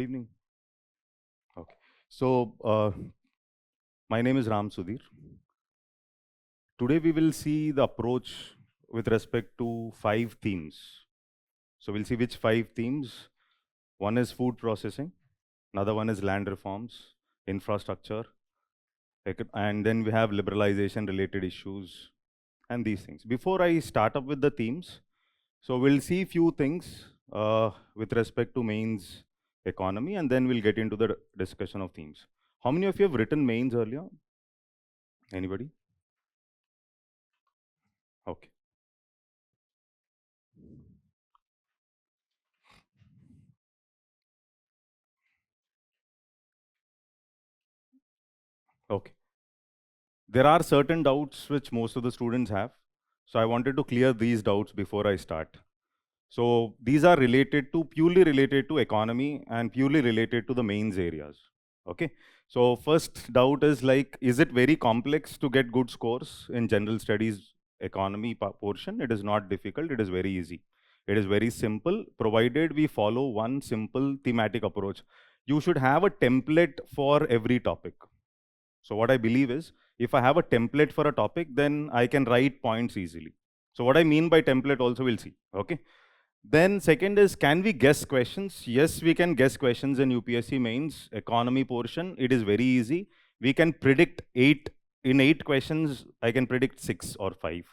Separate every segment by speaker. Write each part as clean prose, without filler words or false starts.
Speaker 1: evening. Okay. So, my name is Ram Sudhir. Today we will see the approach with respect to 5 themes. So, we'll see which 5 themes. One is food processing, another one is land reforms, infrastructure, and then we have liberalization related issues and these things. Before I start up with the themes, so we'll see few things with respect to mains economy, and then we'll get into the discussion of themes. How many of you have written mains earlier? Anybody? Okay. Okay. There are certain doubts which most of the students have. So I wanted to clear these doubts before I start. So these are purely related to economy and purely related to the mains areas. Okay. So first doubt is like, is it very complex to get good scores in general studies economy portion? It is not difficult. It is very easy. It is very simple, provided we follow one simple thematic approach. You should have a template for every topic. So what I believe is, if I have a template for a topic, then I can write points easily. So what I mean by template also we'll see, okay? Then second is, can we guess questions? Yes, we can guess questions in UPSC Mains economy portion. It is very easy. We can predict in 8 questions, I can predict 6 or 5.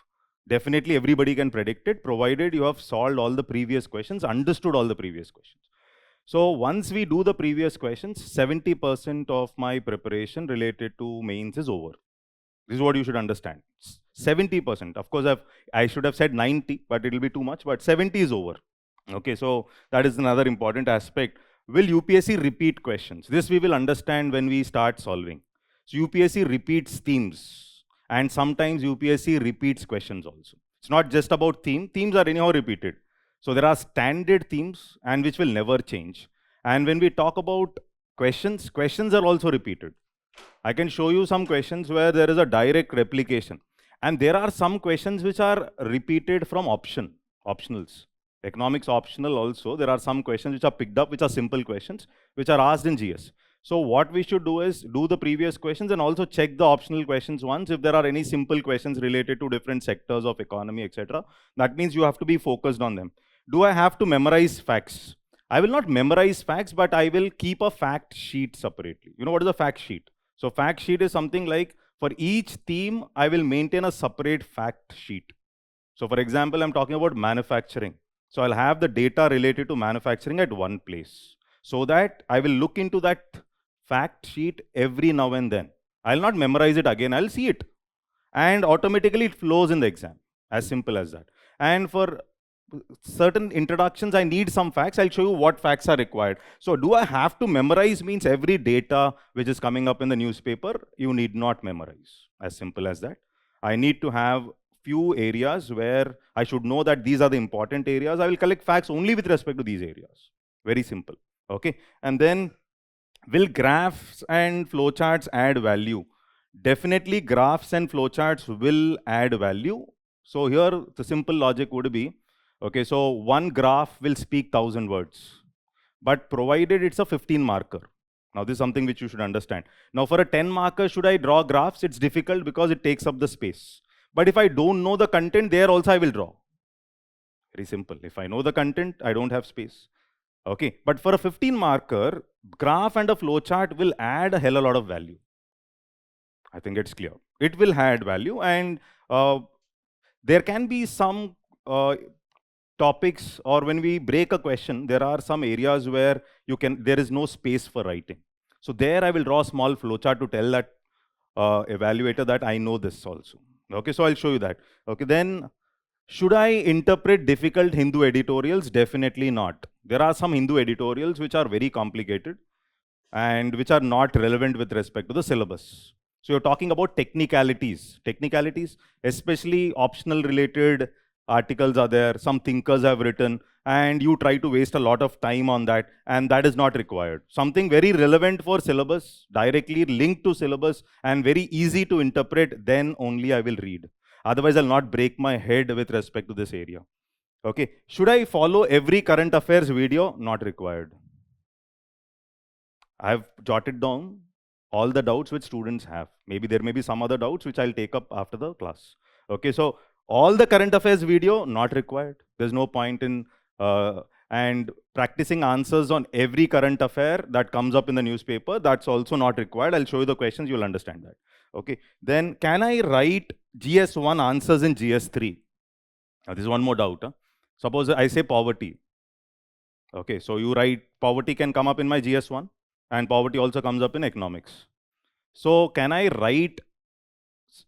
Speaker 1: Definitely everybody can predict it, provided you have solved all the previous questions, understood all the previous questions. So once we do the previous questions, 70% of my preparation related to mains is over. This is what you should understand. 70%. Of course, I should have said 90, but it will be too much, but 70 is over. Okay, so that is another important aspect. Will UPSC repeat questions? This we will understand when we start solving. So UPSC repeats themes, and sometimes UPSC repeats questions also. It's not just about theme. Themes are anyhow repeated. So there are standard themes and which will never change. And when we talk about questions, questions are also repeated. I can show you some questions where there is a direct replication. And there are some questions which are repeated from optionals. Economics optional also, there are some questions which are picked up, which are simple questions, which are asked in GS. So what we should do is do the previous questions and also check the optional questions once. If there are any simple questions related to different sectors of economy, etc., that means you have to be focused on them. Do I have to memorize facts? I will not memorize facts, but I will keep a fact sheet separately. You know what is a fact sheet? So fact sheet is something like, for each theme, I will maintain a separate fact sheet. So for example, I'm talking about manufacturing. So I'll have the data related to manufacturing at one place, so that I will look into that fact sheet every now and then. I'll not memorize it again, I'll see it. And automatically it flows in the exam, as simple as that. And for certain introductions, I need some facts. I'll show you what facts are required. So do I have to memorize? Means every data which is coming up in the newspaper, you need not memorize. As simple as that. I need to have few areas where I should know that these are the important areas. I will collect facts only with respect to these areas. Very simple. Okay. And then, will graphs and flowcharts add value? Definitely graphs and flowcharts will add value. So here the simple logic would be, okay, so one graph will speak 1,000 words, but provided it's a 15 marker. Now this is something which you should understand. Now for a 10 marker, should I draw graphs? It's difficult because it takes up the space. But if I don't know the content, there also I will draw. Very simple. If I know the content, I don't have space. Okay, but for a 15 marker, graph and a flowchart will add a hell of a lot of value. I think it's clear. It will add value, and there can be some topics, or when we break a question, there are some areas where there is no space for writing. So there I will draw a small flowchart to tell that evaluator that I know this also. Okay, so I'll show you that. Okay, then should I interpret difficult Hindu editorials? Definitely not. There are some Hindu editorials which are very complicated and which are not relevant with respect to the syllabus. So you're talking about technicalities. Technicalities, especially optional related articles are there, some thinkers have written, and you try to waste a lot of time on that, and that is not required. Something very relevant for syllabus, directly linked to syllabus, and very easy to interpret, then only I will read. Otherwise, I'll not break my head with respect to this area. Okay, should I follow every current affairs video? Not required. I've jotted down all the doubts which students have. Maybe there may be some other doubts which I'll take up after the class. Okay, so all the current affairs video, not required. There's no point in and practicing answers on every current affair that comes up in the newspaper, that's also not required. I'll show you the questions, you'll understand that. Okay, then can I write GS1 answers in GS3? Now, this is one more doubt. Huh? Suppose I say poverty. Okay, so you write poverty can come up in my GS1 and poverty also comes up in economics. So can I write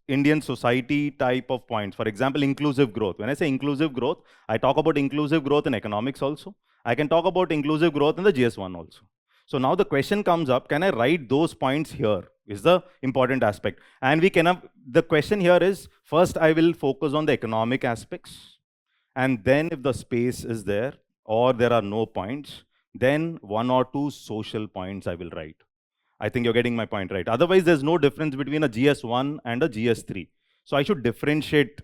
Speaker 1: Indian society type of points? For example, inclusive growth. When I say inclusive growth, I talk about inclusive growth in economics also. I can talk about inclusive growth in the GS1 also. So now the question comes up, can I write those points here? Is the important aspect. And we cannot, the question here is, first I will focus on the economic aspects. And then if the space is there or there are no points, then one or two social points I will write. I think you're getting my point right. Otherwise, there's no difference between a GS1 and a GS3. So I should differentiate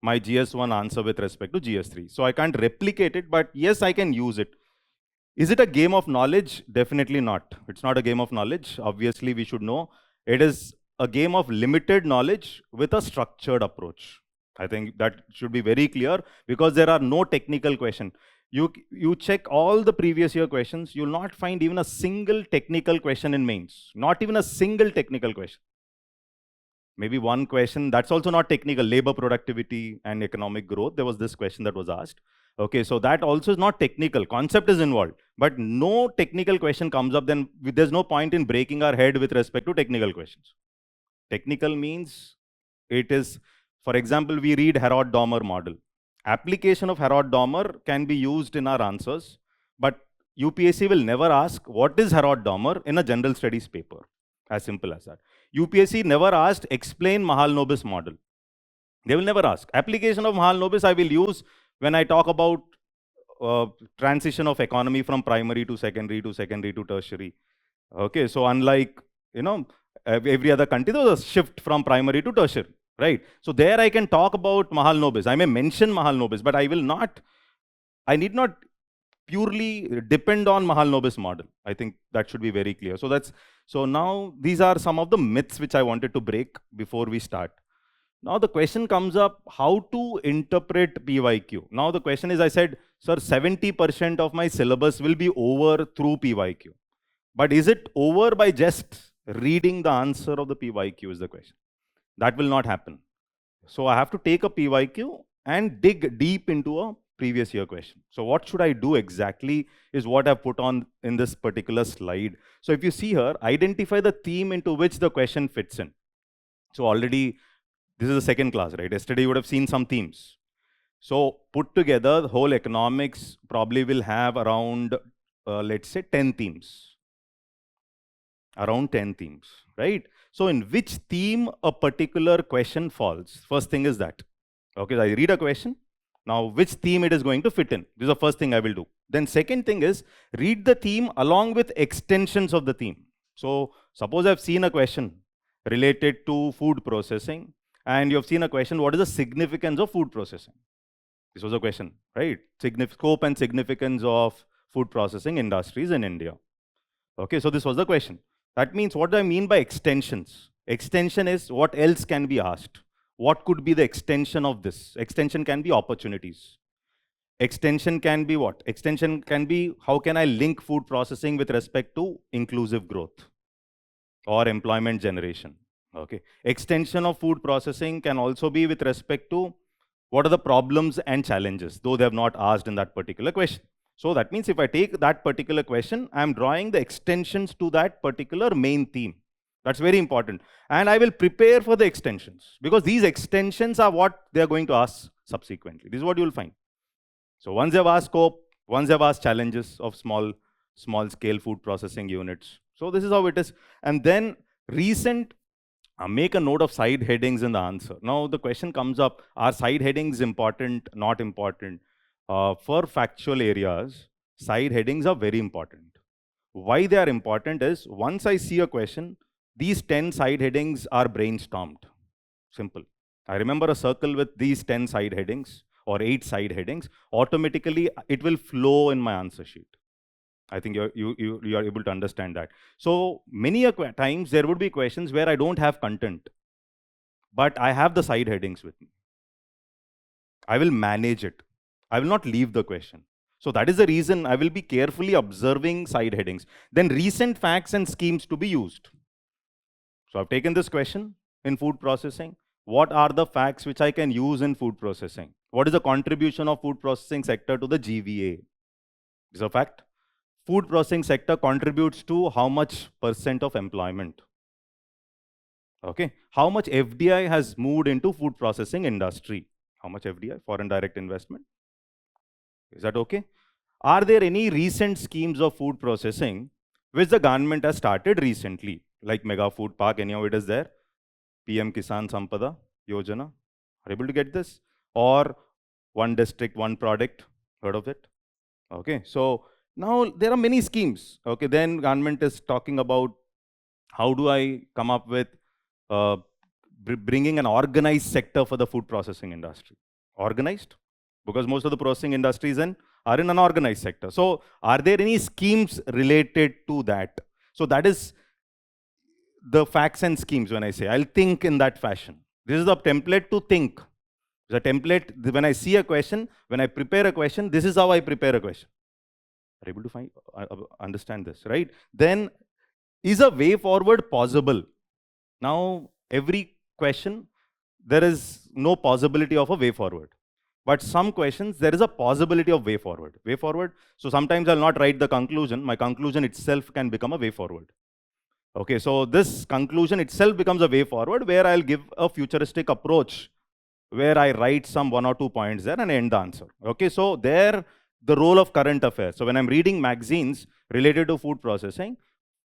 Speaker 1: my GS1 answer with respect to GS3. So I can't replicate it, but yes, I can use it. Is it a game of knowledge? Definitely not. It's not a game of knowledge. Obviously, we should know. It is a game of limited knowledge with a structured approach. I think that should be very clear because there are no technical questions. You check all the previous year questions, you'll not find even a single technical question in mains. Not even a single technical question. Maybe one question, that's also not technical, labor productivity and economic growth. There was this question that was asked. Okay, so that also is not technical. Concept is involved, but no technical question comes up, then there's no point in breaking our head with respect to technical questions. Technical means it is, for example, we read Herod-Dahmer model. Application of Herod-Dahmer can be used in our answers, but UPSC will never ask what is Herod-Dahmer in a general studies paper. As simple as that. UPSC never asked explain Mahalanobis model. They will never ask. Application of Mahalanobis I will use when I talk about transition of economy from primary to secondary to tertiary. Okay, so unlike every other country, there was a shift from primary to tertiary. Right. So there I can talk about Mahalanobis. I may mention Mahalanobis, but I need not purely depend on Mahalanobis model. I think that should be very clear. So now these are some of the myths which I wanted to break before we start. Now the question comes up, how to interpret PYQ. Now the question is, I said, sir, 70% of my syllabus will be over through PYQ. But is it over by just reading the answer of the PYQ is the question. That will not happen. So I have to take a PYQ and dig deep into a previous year question. So what should I do exactly is what I've put on in this particular slide. So if you see here, identify the theme into which the question fits in. So already, this is the second class, right? Yesterday you would have seen some themes. So put together, the whole economics probably will have around, let's say 10 themes. Around 10 themes, right? So in which theme a particular question falls? First thing is that. Okay, I read a question. Now, which theme it is going to fit in? This is the first thing I will do. Then second thing is, read the theme along with extensions of the theme. So suppose I've seen a question related to food processing, and you've seen a question, what is the significance of food processing? This was a question, right? Scope and significance of food processing industries in India. Okay, so this was the question. That means, what do I mean by extensions? Extension is what else can be asked. What could be the extension of this? Extension can be opportunities. Extension can be what? Extension can be, how can I link food processing with respect to inclusive growth or employment generation? Okay. Extension of food processing can also be with respect to what are the problems and challenges, though they have not asked in that particular question. So that means if I take that particular question, I'm drawing the extensions to that particular main theme. That's very important. And I will prepare for the extensions because these extensions are what they're going to ask subsequently. This is what you'll find. So once they've asked scope, once they've asked challenges of small scale food processing units. So this is how it is. And then make a note of side headings in the answer. Now the question comes up, are side headings important, not important? For factual areas, side headings are very important. Why they are important is, once I see a question, these 10 side headings are brainstormed. Simple. I remember a circle with these 10 side headings or 8 side headings. Automatically, it will flow in my answer sheet. I think you are able to understand that. So many times there would be questions where I don't have content, but I have the side headings with me. I will manage it. I will not leave the question. So that is the reason I will be carefully observing side headings. Then recent facts and schemes to be used. So I've taken this question in food processing. What are the facts which I can use in food processing? What is the contribution of food processing sector to the GVA? Is a fact. Food processing sector contributes to how much percent of employment? Okay. How much FDI has moved into food processing industry? How much FDI, foreign direct investment? Is that okay? Are there any recent schemes of food processing which the government has started recently, like Mega Food Park, any of it is there? PM Kisan Sampada Yojana, are able to get this? Or one district, one product, heard of it? Okay, so now there are many schemes. Okay, then government is talking about how do I come up with uh, bringing an organized sector for the food processing industry. Organized? Because most of the processing industries are in an organized sector. So are there any schemes related to that? So that is the facts and schemes when I say. I'll think in that fashion. This is the template to think. The template, when I see a question, when I prepare a question, this is how I prepare a question. Are able to understand this, right? Then, is a way forward possible? Now, every question, there is no possibility of a way forward. But some questions, there is a possibility of way forward. Way forward, so sometimes I'll not write the conclusion. My conclusion itself can become a way forward. Okay, so this conclusion itself becomes a way forward where I'll give a futuristic approach where I write some 1 or 2 points there and end the answer. Okay, so there, the role of current affairs. So when I'm reading magazines related to food processing,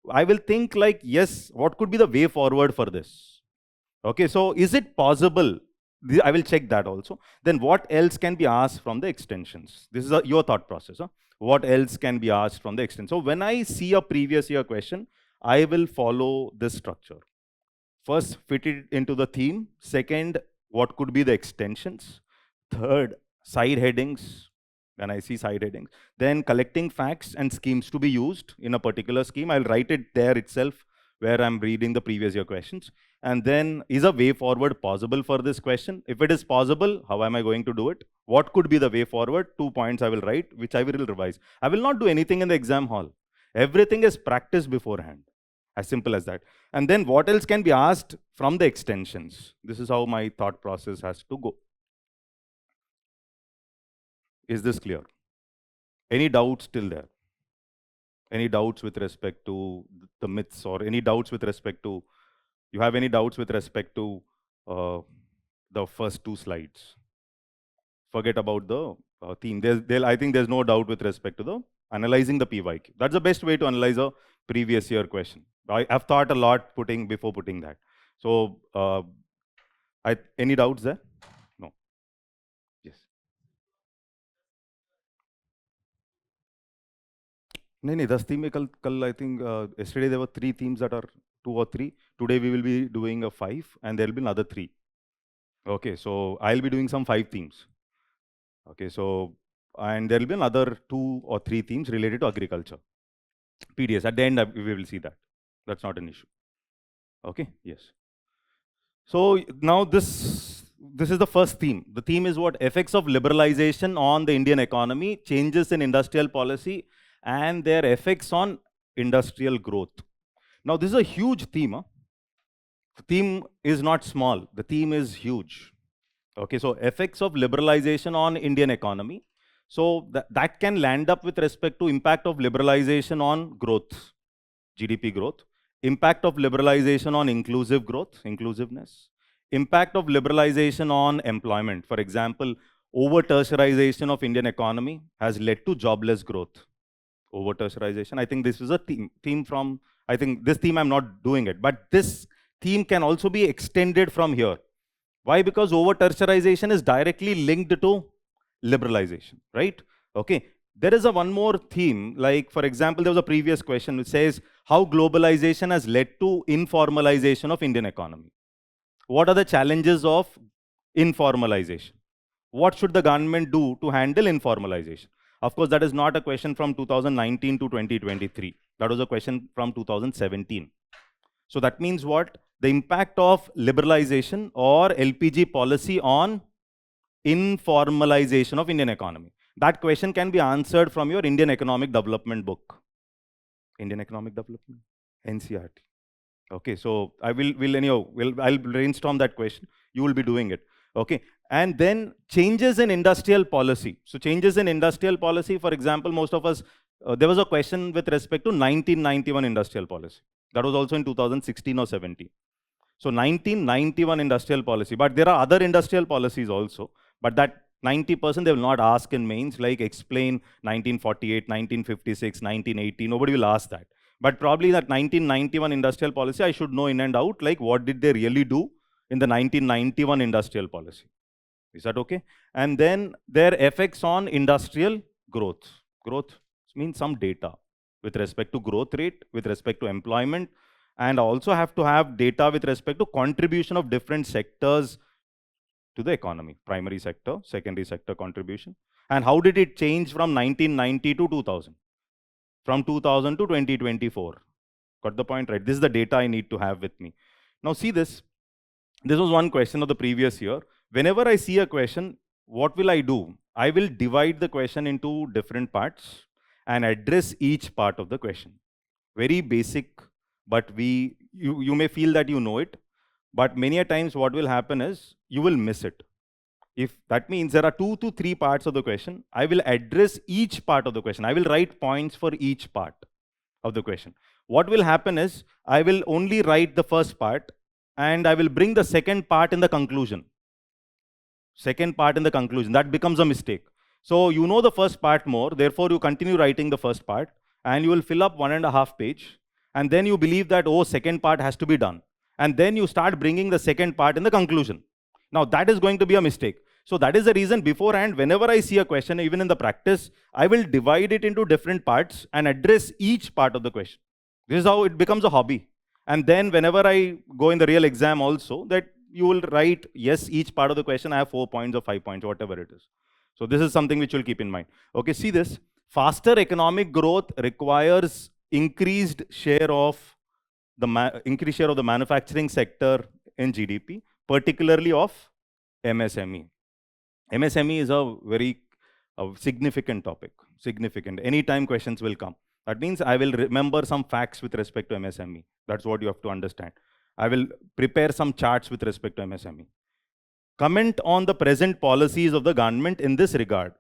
Speaker 1: I will think like, yes, what could be the way forward for this? Okay, so is it possible? I will check that also. Then what else can be asked from the extensions? This is your thought process. Huh? What else can be asked from the extension? So when I see a previous year question, I will follow this structure. First, fit it into the theme. Second, what could be the extensions? Third, side headings. When I see side headings, then collecting facts and schemes to be used in a particular scheme. I'll write it there itself where I'm reading the previous year questions. And then, is a way forward possible for this question? If it is possible, how am I going to do it? What could be the way forward? 2 points I will write, which I will revise. I will not do anything in the exam hall. Everything is practiced beforehand. As simple as that. And then what else can be asked from the extensions? This is how my thought process has to go. Is this clear? Any doubts till there? Any doubts with respect to the myths, or any doubts with respect to, you have any doubts with respect to the first 2 slides? Forget about the theme. I think there's no doubt with respect to the analyzing the PYQ. That's the best way to analyze a previous year question. I've thought a lot before putting that. So, any doubts there? No. Yes. No, 10 theme kal I think yesterday there were 3 themes that are 2 or 3. Today we will be doing a 5 and there will be another 3. Okay, so I'll be doing some 5 themes. Okay, so, and there will be another 2 or 3 themes related to agriculture. PDS, at the end we will see that. That's not an issue. Okay, yes. So now this is the first theme. The theme is what? Effects of liberalization on the Indian economy, changes in industrial policy, and their effects on industrial growth. Now this is a huge theme. Huh? The theme is not small. The theme is huge. Okay, so effects of liberalization on Indian economy. So that can land up with respect to impact of liberalization on growth, GDP growth. Impact of liberalization on inclusive growth, inclusiveness. Impact of liberalization on employment. For example, over-tertiarization of Indian economy has led to jobless growth. Over-tertiarization, I think this is a theme from, I think this theme I'm not doing it, but this theme can also be extended from here. Why? Because over-tertiarization is directly linked to liberalization, right? Okay. There is one more theme, like for example, there was a previous question which says how globalization has led to informalization of Indian economy. What are the challenges of informalization? What should the government do to handle informalization? Of course, that is not a question from 2019 to 2023. That was a question from 2017. So that means what? The impact of liberalization or LPG policy on informalization of Indian economy. That question can be answered from your Indian Economic Development book. Indian Economic Development, NCRT. Okay, so I'll brainstorm that question. You will be doing it. Okay, and then changes in industrial policy. So changes in industrial policy, for example, most of us, there was a question with respect to 1991 industrial policy. That was also in 2016 or 17. So 1991 industrial policy, but there are other industrial policies also, but that 90% they will not ask in mains, like explain 1948, 1956, 1980, nobody will ask that. But probably that 1991 industrial policy, I should know in and out, like what did they really do in the 1991 industrial policy. Is that okay? And then their effects on industrial growth. Growth means some data with respect to growth rate, with respect to employment, and also have to have data with respect to contribution of different sectors to the economy, primary sector, secondary sector contribution. And how did it change from 1990 to 2000? From 2000 to 2024. Got the point, right? This is the data I need to have with me. Now see this. This was one question of the previous year. Whenever I see a question, what will I do? I will divide the question into different parts and address each part of the question. Very basic, but you may feel that you know it, but many a times what will happen is you will miss it. If that means there are 2 to 3 parts of the question, I will address each part of the question. I will write points for each part of the question. What will happen is I will only write the first part and I will bring the second part in the conclusion. Second part in the conclusion, that becomes a mistake. So you know the first part more, therefore you continue writing the first part and you will fill up 1.5 page, and then you believe that, oh, second part has to be done. And then you start bringing the second part in the conclusion. Now that is going to be a mistake. So that is the reason beforehand, whenever I see a question, even in the practice, I will divide it into different parts and address each part of the question. This is how it becomes a hobby. And then whenever I go in the real exam also, that you will write, yes, each part of the question, I have 4 points or 5 points, whatever it is. So this is something which you'll keep in mind. Okay, see this. Faster economic growth requires increased share of the manufacturing sector in GDP, particularly of MSME. MSME is a very significant topic. Significant. Anytime questions will come. That means I will remember some facts with respect to MSME. That's what you have to understand. I will prepare some charts with respect to MSME. Comment on the present policies of the government in this regard.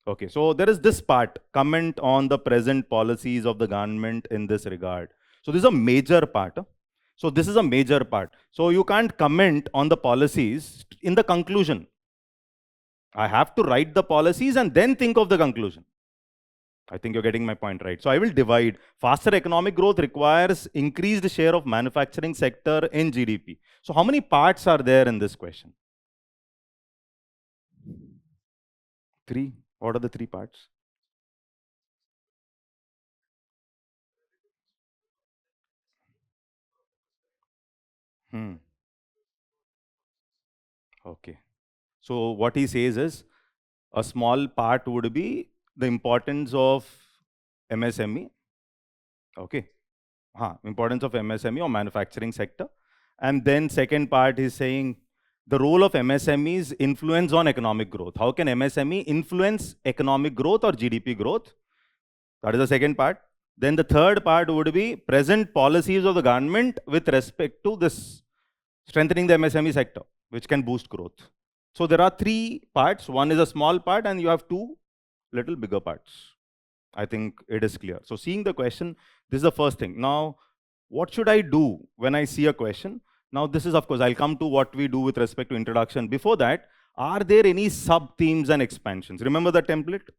Speaker 1: Okay, so there is this part, comment on the present policies of the government in this regard. So this is a major part. So this is a major part. So you can't comment on the policies in the conclusion. I have to write the policies and then think of the conclusion. I think you're getting my point, right? So I will divide. Faster economic growth requires increased share of manufacturing sector in GDP. So how many parts are there in this question? 3. What are the 3 parts? Okay. So what he says is, a small part would be the importance of MSME. Okay. Importance of MSME or manufacturing sector. And then second part is saying the role of MSMEs influence on economic growth. How can MSME influence economic growth or GDP growth? That is the second part. Then the third part would be present policies of the government with respect to this strengthening the MSME sector, which can boost growth. So there are 3 parts. One is a small part and you have 2 little bigger parts. I think it is clear. So seeing the question, this is the first thing. Now, what should I do when I see a question? Now this is, of course, I'll come to what we do with respect to introduction. Before that, are there any sub-themes and expansions? Remember the template?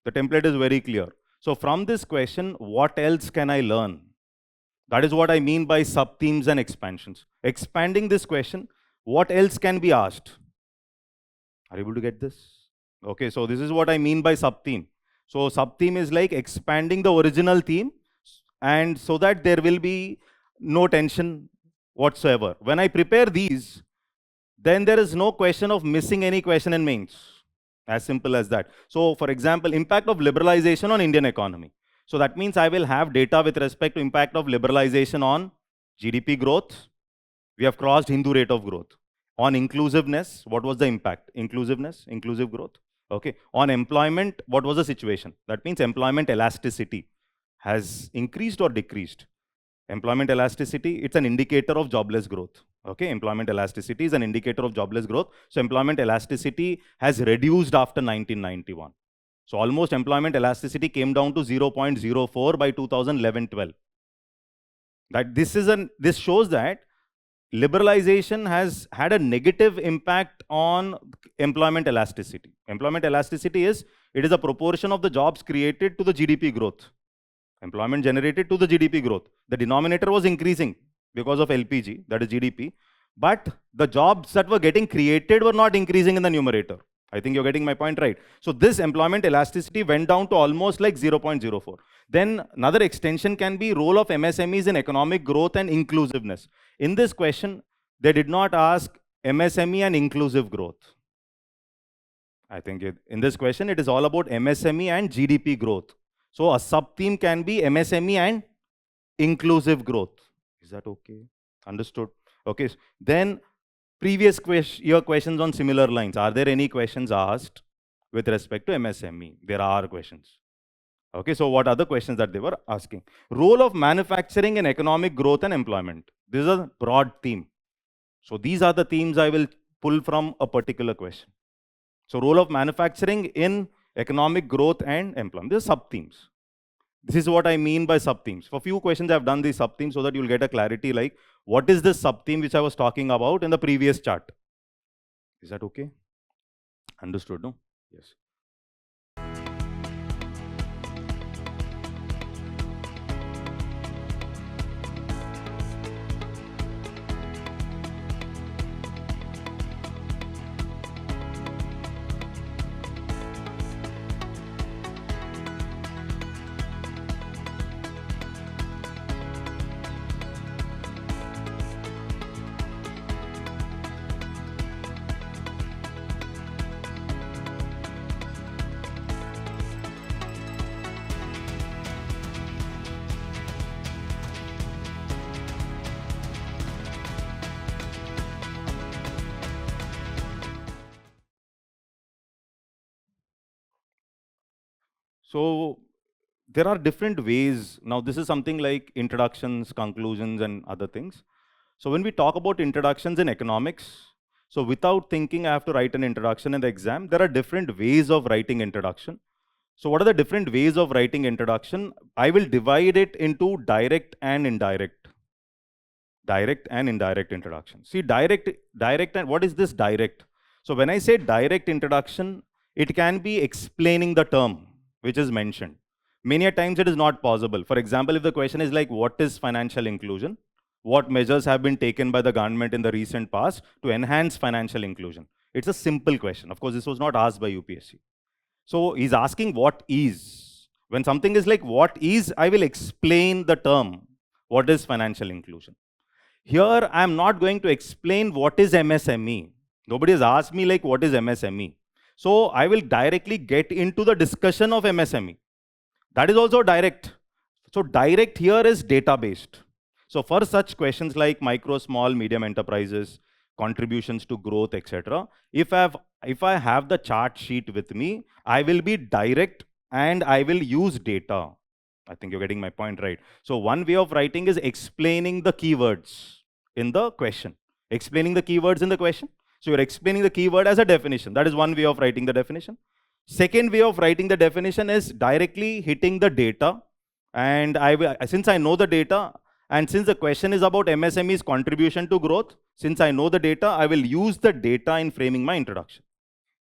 Speaker 1: The template is very clear. So from this question, what else can I learn? That is what I mean by sub-themes and expansions. Expanding this question, what else can be asked? Are you able to get this? Okay, so this is what I mean by sub-theme. So sub-theme is like expanding the original theme, and so that there will be no tension whatsoever. When I prepare these, then there is no question of missing any question in mains. As simple as that. So for example, impact of liberalization on Indian economy. So that means I will have data with respect to impact of liberalization on GDP growth. We have crossed Hindu rate of growth. On inclusiveness, what was the impact? Inclusiveness, inclusive growth. Okay. On employment, what was the situation? That means employment elasticity has increased or decreased. Employment elasticity, it's an indicator of jobless growth. Okay, employment elasticity is an indicator of jobless growth. So employment elasticity has reduced after 1991. So almost employment elasticity came down to 0.04 by 2011-12. This shows that liberalization has had a negative impact on employment elasticity. Employment elasticity is, it is a proportion of the jobs created to the GDP growth. Employment generated to the GDP growth. The denominator was increasing because of LPG, that is GDP, but the jobs that were getting created were not increasing in the numerator. I think you're getting my point right. So this employment elasticity went down to almost like 0.04. Then another extension can be role of MSMEs in economic growth and inclusiveness. In this question, they did not ask MSME and inclusive growth. I think in this question, it is all about MSME and GDP growth. So a sub-theme can be MSME and inclusive growth. Is that okay? Understood? Okay. Then previous year questions on similar lines. Are there any questions asked with respect to MSME? There are questions. Okay, so what are the questions that they were asking? Role of manufacturing in economic growth and employment. This is a broad theme. So these are the themes I will pull from a particular question. So role of manufacturing in economic growth and employment. These are sub-themes. This is what I mean by sub-themes. For few questions, I've done these sub-themes so that you'll get a clarity like, what is this sub-theme which I was talking about in the previous chart? Is that okay? Understood, no? Yes. So there are different ways. Now this is something like introductions, conclusions, and other things. So when we talk about introductions in economics, so without thinking I have to write an introduction in the exam, there are different ways of writing introduction. So what are the different ways of writing introduction? I will divide it into direct and indirect. Direct and indirect introduction. See, direct and what is this direct? So when I say direct introduction, it can be explaining the term which is mentioned. Many a times it is not possible. For example, if the question is like, what is financial inclusion? What measures have been taken by the government in the recent past to enhance financial inclusion? It's a simple question. Of course, this was not asked by UPSC. So he's asking what is. When something is like what is, I will explain the term. What is financial inclusion? Here, I am not going to explain what is MSME. Nobody has asked me like what is MSME. So I will directly get into the discussion of MSME. That is also direct. So direct here is data-based. So for such questions like micro, small, medium enterprises, contributions to growth, etc., if I have the chart sheet with me, I will be direct and I will use data. I think you're getting my point right. So one way of writing is explaining the keywords in the question. Explaining the keywords in the question. So you're explaining the keyword as a definition. That is one way of writing the definition. Second way of writing the definition is directly hitting the data. And since I know the data, and since the question is about MSME's contribution to growth, since I know the data, I will use the data in framing my introduction.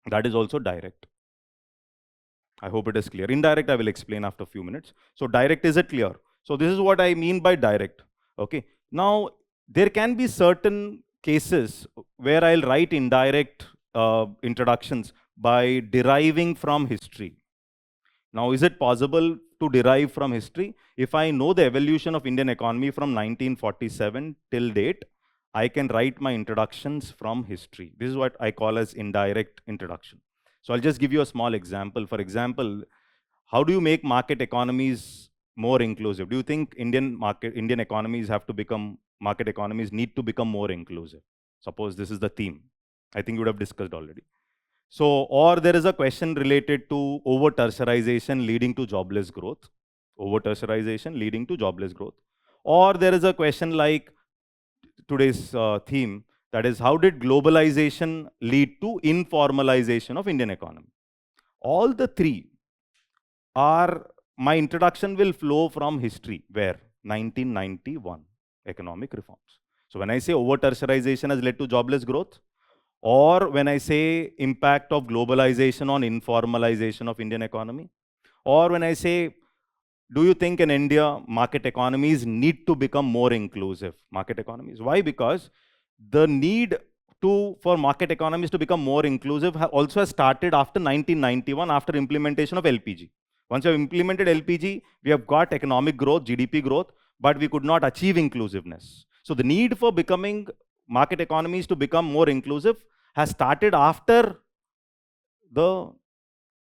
Speaker 1: That is also direct. I hope it is clear. Indirect, I will explain after a few minutes. So direct, is it clear? So this is what I mean by direct. Okay. Now, there can be certain cases where I'll write indirect introductions by deriving from history. Now, is it possible to derive from history? If I know the evolution of Indian economy from 1947 till date, I can write my introductions from history. This is what I call as indirect introduction. So I'll just give you a small example. For example, how do you make market economies more inclusive? Do you think Indian economies have to become, market economies need to become more inclusive? Suppose this is the theme. I think you would have discussed already. So, or there is a question related to over tertiarization leading to jobless growth. Over tertiarization leading to jobless growth. Or there is a question like today's theme, that is, how did globalization lead to informalization of Indian economy? All the three are, my introduction will flow from history, where 1991 economic reforms. So when I say over tertiarization has led to jobless growth, or when I say impact of globalization on informalization of Indian economy, or when I say, do you think in India market economies need to become more inclusive? Market economies. Why? Because the need for market economies to become more inclusive also has started after 1991, after implementation of LPG. Once you have implemented LPG, we have got economic growth, GDP growth, but we could not achieve inclusiveness. So the need for becoming market economies to become more inclusive has started after the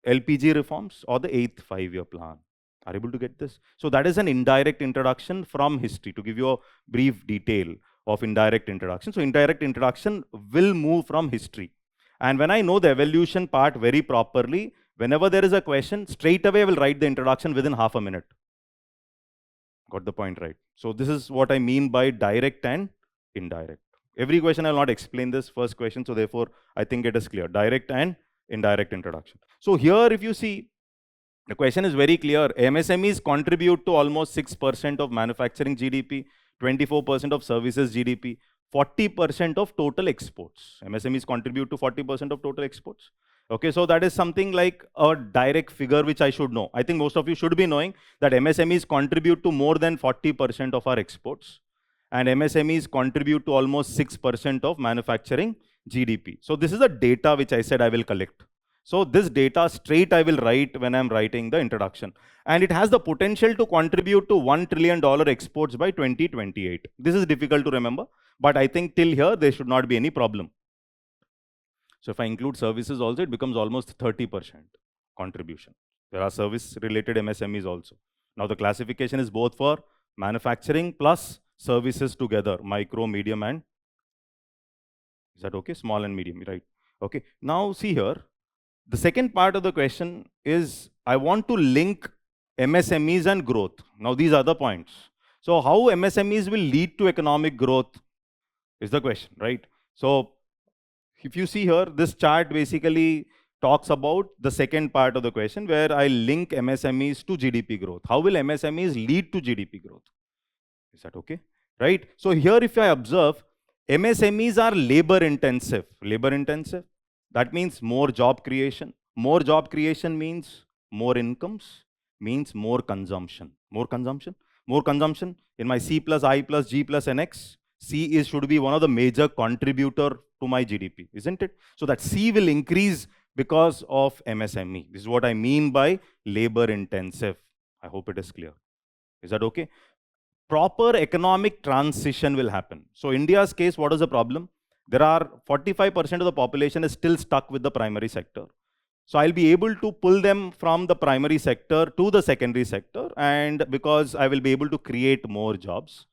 Speaker 1: LPG reforms or the 8th five-year plan. Are able to get this? So that is an indirect introduction from history, to give you a brief detail of indirect introduction. So indirect introduction will move from history. And when I know the evolution part very properly, whenever there is a question, straight away I will write the introduction within half a minute. Got the point, right? So this is what I mean by direct and indirect. Every question I will not explain this first question, so therefore I think it is clear. Direct and indirect introduction. So here, if you see, the question is very clear. MSMEs contribute to almost 6% of manufacturing GDP, 24% of services GDP, 40% of total exports. MSMEs contribute to 40% of total exports. Okay, so that is something like a direct figure which I should know. I think most of you should be knowing that MSMEs contribute to more than 40% of our exports, and MSMEs contribute to almost 6% of manufacturing GDP. So this is the data which I said I will collect. So this data straight I will write when I'm writing the introduction. And it has the potential to contribute to $1 trillion exports by 2028. This is difficult to remember, but I think till here there should not be any problem. So if I include services also, it becomes almost 30% contribution. There are service-related MSMEs also. Now the classification is both for manufacturing plus services together, micro, medium, and is that okay? Small and medium, right? Okay. Now see here, the second part of the question is, I want to link MSMEs and growth. Now these are the points. So how MSMEs will lead to economic growth is the question, right? So if you see here, this chart basically talks about the second part of the question, where I link MSMEs to GDP growth. How will MSMEs lead to GDP growth? Is that okay? Right? So here, if I observe, MSMEs are labor intensive. Labor intensive, that means more job creation. More job creation means more incomes, means more consumption. More consumption? More consumption. In my C plus I plus G plus NX, C should be one of the major contributor to my GDP, isn't it? So that C will increase because of MSME. This is what I mean by labor intensive. I hope it is clear. Is that okay? Proper economic transition will happen. So India's case, what is the problem? There are 45% of the population is still stuck with the primary sector. So I'll be able to pull them from the primary sector to the secondary sector, and because I will be able to create more jobs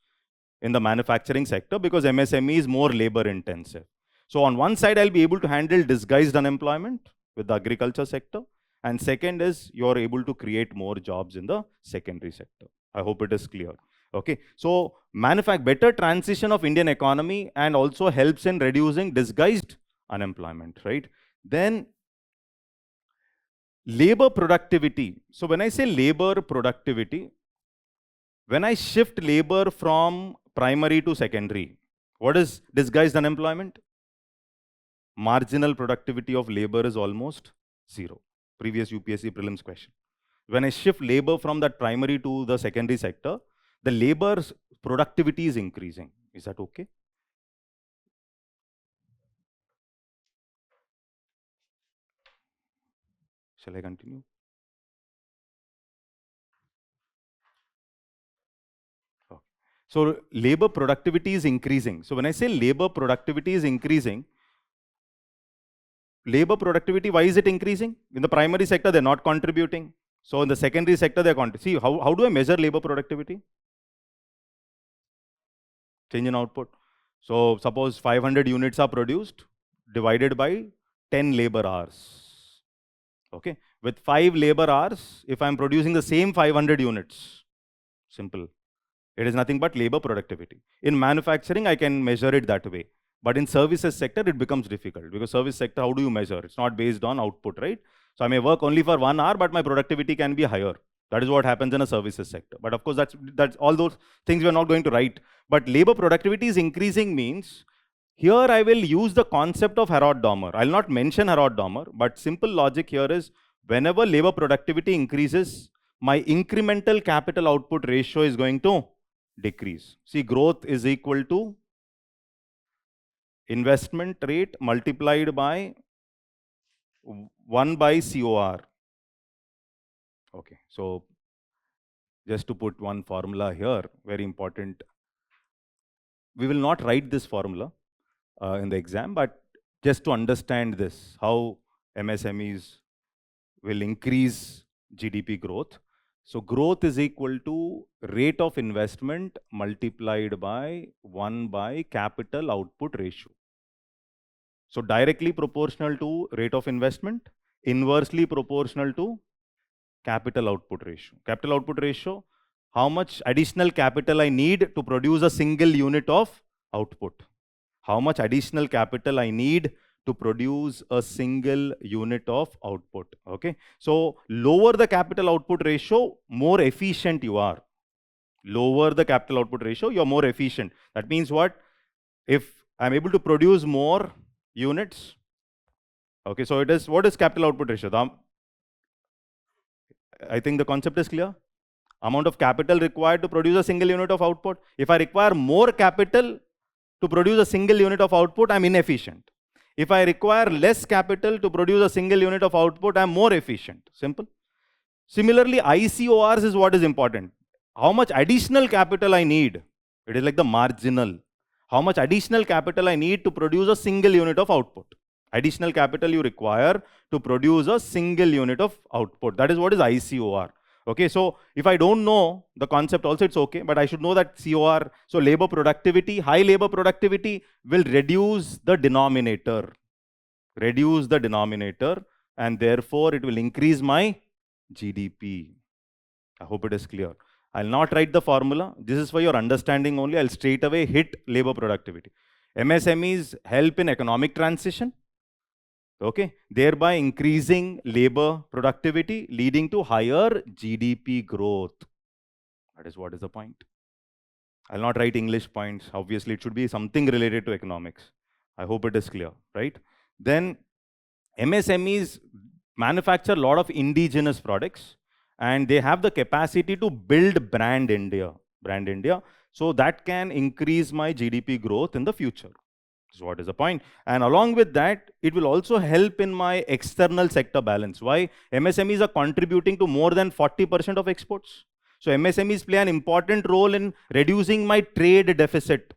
Speaker 1: in the manufacturing sector, because MSME is more labor intensive. So on one side, I'll be able to handle disguised unemployment with the agriculture sector. And second is, you're able to create more jobs in the secondary sector. I hope it is clear. Okay, so better transition of Indian economy and also helps in reducing disguised unemployment, right? Then labor productivity. So when I say labor productivity, when I shift labor from primary to secondary, what is disguised unemployment? Marginal productivity of labor is almost zero. Previous UPSC prelims question. When I shift labor from that primary to the secondary sector, the labor's productivity is increasing. Is that okay? Shall I continue? Okay. So labor productivity is increasing. So when I say labor productivity is increasing, labor productivity, why is it increasing? In the primary sector, they're not contributing. So in the secondary sector, they're contributing. See, how do I measure labor productivity? Change in output. So suppose 500 units are produced, divided by 10 labor hours. Okay, with 5 labor hours, if I'm producing the same 500 units, simple. It is nothing but labor productivity. In manufacturing, I can measure it that way. But in services sector, it becomes difficult because service sector, how do you measure? It's not based on output, right? So I may work only for 1 hour, but my productivity can be higher. That is what happens in a services sector. But of course, that's all those things we're not going to write. But labor productivity is increasing means, here I will use the concept of Harrod-Domer. I'll not mention Harrod-Domer, but simple logic here is, whenever labor productivity increases, my incremental capital output ratio is going to decrease. See, growth is equal to investment rate multiplied by 1 by COR. Okay, so just to put one formula here, very important. We will not write this formula in the exam, but just to understand this, how MSMEs will increase GDP growth. So growth is equal to rate of investment multiplied by 1 by capital output ratio. So directly proportional to rate of investment, inversely proportional to capital output ratio. Capital output ratio, how much additional capital I need to produce a single unit of output. How much additional capital I need to produce a single unit of output. Okay, so lower the capital output ratio, more efficient you are. Lower the capital output ratio, you're more efficient. That means what? If I'm able to produce more units, okay, so it is, what is capital output ratio? I think the concept is clear. Amount of capital required to produce a single unit of output. If I require more capital to produce a single unit of output, I'm inefficient. If I require less capital to produce a single unit of output, I'm more efficient. Simple. Similarly, ICORs is what is important. How much additional capital I need? It is like the marginal. How much additional capital I need to produce a single unit of output? Additional capital you require to produce a single unit of output. That is what is ICOR. Okay, so if I don't know the concept also, it's okay, but I should know that COR, so labor productivity, high labor productivity will reduce the denominator. Reduce the denominator, and therefore it will increase my GDP. I hope it is clear. I'll not write the formula. This is for your understanding only. I'll straight away hit labor productivity. MSMEs help in economic transition. Okay, thereby increasing labor productivity, leading to higher GDP growth. That is what is the point. I'll not write English points. Obviously, it should be something related to economics. I hope it is clear, right? Then MSMEs manufacture a lot of indigenous products, and they have the capacity to build brand India. So that can increase my GDP growth in the future. So what is the point? And along with that, it will also help in my external sector balance. Why? MSMEs are contributing to more than 40% of exports. So MSMEs play an important role in reducing my trade deficit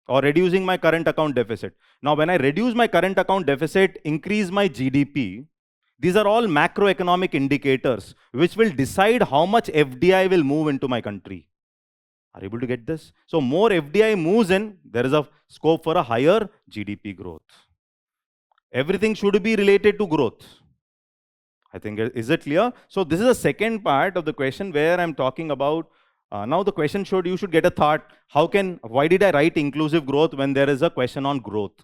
Speaker 1: or reducing my current account deficit. Now, when I reduce my current account deficit, increase my GDP, these are all macroeconomic indicators which will decide how much FDI will move into my country. Are you able to get this? So more FDI moves in, there is a scope for a higher GDP growth. Everything should be related to growth. I think, is it clear? So this is the second part of the question where I'm talking about, now the question you should get a thought, why did I write inclusive growth when there is a question on growth?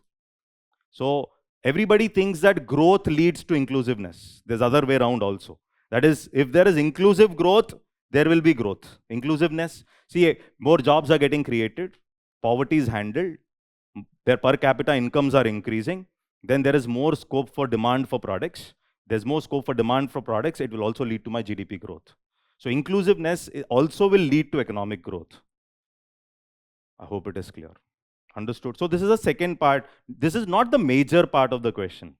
Speaker 1: So everybody thinks that growth leads to inclusiveness. There's other way around also. That is, if there is inclusive growth, there will be growth. Inclusiveness, see, more jobs are getting created, poverty is handled, their per capita incomes are increasing, then there is more scope for demand for products. There's more scope for demand for products, it will also lead to my GDP growth. So inclusiveness also will lead to economic growth. I hope it is clear. Understood? So this is the second part. This is not the major part of the question.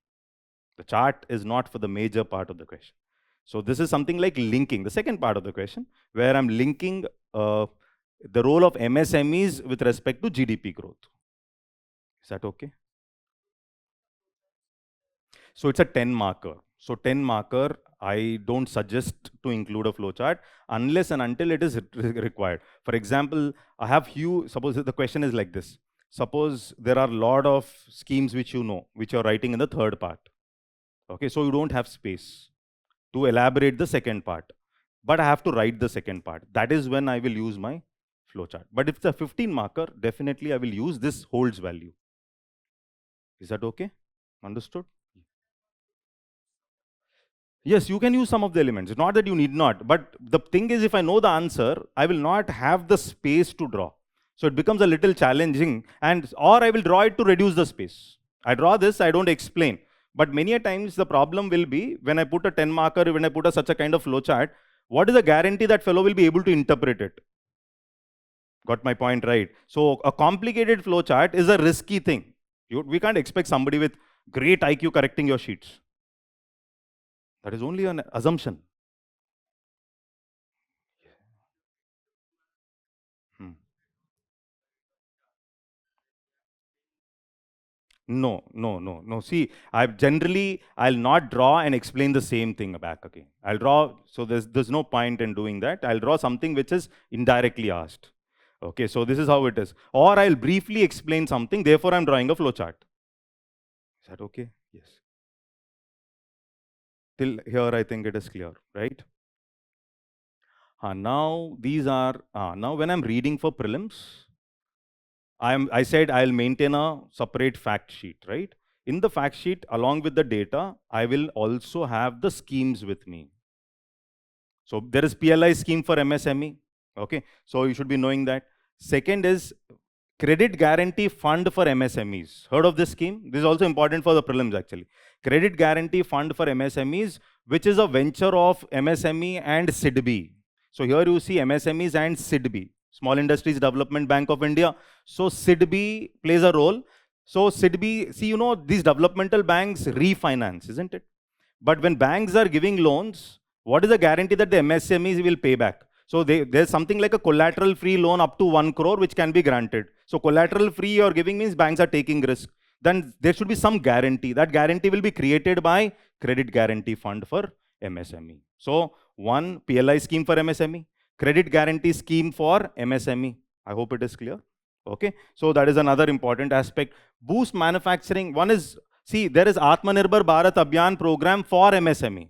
Speaker 1: The chart is not for the major part of the question. So this is something like linking, the second part of the question, where I'm linking the role of MSMEs with respect to GDP growth. Is that okay? So it's a 10 marker. So 10 marker, I don't suggest to include a flowchart unless and until it is required. For example, I have suppose the question is like this. Suppose there are a lot of schemes which you know, which you're writing in the third part. Okay, so you don't have space to elaborate the second part. But I have to write the second part. That is when I will use my flowchart. But if it's a 15 marker, definitely I will use this holds value. Is that okay? Understood? Yes, you can use some of the elements. It's not that you need not. But the thing is, if I know the answer, I will not have the space to draw. So it becomes a little challenging, or I will draw it to reduce the space. I draw this, I don't explain. But many a times the problem will be when I put a 10 marker, when I put such a kind of flowchart, what is the guarantee that fellow will be able to interpret it? Got my point right? So a complicated flowchart is a risky thing. We can't expect somebody with great IQ correcting your sheets. That is only an assumption. Hmm. No. See, I'll not draw and explain the same thing back again. I'll draw, so there's no point in doing that. I'll draw something which is indirectly asked. Okay, so this is how it is. Or I'll briefly explain something, therefore I'm drawing a flowchart. Is that okay? Yes. Till here, I think it is clear, right? Now when I'm reading for prelims, I said I'll maintain a separate fact sheet, right? In the fact sheet, along with the data, I will also have the schemes with me. So there is PLI scheme for MSME. Okay, so you should be knowing that. Second is Credit Guarantee Fund for MSMEs. Heard of this scheme? This is also important for the prelims actually. Credit Guarantee Fund for MSMEs, which is a venture of MSME and SIDBI. So here you see MSMEs and SIDBI, Small Industries Development Bank of India. So SIDBI plays a role. So SIDBI, see, you know, these developmental banks refinance, isn't it? But when banks are giving loans, what is the guarantee that the MSMEs will pay back? So there's something like a collateral-free loan up to 1 crore which can be granted. So collateral-free you're giving means banks are taking risk. Then there should be some guarantee. That guarantee will be created by Credit Guarantee Fund for MSME. So one PLI scheme for MSME, Credit Guarantee Scheme for MSME. I hope it is clear. Okay. So that is another important aspect. Boost manufacturing. One is, see, there is Atmanirbhar Bharat Abhiyan program for MSME.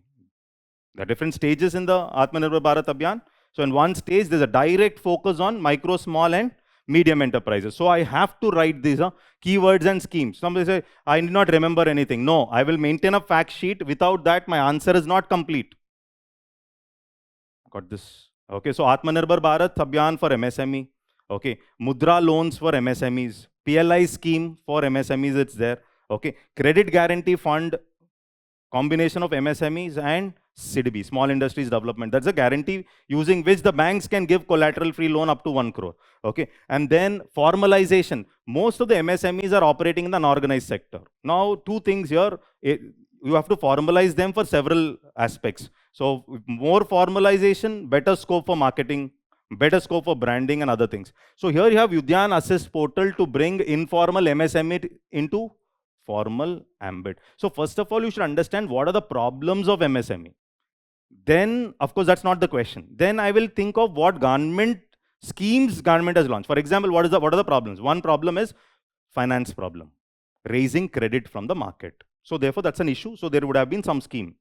Speaker 1: There are different stages in the Atmanirbhar Bharat Abhiyan. So in one stage, there's a direct focus on micro, small, and medium enterprises. So I have to write these keywords and schemes. Somebody say, I did not remember anything. No, I will maintain a fact sheet. Without that, my answer is not complete. Got this? Okay, so Atmanirbhar Bharat Abhiyan for MSME. Okay, Mudra loans for MSMEs. PLI scheme for MSMEs, it's there. Okay, Credit Guarantee Fund, combination of MSMEs and SIDBI, Small Industries Development. That's a guarantee using which the banks can give collateral-free loan up to 1 crore. Okay, and then formalization. Most of the MSMEs are operating in the unorganized sector. Now, two things here. You have to formalize them for several aspects. So, more formalization, better scope for marketing, better scope for branding and other things. So, here you have Udyan Assist portal to bring informal MSME into formal ambit. So, first of all, you should understand what are the problems of MSME. Then, of course, that's not the question. Then I will think of what government schemes government has launched. For example, what are the problems? One problem is finance problem, raising credit from the market. So therefore, that's an issue. So there would have been some scheme.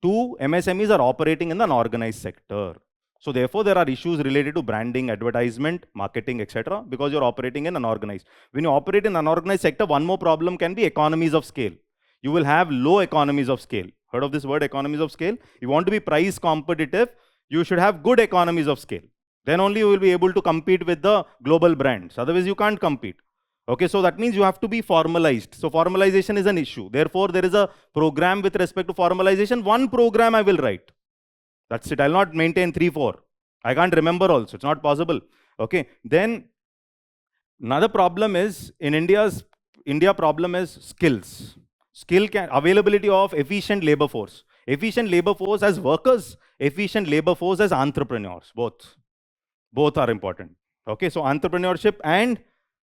Speaker 1: Two, MSMEs are operating in the unorganized sector. So therefore, there are issues related to branding, advertisement, marketing, etc. because you're operating in unorganized. When you operate in unorganized sector, one more problem can be economies of scale. You will have low economies of scale. Heard of this word, economies of scale? You want to be price competitive, you should have good economies of scale. Then only you will be able to compete with the global brands. Otherwise, you can't compete. Okay, so that means you have to be formalized. So formalization is an issue. Therefore, there is a program with respect to formalization. One program I will write. That's it. I'll not maintain 3, 4. I can't remember also. It's not possible. Okay. Then another problem is in India problem is skills. Availability of efficient labor force. Efficient labor force as workers, efficient labor force as entrepreneurs. Both are important. Okay, so entrepreneurship and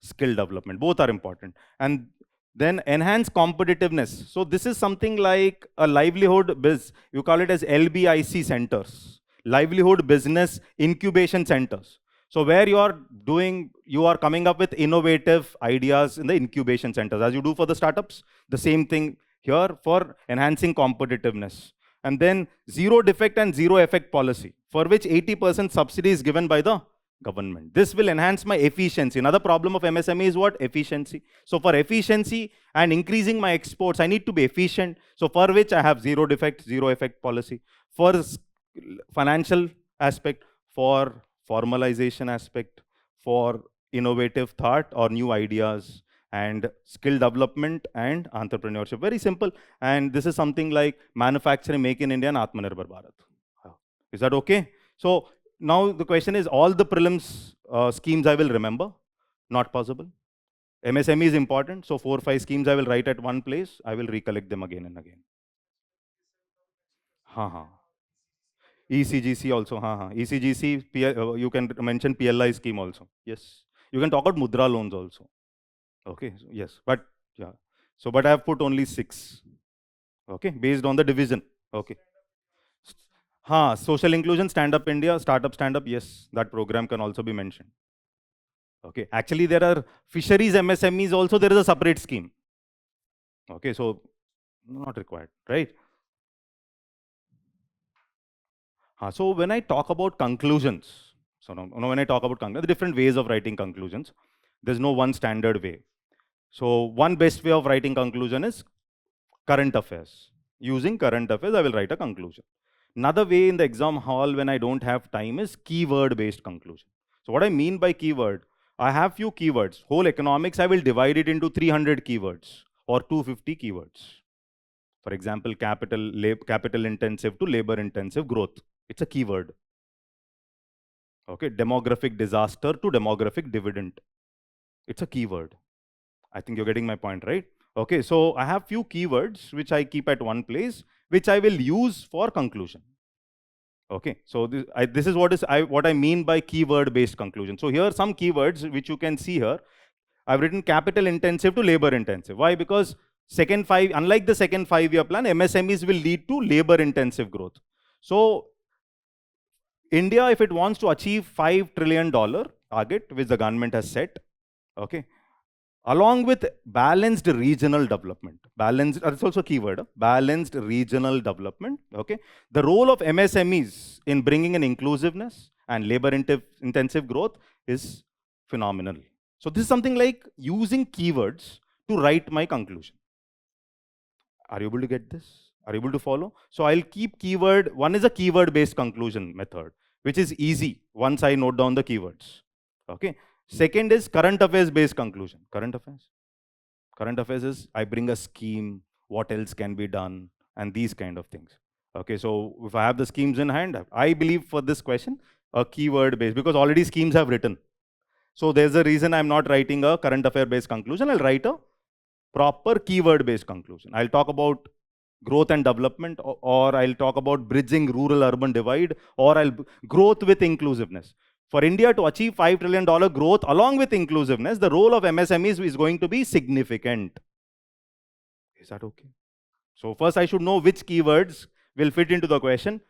Speaker 1: skill development, both are important. And Then enhance competitiveness. So this is something like a livelihood biz. You call it as LBIC centers, livelihood business incubation centers. So where you are coming up with innovative ideas in the incubation centers, as you do for the startups, the same thing here for enhancing competitiveness. And then zero defect and zero effect policy, for which 80% subsidy is given by the government. This will enhance my efficiency. Another problem of MSME is what? Efficiency. So for efficiency and increasing my exports, I need to be efficient. So for which I have zero defect, zero effect policy. For financial aspect, for formalization aspect, for innovative thought or new ideas, and skill development and entrepreneurship. Very simple. And this is something like manufacturing, make in India and Atmanirbhar Bharat. Is that okay? So now the question is, all the prelims schemes I will remember? Not possible. MSME is important, so 4 or 5 schemes I will write at one place. I will recollect them again and again. Ha ha. ECGC also. Ha ha. ECGC, you can mention PLI scheme also. Yes. You can talk about Mudra loans also. Okay. So yes. But yeah. So but I have put only 6. Okay. Based on the division. Okay. Ha. Social inclusion, Stand Up India, Startup Stand Up. Yes. That program can also be mentioned. Okay, actually there are fisheries MSMEs also, there is a separate scheme. Okay, so not required, right? So when I talk about conclusions, so now when I talk about conclusions, different ways of writing conclusions, there's no one standard way. So one best way of writing conclusion is current affairs. Using current affairs, I will write a conclusion. Another way in the exam hall when I don't have time is keyword based conclusion. So what I mean by keyword, I have few keywords. Whole economics, I will divide it into 300 keywords or 250 keywords. For example, capital intensive to labor intensive growth. It's a keyword. Okay, demographic disaster to demographic dividend. It's a keyword. I think you're getting my point, right? Okay, so I have few keywords which I keep at one place, which I will use for conclusion. Okay, so this is what I mean by keyword-based conclusion. So here are some keywords which you can see here. I've written capital intensive to labor intensive. Why? Because unlike the second 5-year plan, MSMEs will lead to labor intensive growth. So India, if it wants to achieve $5 trillion target, which the government has set, okay, along with balanced regional development, that's also a keyword, balanced regional development, okay. The role of MSMEs in bringing an inclusiveness and labor intensive growth is phenomenal. So this is something like using keywords to write my conclusion. Are you able to get this? Are you able to follow? So I'll keep keyword, one is a keyword based conclusion method, which is easy once I note down the keywords, okay. Second is current affairs based conclusion. Current affairs is I bring a scheme, what else can be done, and these kind of things. Okay, so if I have the schemes in hand, I believe for this question, a keyword based, because already schemes have written. So there's a reason I'm not writing a current affair based conclusion. I'll write a proper keyword based conclusion. I'll talk about growth and development, or I'll talk about bridging rural-urban divide, or growth with inclusiveness. For India to achieve $5 trillion growth along with inclusiveness, the role of MSMEs is going to be significant. Is that okay? So first I should know which keywords will fit into the question.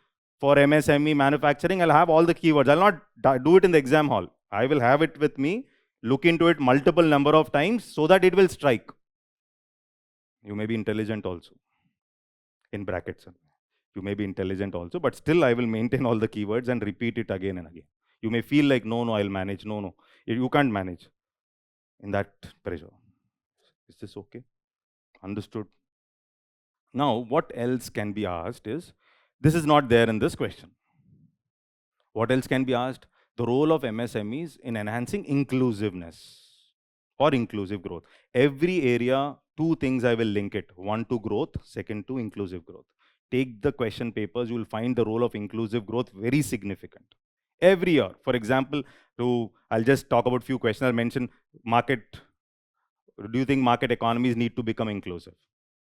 Speaker 1: For MSME manufacturing, I'll have all the keywords. I'll not do it in the exam hall. I will have it with me, look into it multiple number of times so that it will strike. You may be intelligent also. In brackets. You may be intelligent also, but still I will maintain all the keywords and repeat it again and again. You may feel like, no, I'll manage. No. You can't manage in that pressure. Is this okay? Understood? Now, what else can be asked is, this is not there in this question. What else can be asked? The role of MSMEs in enhancing inclusiveness or inclusive growth. Every area, 2 things I will link it. 1 to growth, 2nd to inclusive growth. Take the question papers, you will find the role of inclusive growth very significant. Every year. For example, I'll just talk about few questions. I'll mention market. Do you think market economies need to become inclusive?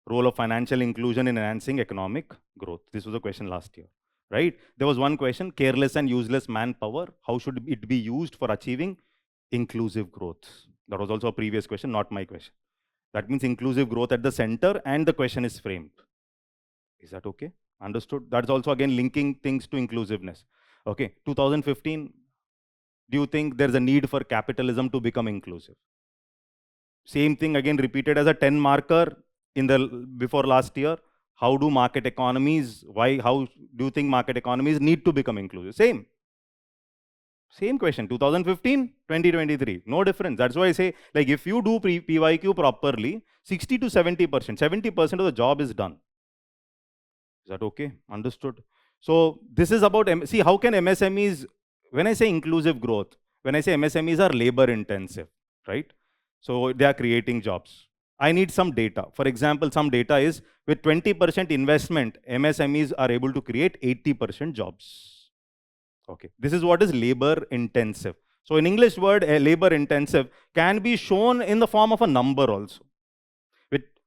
Speaker 1: Role of financial inclusion in enhancing economic growth. This was a question last year, right? There was one question, careless and useless manpower. How should it be used for achieving inclusive growth? That was also a previous question, not my question, That means inclusive growth at the center and the question is framed. Is that okay? Understood? That's also again linking things to inclusiveness. Okay, 2015, do you think there's a need for capitalism to become inclusive? Same thing again repeated as a 10 marker in the before last year. How do market economies, how do you think market economies need to become inclusive? Same question, 2015, 2023, no difference. That's why I say, like, if you do PYQ properly, 60 to 70%, 70% of the job is done. Is that okay? Understood? So this is about, see, how can MSMEs, when I say inclusive growth, when I say MSMEs are labor intensive, right? So they are creating jobs. I need some data. For example, some data is with 20% investment, MSMEs are able to create 80% jobs. Okay, this is what is labor intensive. So in English word, labor intensive can be shown in the form of a number also.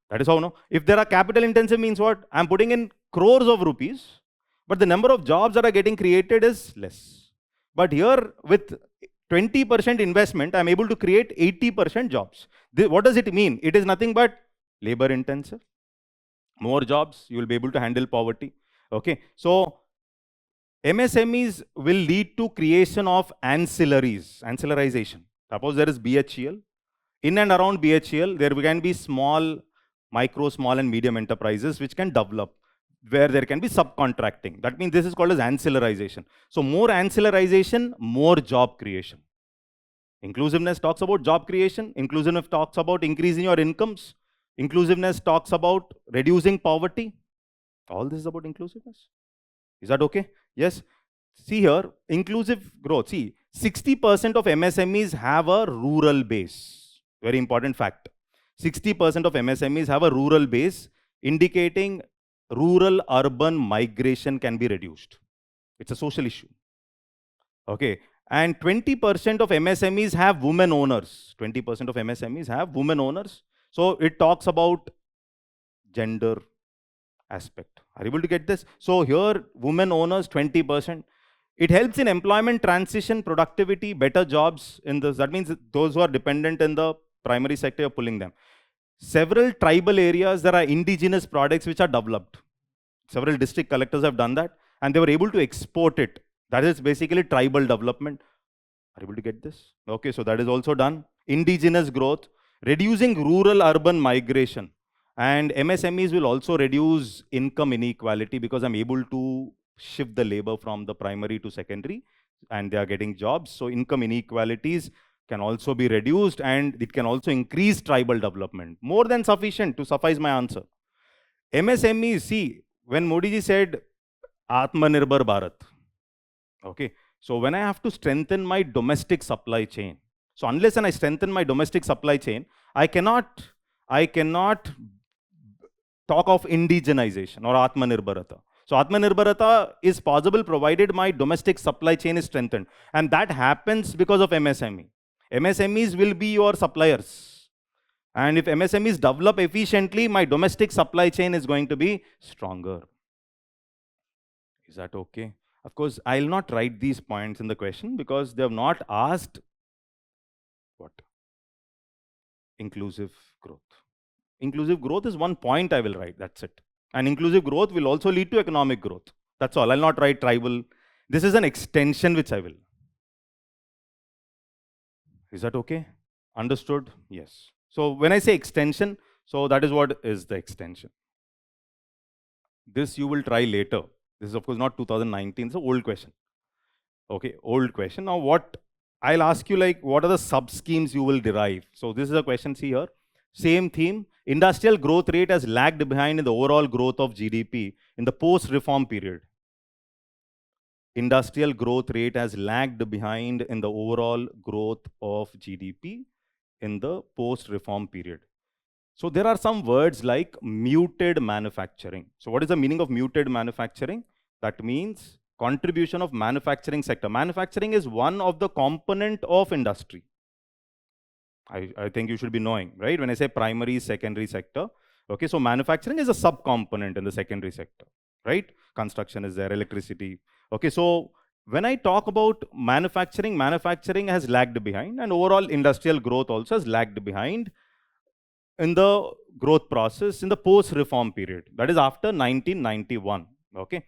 Speaker 1: That is how, no? If there are capital intensive means what? I'm putting in crores of rupees, but the number of jobs that are getting created is less. But here with 20% investment, I'm able to create 80% jobs. What does it mean? It is nothing but labor intensive. More jobs, you will be able to handle poverty. Okay, so MSMEs will lead to creation of ancillaries, ancillarization. Suppose there is BHEL. In and around BHEL, there can be micro, small and medium enterprises which can develop, where there can be subcontracting. That means this is called as ancillarization. So more ancillarization, more job creation. Inclusiveness talks about job creation. Inclusiveness talks about increasing your incomes. Inclusiveness talks about reducing poverty. All this is about inclusiveness. Is that okay? Yes. See here, inclusive growth. See, 60% of MSMEs have a rural base. Very important fact. 60% of MSMEs have a rural base, indicating rural-urban migration can be reduced. It's a social issue. Okay. And 20% of MSMEs have women owners. 20% of MSMEs have women owners. So it talks about gender aspect. Are you able to get this? So here, women owners, 20%. It helps in employment transition, productivity, better jobs in this. That means those who are dependent in the primary sector, you're pulling them. Several tribal areas, there are indigenous products which are developed. Several district collectors have done that, and they were able to export it. That is basically tribal development. Are you able to get this? Okay, so that is also done. Indigenous growth, reducing rural-urban migration. And MSMEs will also reduce income inequality because I'm able to shift the labor from the primary to secondary and they are getting jobs. So income inequalities can also be reduced and it can also increase tribal development. More than sufficient to suffice my answer. MSMEs, see, when Modi ji said Atmanirbhar Bharat, okay, so when I have to strengthen my domestic supply chain, so unless and I strengthen my domestic supply chain, I cannot talk of indigenization or Atmanirbharata. So Atmanirbharata is possible provided my domestic supply chain is strengthened. And that happens because of MSME. MSMEs will be your suppliers. And if MSMEs develop efficiently, my domestic supply chain is going to be stronger. Is that okay? Of course, I'll not write these points in the question because they have not asked what? Inclusive growth. Inclusive growth is one point I will write, that's it. And inclusive growth will also lead to economic growth. That's all. I'll not write tribal. This is an extension which I will. Is that okay? Understood? Yes. So when I say extension, so that is what is the extension. This you will try later. This is of course not 2019, it's an old question. Okay, old question. Now what I'll ask you, like, what are the sub schemes you will derive? So this is a question, see here. Same theme. Industrial growth rate has lagged behind in the overall growth of GDP in the post-reform period. Industrial growth rate has lagged behind in the overall growth of GDP in the post-reform period. So there are some words like muted manufacturing. So what is the meaning of muted manufacturing? That means contribution of manufacturing sector. Manufacturing is one of the component of industry. I think you should be knowing, right? When I say primary, secondary sector, okay, so manufacturing is a sub-component in the secondary sector, right? Construction is there, electricity. Okay, so when I talk about manufacturing, manufacturing has lagged behind and overall industrial growth also has lagged behind in the growth process in the post-reform period, that is after 1991. Okay,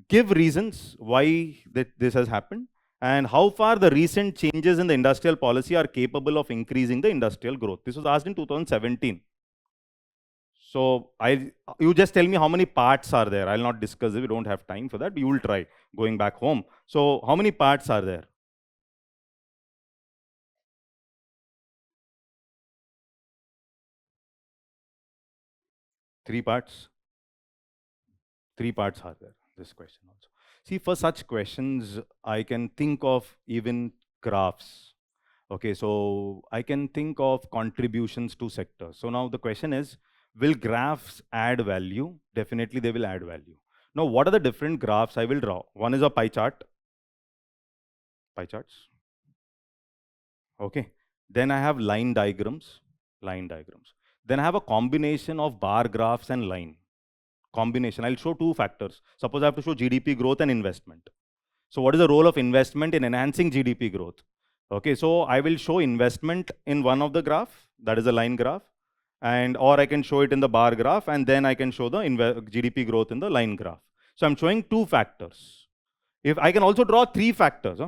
Speaker 1: give reasons why this has happened and how far the recent changes in the industrial policy are capable of increasing the industrial growth. This was asked in 2017. So you just tell me how many parts are there. I'll not discuss it. We don't have time for that. You will try going back home. So how many parts are there? 3 parts. 3 parts are there. This question also. See, for such questions, I can think of even graphs. Okay, so I can think of contributions to sectors. So now the question is, will graphs add value? Definitely they will add value. Now, what are the different graphs I will draw? One is a pie chart. Pie charts. Okay. Then I have line diagrams. Line diagrams. Then I have a combination of bar graphs and line. Combination. I'll show 2 factors. Suppose I have to show GDP growth and investment. So what is the role of investment in enhancing GDP growth? Okay, so I will show investment in one of the graph, that is a line graph, and or I can show it in the bar graph, and then I can show the GDP growth in the line graph. So I'm showing 2 factors. If I can also draw 3 factors,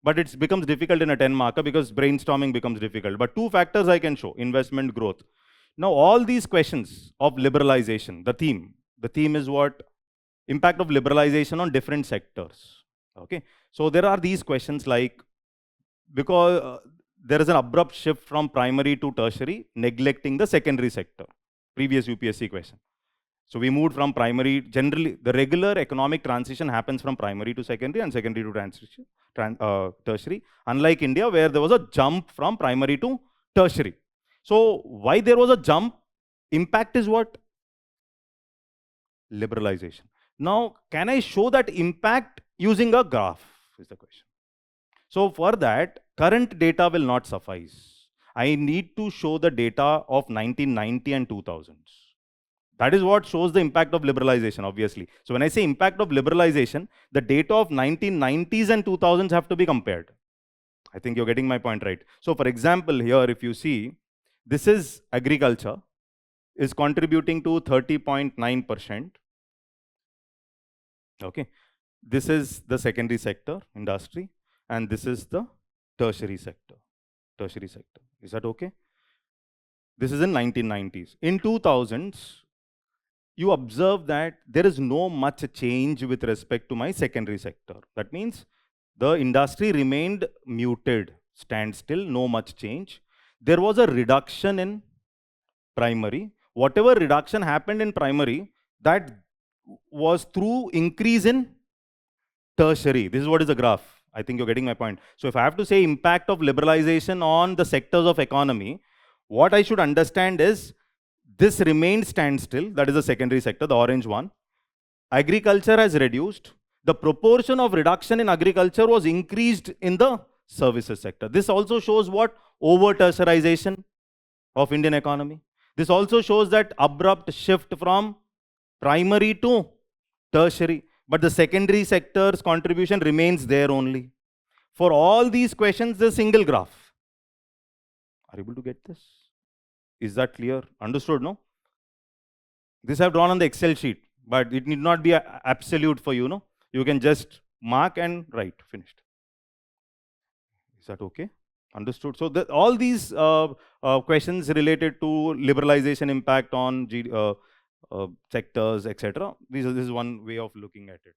Speaker 1: but it becomes difficult in a 10 marker because brainstorming becomes difficult. But 2 factors I can show, investment, growth. Now all these questions of liberalization, the theme is what? Impact of liberalization on different sectors. Okay, so there are these questions like, because there is an abrupt shift from primary to tertiary, neglecting the secondary sector. Previous UPSC question. So we moved from primary, generally the regular economic transition happens from primary to secondary and secondary to tertiary, unlike India where there was a jump from primary to tertiary. So why there was a jump? Impact is what? Liberalization. Now, can I show that impact using a graph is the question. So for that, current data will not suffice. I need to show the data of 1990 and 2000s. That is what shows the impact of liberalization, obviously. So when I say impact of liberalization, the data of 1990s and 2000s have to be compared. I think you're getting my point right. So for example, here if you see, this is agriculture is contributing to 30.9%. Okay, this is the secondary sector, industry, and this is the tertiary sector. Tertiary sector. Is that okay? This is in 1990s. In 2000s, you observe that there is no much change with respect to my secondary sector. That means the industry remained muted, standstill, no much change. There was a reduction in primary. Whatever reduction happened in primary, that was through increase in tertiary. This is what is the graph. I think you're getting my point. So if I have to say impact of liberalization on the sectors of economy, what I should understand is this remained standstill, that is the secondary sector, the orange one. Agriculture has reduced. The proportion of reduction in agriculture was increased in the services sector. This also shows what? Over-tertiarization of Indian economy. This also shows that abrupt shift from primary to tertiary. But the secondary sector's contribution remains there only. For all these questions, the single graph. Are you able to get this? Is that clear? Understood, no? This I have drawn on the Excel sheet, but it need not be absolute for you, no? You can just mark and write, finished. Is that okay? Understood. So all these questions related to liberalization impact on sectors, etc. This is one way of looking at it.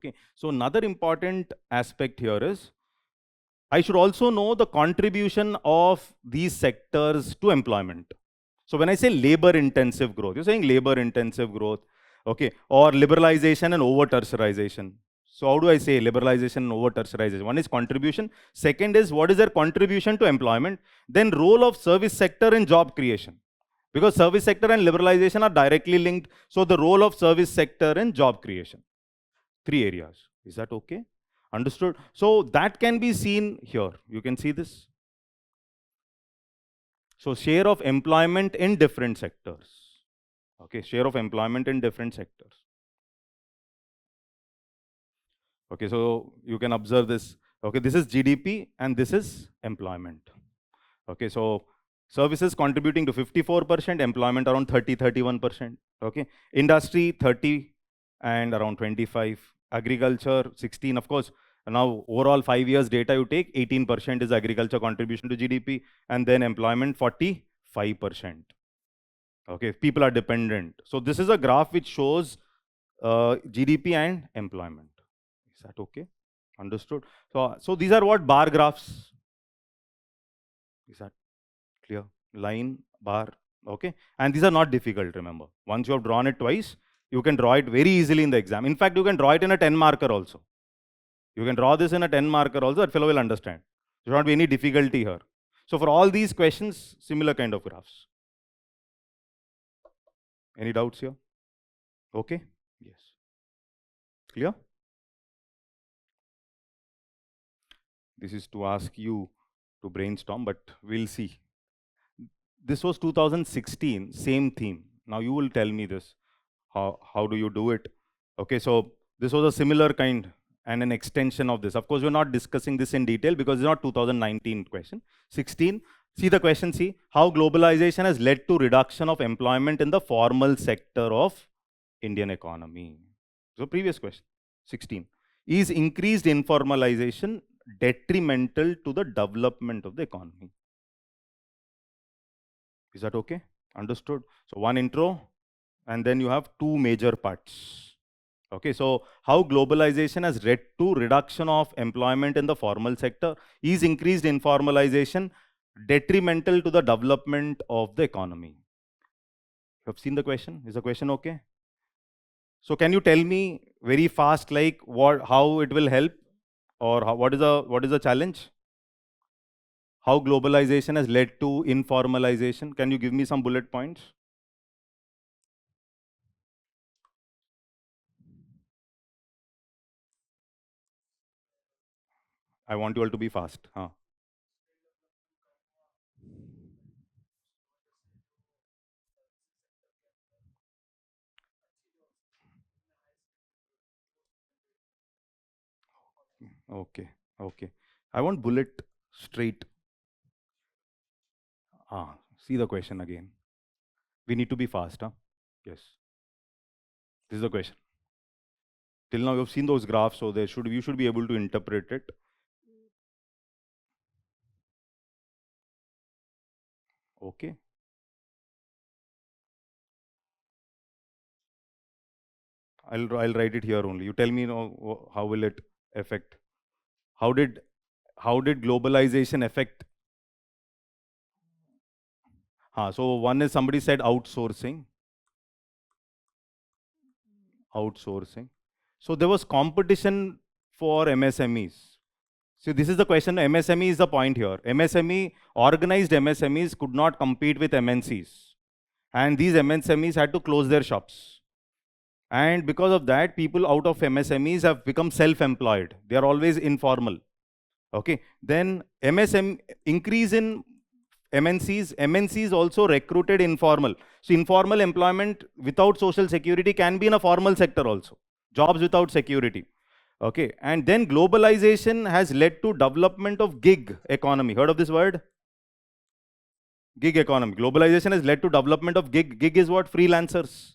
Speaker 1: Okay, so another important aspect here is I should also know the contribution of these sectors to employment. So when I say labor intensive growth, you're saying labor intensive growth, okay, or liberalization and over tertiarization. So how do I say liberalization and over tertiarization? One is contribution. Second is what is their contribution to employment? Then role of service sector in job creation. Because service sector and liberalization are directly linked. So the role of service sector in job creation. 3 areas. Is that okay? Understood? So that can be seen here. You can see this. So share of employment in different sectors. Okay, share of employment in different sectors. Okay, so you can observe this. Okay, this is GDP and this is employment. Okay, so services contributing to 54%, employment around 31%. Okay, industry 30 and around 25. Agriculture 16, of course. Now overall 5 years data you take, 18% is agriculture contribution to GDP, and then employment 45%. Okay, people are dependent. So this is a graph which shows GDP and employment. Is that okay? Understood? So these are what bar graphs. Is that clear? Line, bar, okay? And these are not difficult, remember. Once you have drawn it twice, you can draw it very easily in the exam. In fact, you can draw it in a 10 marker also. You can draw this in a 10 marker also, that fellow will understand. There should not be any difficulty here. So for all these questions, similar kind of graphs. Any doubts here? Okay? Yes. Clear? This is to ask you to brainstorm, but we'll see. This was 2016, same theme. Now you will tell me this. How do you do it? Okay, so this was a similar kind and an extension of this. Of course, we're not discussing this in detail because it's not 2019 question. 16, see the question, see, how globalization has led to reduction of employment in the formal sector of Indian economy. So previous question, 16. Is increased informalization detrimental to the development of the economy? Is that okay? Understood? So one intro, and then you have 2 major parts. Okay, so how globalization has led to reduction of employment in the formal sector? Is increased informalization detrimental to the development of the economy? You have seen the question? Is the question okay? So can you tell me very fast, like how it will help, or what is the challenge? How globalization has led to informalization? Can you give me some bullet points? I want you all to be fast. Okay, okay. I want bullet straight. See the question again. We need to be fast, huh? Yes. This is the question. Till now you've seen those graphs, so you should be able to interpret it. Okay. I'll write it here only. You tell me now how will it affect? How did globalization affect? So one is somebody said outsourcing. Outsourcing. So there was competition for MSMEs. So this is the question. MSME is the point here. MSME, organized MSMEs could not compete with MNCs. And these MSMEs had to close their shops. And because of that, people out of MSMEs have become self-employed. They are always informal. Okay. Then increase in MNCs also recruited informal. So informal employment without social security can be in a formal sector also. Jobs without security. Okay. And then globalization has led to development of gig economy. Heard of this word? Gig economy. Globalization has led to development of gig. Gig is what? Freelancers.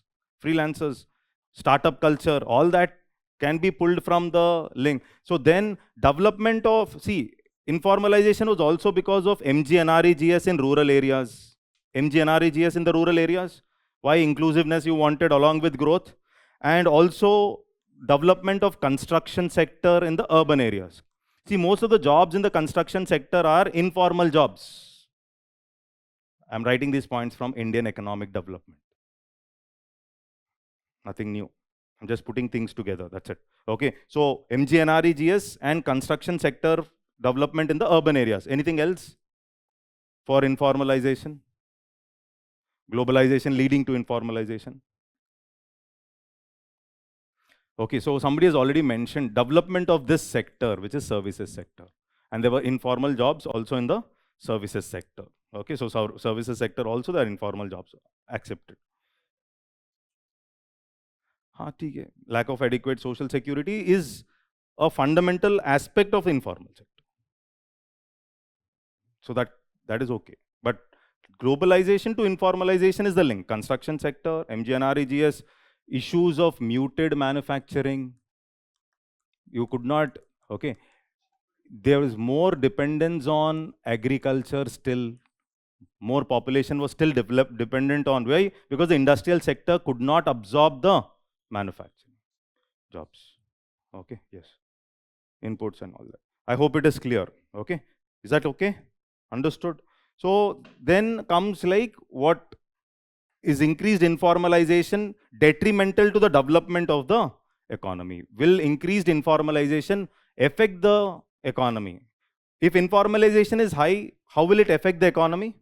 Speaker 1: Startup culture. All that can be pulled from the link. So then development of, see, informalization was also because of MGNREGS in rural areas. MGNREGS in the rural areas. Why? Inclusiveness you wanted along with growth. And also development of construction sector in the urban areas. See, most of the jobs in the construction sector are informal jobs. I'm writing these points from Indian economic development. Nothing new. I'm just putting things together. That's it. Okay. So MGNREGS and construction sector development in the urban areas. Anything else for informalization? Globalization leading to informalization. Okay, so somebody has already mentioned development of this sector, which is services sector. And there were informal jobs also in the services sector. Okay, so services sector also there are informal jobs accepted. हाँ ठीक है. Lack of adequate social security is a fundamental aspect of informal sector. So that is okay. But globalization to informalization is the link. Construction sector, MGNREGS, issues of muted manufacturing. You could not, okay. There is more dependence on agriculture still. More population was still dependent on why? Because the industrial sector could not absorb the manufacturing jobs. Okay, yes. Inputs and all that. I hope it is clear. Okay. Is that okay? Understood? So then comes like what is increased informalization detrimental to the development of the economy? Will increased informalization affect the economy? If informalization is high, how will it affect the economy?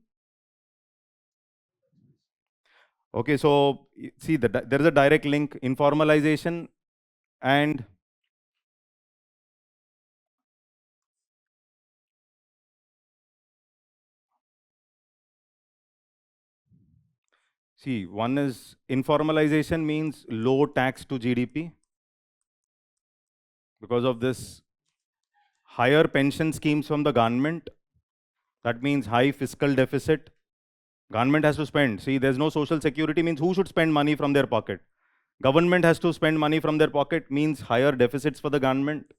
Speaker 1: Okay, so see, there is a direct link, informalization and see, one is informalization means low tax to GDP. Because of this, higher pension schemes from the government, that means high fiscal deficit. Government has to spend. See, there's no social security means who should spend money from their pocket? Government has to spend money from their pocket means higher deficits for the government.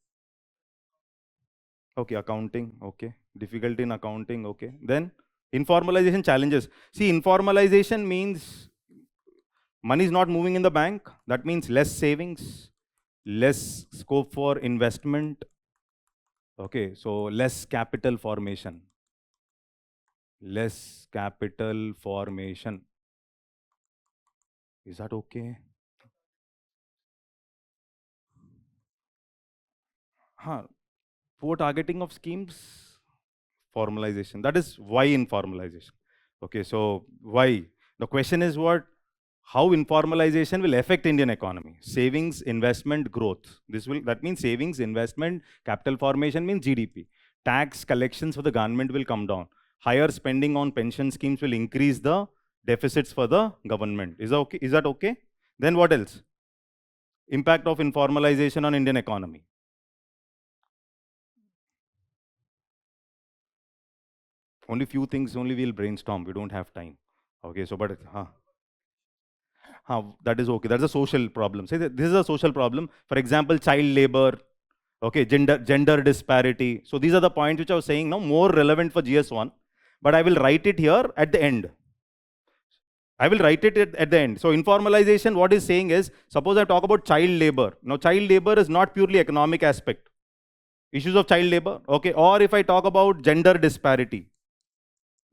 Speaker 1: Okay, accounting, okay. Difficulty in accounting, okay. Then informalization challenges. See, informalization means money is not moving in the bank. That means less savings, less scope for investment. Okay, so less capital formation. Less capital formation. Is that okay? Huh. Poor targeting of schemes, formalization. That is why informalization. Okay, so why? The question is what? How informalization will affect Indian economy? Savings, investment, growth. That means savings, investment, capital formation means GDP. Tax collections for the government will come down. Higher spending on pension schemes will increase the deficits for the government. Is that okay? Is that okay? Then what else? Impact of informalization on Indian economy. Only few things only we'll brainstorm. We don't have time. Okay, so but that is okay. That's a social problem. Say that this is a social problem. For example, child labor, okay, gender disparity. So these are the points which I was saying now more relevant for GS1, but I will write it here at the end. I will write it at the end. So informalization, what is saying is, suppose I talk about child labor. Now child labor is not purely economic aspect. Issues of child labor, okay, or if I talk about gender disparity.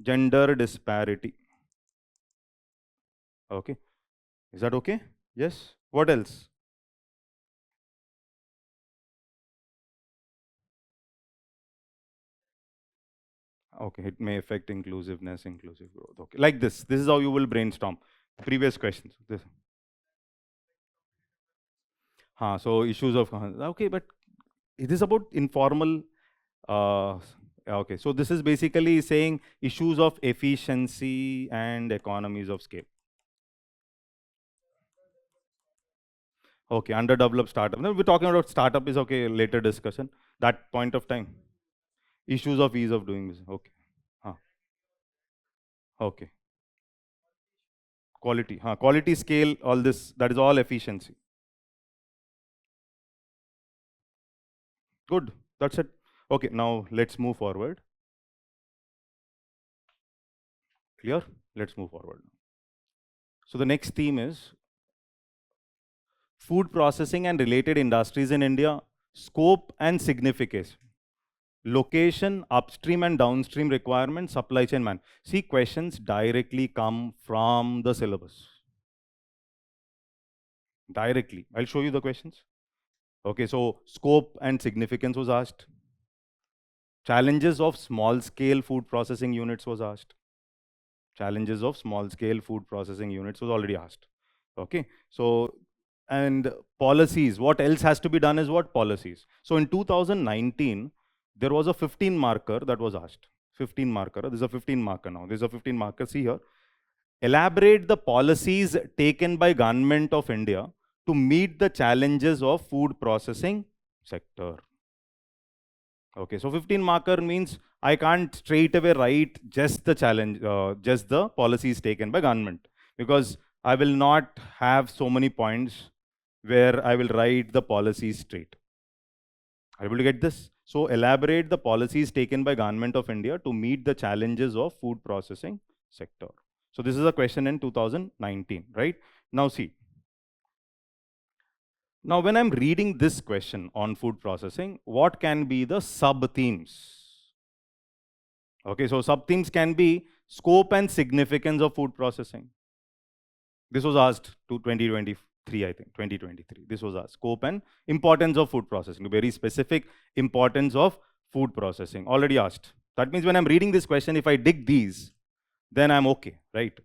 Speaker 1: Gender disparity. Okay. Is that okay? Yes. What else? Okay, it may affect inclusiveness, inclusive growth. Okay, like this. This is how you will brainstorm. Previous questions. This. So issues of okay, but it is about informal. Okay, so this is basically saying issues of efficiency and economies of scale. Okay, underdeveloped startup. No, we're talking about startup is okay. Later discussion. That point of time. Issues of ease of doing business. Okay. Okay. Quality. Quality scale. All this. That is all efficiency. Good. That's it. Okay, now let's move forward. Clear? Let's move forward. So the next theme is food processing and related industries in India, scope and significance, location, upstream and downstream requirements, supply chain man. See, questions directly come from the syllabus. Directly. I'll show you the questions. Okay, so scope and significance was asked. Challenges of small scale food processing units was asked. Challenges of small scale food processing units was already asked. Okay, so and policies, what else has to be done is what policies. So in 2019, there was a 15 marker that was asked. 15 marker, there's a 15 marker now. There's a 15 marker, see here. Elaborate the policies taken by Government of India to meet the challenges of food processing sector. Okay, so 15 marker means I can't straight away write just the challenge, just the policies taken by government, because I will not have so many points where I will write the policies straight. Are you able to get this? So elaborate the policies taken by Government of India to meet the challenges of food processing sector. So this is a question in 2019, right? Now see. Now when I'm reading this question on food processing, what can be the sub-themes? Okay, so sub-themes can be scope and significance of food processing. This was asked to 2023, I think, 2023. This was asked. Scope and importance of food processing, very specific importance of food processing, already asked. That means when I'm reading this question, if I dig these, then I'm okay, right?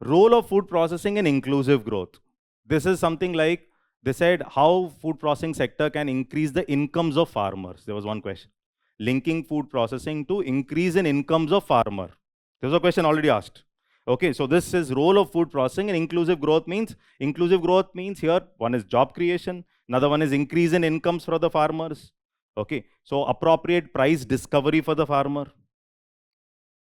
Speaker 1: Role of food processing in inclusive growth. This is something like, they said how food processing sector can increase the incomes of farmers. There was one question. Linking food processing to increase in incomes of farmer. There was a question already asked. Okay, so this is role of food processing and inclusive growth means here one is job creation, another one is increase in incomes for the farmers. Okay, so appropriate price discovery for the farmer.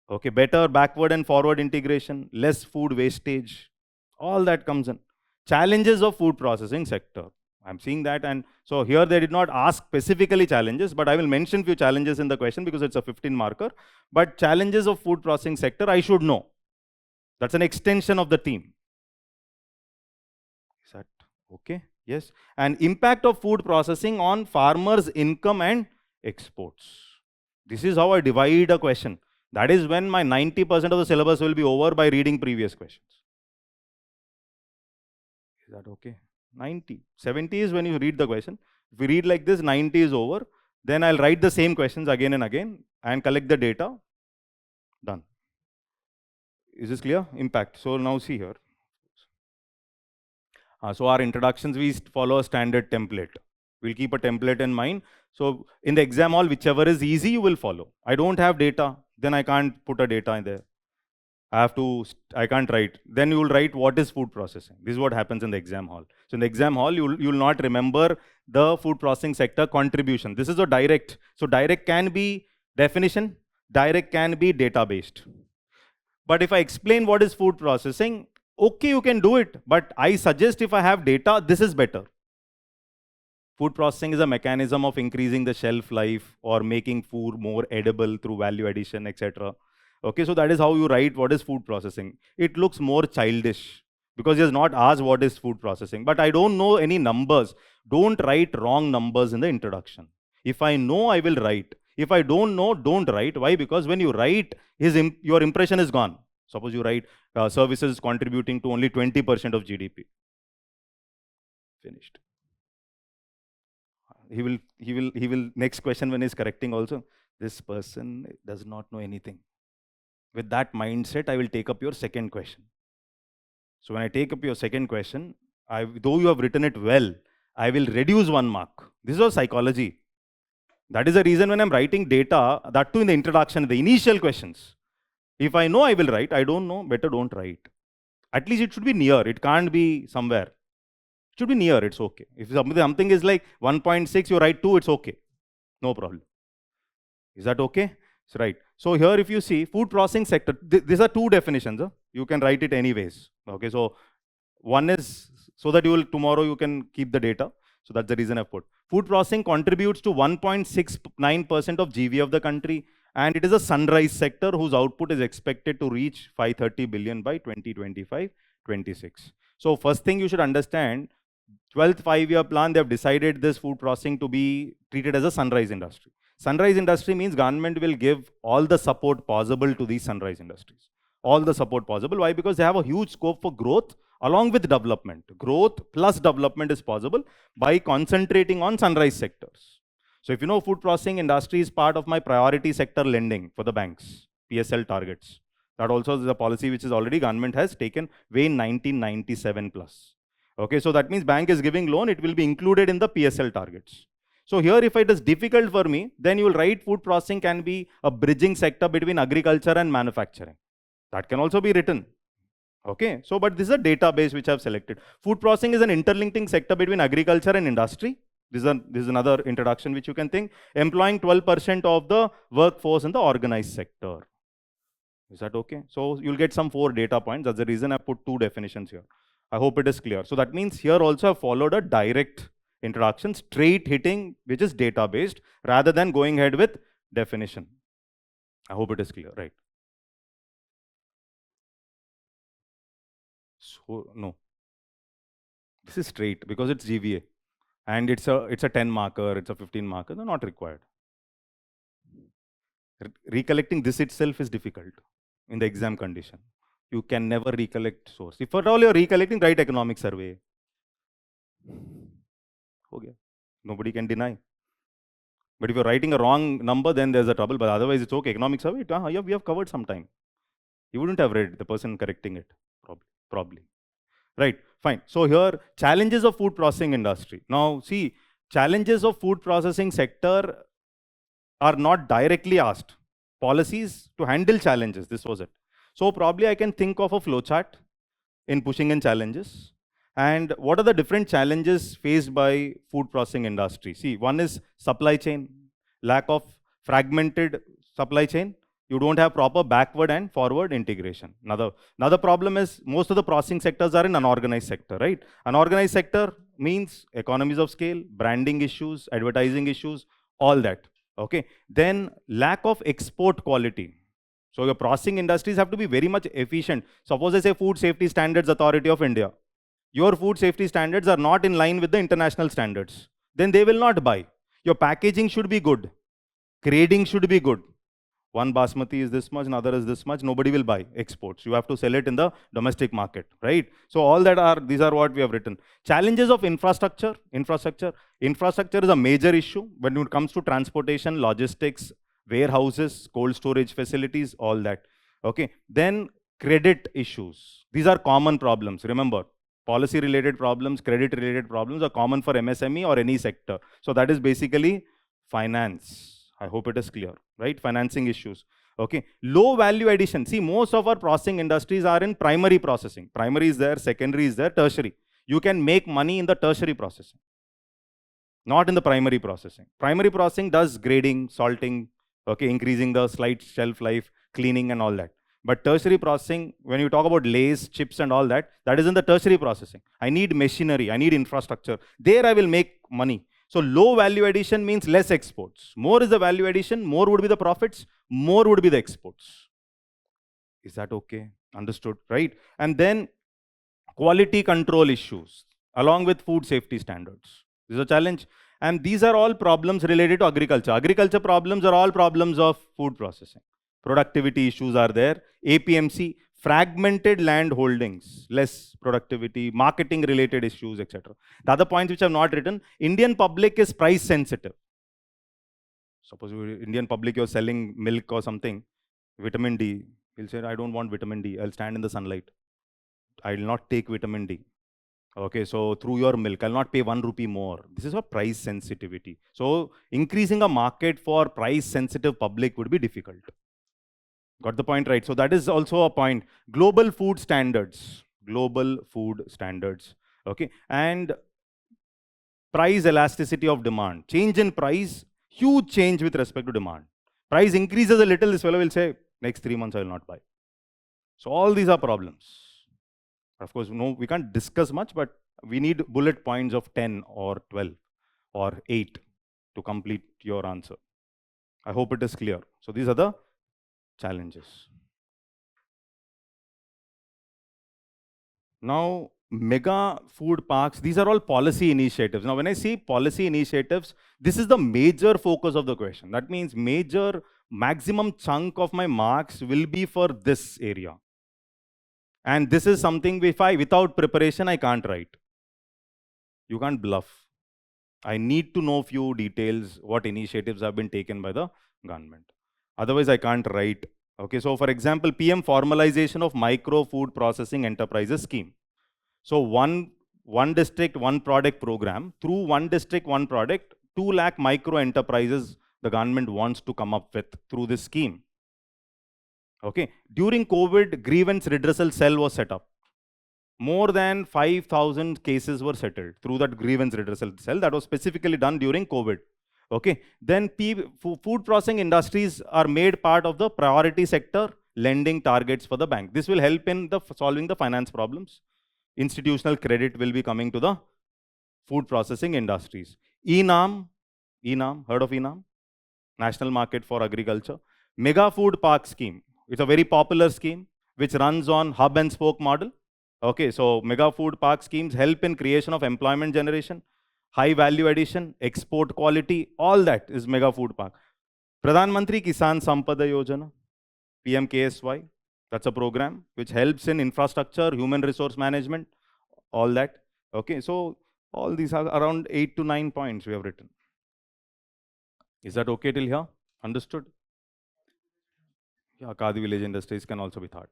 Speaker 1: Okay, better backward and forward integration, less food wastage, all that comes in. Challenges of food processing sector. I'm seeing that, and so here they did not ask specifically challenges, but I will mention few challenges in the question because it's a 15 marker. But challenges of food processing sector, I should know. That's an extension of the theme. Is that okay? Yes. And impact of food processing on farmers' income and exports. This is how I divide a question. That is when my 90% of the syllabus will be over by reading previous questions. Is that okay? 90. 70 is when you read the question. If we read like this, 90 is over. Then I'll write the same questions again and again and collect the data. Done. Is this clear? Impact. So now see here. So our introductions, we follow a standard template. We'll keep a template in mind. So in the exam hall, whichever is easy, you will follow. I don't have data, then I can't put a data in there. I can't write. Then you will write what is food processing. This is what happens in the exam hall. So in the exam hall, you will not remember the food processing sector contribution. This is a direct. So direct can be definition, direct can be data-based. But if I explain what is food processing, okay, you can do it. But I suggest if I have data, this is better. Food processing is a mechanism of increasing the shelf life or making food more edible through value addition, etc. Okay, so that is how you write what is food processing. It looks more childish because he has not asked what is food processing. But I don't know any numbers. Don't write wrong numbers in the introduction. If I know, I will write. If I don't know, don't write. Why? Because when you write, your impression is gone. Suppose you write services contributing to only 20% of GDP. Finished. He will next question when he's correcting also, this person does not know anything. With that mindset, I will take up your second question. So when I take up your second question, though you have written it well, I will reduce 1 mark. This is all psychology. That is the reason when I'm writing data, that too in the introduction, the initial questions. If I know, I will write. I don't know, better don't write. At least it should be near. It can't be somewhere. It should be near, it's okay. If something is like 1.6, you write 2, it's okay. No problem. Is that okay? So, right. So here if you see food processing sector, these are 2 definitions. You can write it anyways. Okay, so one is so that tomorrow you can keep the data. So that's the reason I've put. Food processing contributes to 1.69% of GV of the country, and it is a sunrise sector whose output is expected to reach 530 billion by 2025-26. So first thing you should understand, 12th five-year plan, they have decided this food processing to be treated as a sunrise industry. Sunrise industry means government will give all the support possible to these sunrise industries. All the support possible. Why? Because they have a huge scope for growth along with development. Growth plus development is possible by concentrating on sunrise sectors. So if you know, food processing industry is part of my priority sector lending for the banks, PSL targets. That also is a policy which is already government has taken way in 1997 plus. Okay, so that means bank is giving loan, it will be included in the PSL targets. So here, if it is difficult for me, then you will write food processing can be a bridging sector between agriculture and manufacturing. That can also be written. Okay, so but this is a database which I have selected. Food processing is an interlinking sector between agriculture and industry. This is another introduction which you can think. Employing 12% of the workforce in the organized sector. Is that okay? So you'll get some 4 data points. That's the reason I put 2 definitions here. I hope it is clear. So that means here also I followed a direct introduction, straight hitting, which is data based, rather than going ahead with definition. I hope it is clear, right? So no, this is straight because it's GVA, and it's a 10 marker, it's a 15 marker. They're not required. Recollecting this itself is difficult in the exam condition. You can never recollect source. If at all you're recollecting, write economic survey. Okay. Nobody can deny. But if you're writing a wrong number, then there's a trouble. But otherwise, it's okay. Economic survey, yeah, we have covered some time. You wouldn't have read the person correcting it, probably. Right, fine. So here, challenges of food processing industry. Now, see, challenges of food processing sector are not directly asked. Policies to handle challenges, this was it. So probably I can think of a flowchart in pushing in challenges. And what are the different challenges faced by food processing industry? See, one is supply chain, lack of fragmented supply chain. You don't have proper backward and forward integration. Another problem is most of the processing sectors are in unorganized sector, right? Unorganized sector means economies of scale, branding issues, advertising issues, all that. Okay. Then lack of export quality. So your processing industries have to be very much efficient. Suppose I say Food Safety Standards Authority of India. Your food safety standards are not in line with the international standards. Then they will not buy. Your packaging should be good. Grading should be good. One basmati is this much, another is this much. Nobody will buy exports. You have to sell it in the domestic market, right? So all that these are what we have written. Challenges of infrastructure. Infrastructure is a major issue when it comes to transportation, logistics, warehouses, cold storage facilities, all that. Okay. Then credit issues. These are common problems. Remember, policy related problems, credit related problems are common for MSME or any sector. So that is basically finance. I hope it is clear, right? Financing issues. Okay. Low value addition. See, most of our processing industries are in primary processing. Primary is there, secondary is there, tertiary. You can make money in the tertiary processing, not in the primary processing. Primary processing does grading, salting, okay, increasing the slight shelf life, cleaning and all that. But tertiary processing, when you talk about lays, chips and all that, that is in the tertiary processing. I need machinery, I need infrastructure. There I will make money. So low value addition means less exports. More is the value addition, more would be the profits, more would be the exports. Is that okay? Understood, right? And then quality control issues along with food safety standards. This is a challenge. And these are all problems related to agriculture. Agriculture problems are all problems of food processing. Productivity issues are there. APMC, fragmented land holdings, less productivity, marketing related issues, etc. The other points which I have not written, Indian public is price sensitive. Suppose Indian public, you're selling milk or something, vitamin D, he'll say, I don't want vitamin D, I'll stand in the sunlight. I will not take vitamin D. Okay, so through your milk, I'll not pay 1 rupee more. This is a price sensitivity. So increasing a market for price sensitive public would be difficult. Got the point, right? So that is also a point. Global food standards. Global food standards. Okay. And price elasticity of demand. Change in price, huge change with respect to demand. Price increases a little, this fellow will say, next 3 months I will not buy. So all these are problems. Of course, no, we can't discuss much, but we need bullet points of 10 or 12 or 8 to complete your answer. I hope it is clear. So these are the challenges. Now, mega food parks, these are all policy initiatives. Now, when I say policy initiatives, this is the major focus of the question. That means maximum chunk of my marks will be for this area. And this is something without preparation, I can't write. You can't bluff. I need to know few details, what initiatives have been taken by the government. Otherwise, I can't write. Okay, so for example, PM formalization of micro food processing enterprises scheme. So one district, one product program, through one district, one product, 2 lakh micro enterprises the government wants to come up with through this scheme. Okay, during COVID, grievance redressal cell was set up. More than 5,000 cases were settled through that grievance redressal cell that was specifically done during COVID. Okay, then food processing industries are made part of the priority sector lending targets for the bank. This will help in solving the finance problems. Institutional credit will be coming to the food processing industries. ENAM, heard of ENAM? National Market for Agriculture. Mega Food Park Scheme. It's a very popular scheme which runs on hub and spoke model. Okay, so mega food park schemes help in creation of employment generation, high value addition, export quality, all that is mega food park. Pradhan Mantri Kisan Sampada Yojana, PMKSY, that's a program which helps in infrastructure, human resource management, all that. Okay, so all these are around 8 to 9 points we have written. Is that okay till here? Understood? Yeah, Khadi village industries can also be thought.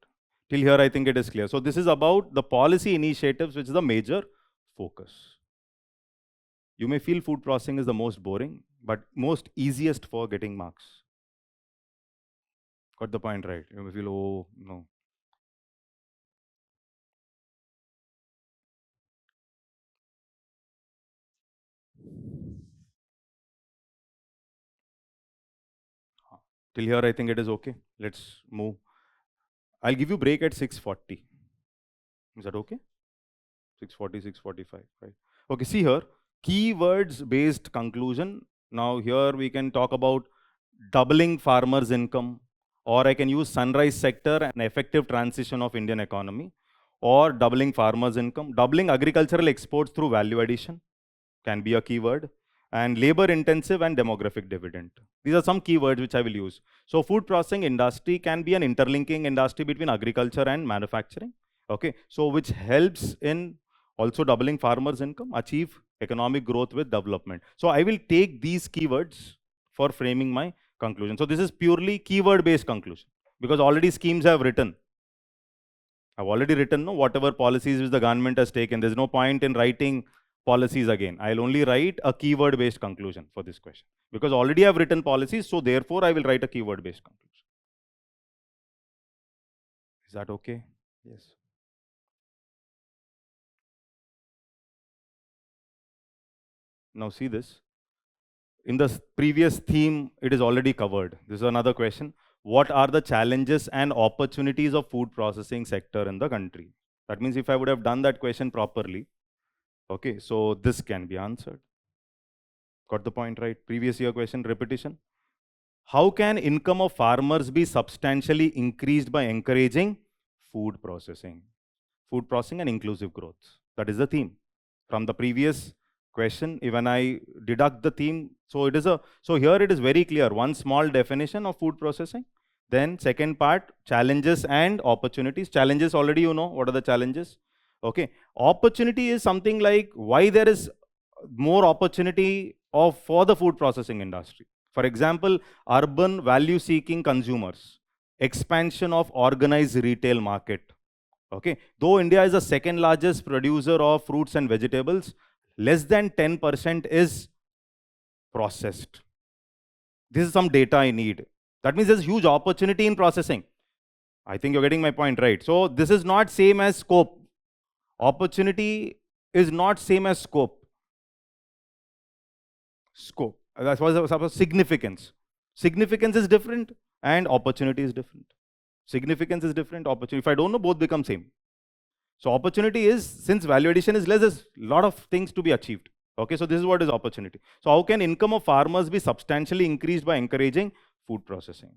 Speaker 1: Till here, I think it is clear. So this is about the policy initiatives, which is the major focus. You may feel food processing is the most boring, but most easiest for getting marks. Got the point right? You may feel, oh, no. Till here, I think it is okay. Let's move. I'll give you break at 6:40. Is that okay? 6:40, 6:45, right? Okay, see here, keywords-based conclusion. Now here we can talk about doubling farmers' income, or I can use sunrise sector and effective transition of Indian economy, or doubling farmers' income, doubling agricultural exports through value addition can be a keyword, and labor intensive and demographic dividend. These are some keywords which I will use. So food processing industry can be an interlinking industry between agriculture and manufacturing. Okay, so which helps in also doubling farmers' income, achieve economic growth with development. So I will take these keywords for framing my conclusion. So this is purely keyword-based conclusion because already schemes I have written. I've already written whatever policies which the government has taken. There's no point in writing policies again. I'll only write a keyword-based conclusion for this question because already I've written policies. So therefore, I will write a keyword-based conclusion. Is that okay? Yes. Now see this. In the previous theme, it is already covered. This is another question. What are the challenges and opportunities of food processing sector in the country? That means if I would have done that question properly, okay, so this can be answered. Got the point right? Previous year question, repetition. How can income of farmers be substantially increased by encouraging food processing? Food processing and inclusive growth. That is the theme. From the previous question, when I deduct the theme, so here it is very clear. One small definition of food processing. Then second part, challenges and opportunities. Challenges already you know. What are the challenges? Okay. Opportunity is something like why there is more opportunity for the food processing industry. For example, urban value-seeking consumers, expansion of organized retail market. Okay, though India is the second largest producer of fruits and vegetables, less than 10% is processed. This is some data I need. That means there's huge opportunity in processing. I think you're getting my point right. So this is not same as scope. Opportunity is not same as scope. Scope. That's what significance. Significance is different and opportunity is different. Significance is different, opportunity. If I don't know, both become same. So opportunity is, since value addition is less, there's a lot of things to be achieved. Okay, so this is what is opportunity. So how can income of farmers be substantially increased by encouraging food processing?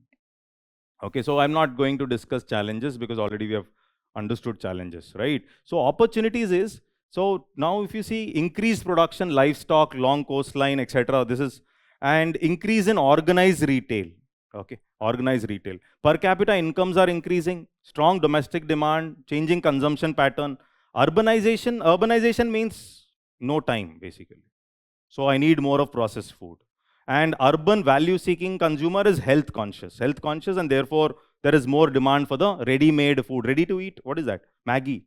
Speaker 1: Okay, so I'm not going to discuss challenges because already we have understood challenges, right? So opportunities is, so now if you see increased production, livestock, long coastline, etc. This is, and increase in organized retail. Okay, organized retail. Per capita incomes are increasing, strong domestic demand, changing consumption pattern. Urbanization means no time basically. So I need more of processed food. And urban value seeking consumer is health conscious, and therefore there is more demand for the ready made food, ready to eat. What is that? Maggie.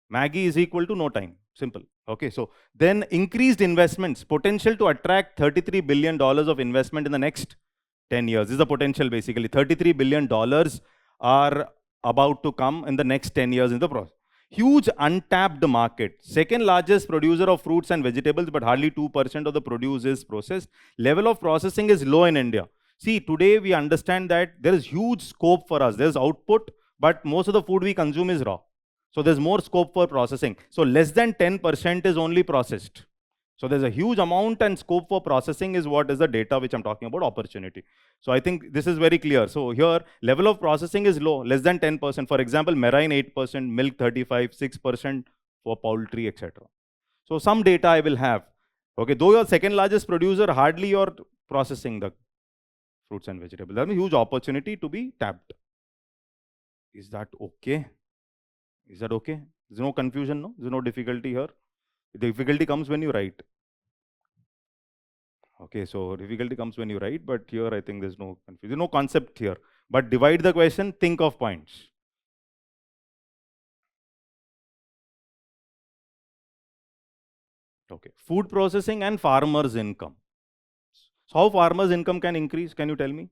Speaker 1: Maggie is equal to no time. Simple. Okay, so then increased investments, potential to attract $33 billion of investment in the next 10 years. This is the potential basically. $33 billion are about to come in the next 10 years in the process. Huge untapped market. Second largest producer of fruits and vegetables, but hardly 2% of the produce is processed. Level of processing is low in India. See, today we understand that there is huge scope for us. There is output, but most of the food we consume is raw. So there's more scope for processing. So less than 10% is only processed. So there's a huge amount and scope for processing is what is the data which I'm talking about, opportunity. So I think this is very clear. So here, level of processing is low, less than 10%. For example, marine 8%, milk 35, 6% for poultry, etc. So some data I will have. Okay, though you're second largest producer, hardly you're processing the fruits and vegetables. There's a huge opportunity to be tapped. Is that okay? Is that okay? There's no confusion, no? There's no difficulty here. The difficulty comes when you write. Okay, so difficulty comes when you write, but here I think there's no confusion, no concept here. But divide the question, think of points. Okay, food processing and farmers' income. So how farmers' income can increase? Can you tell me?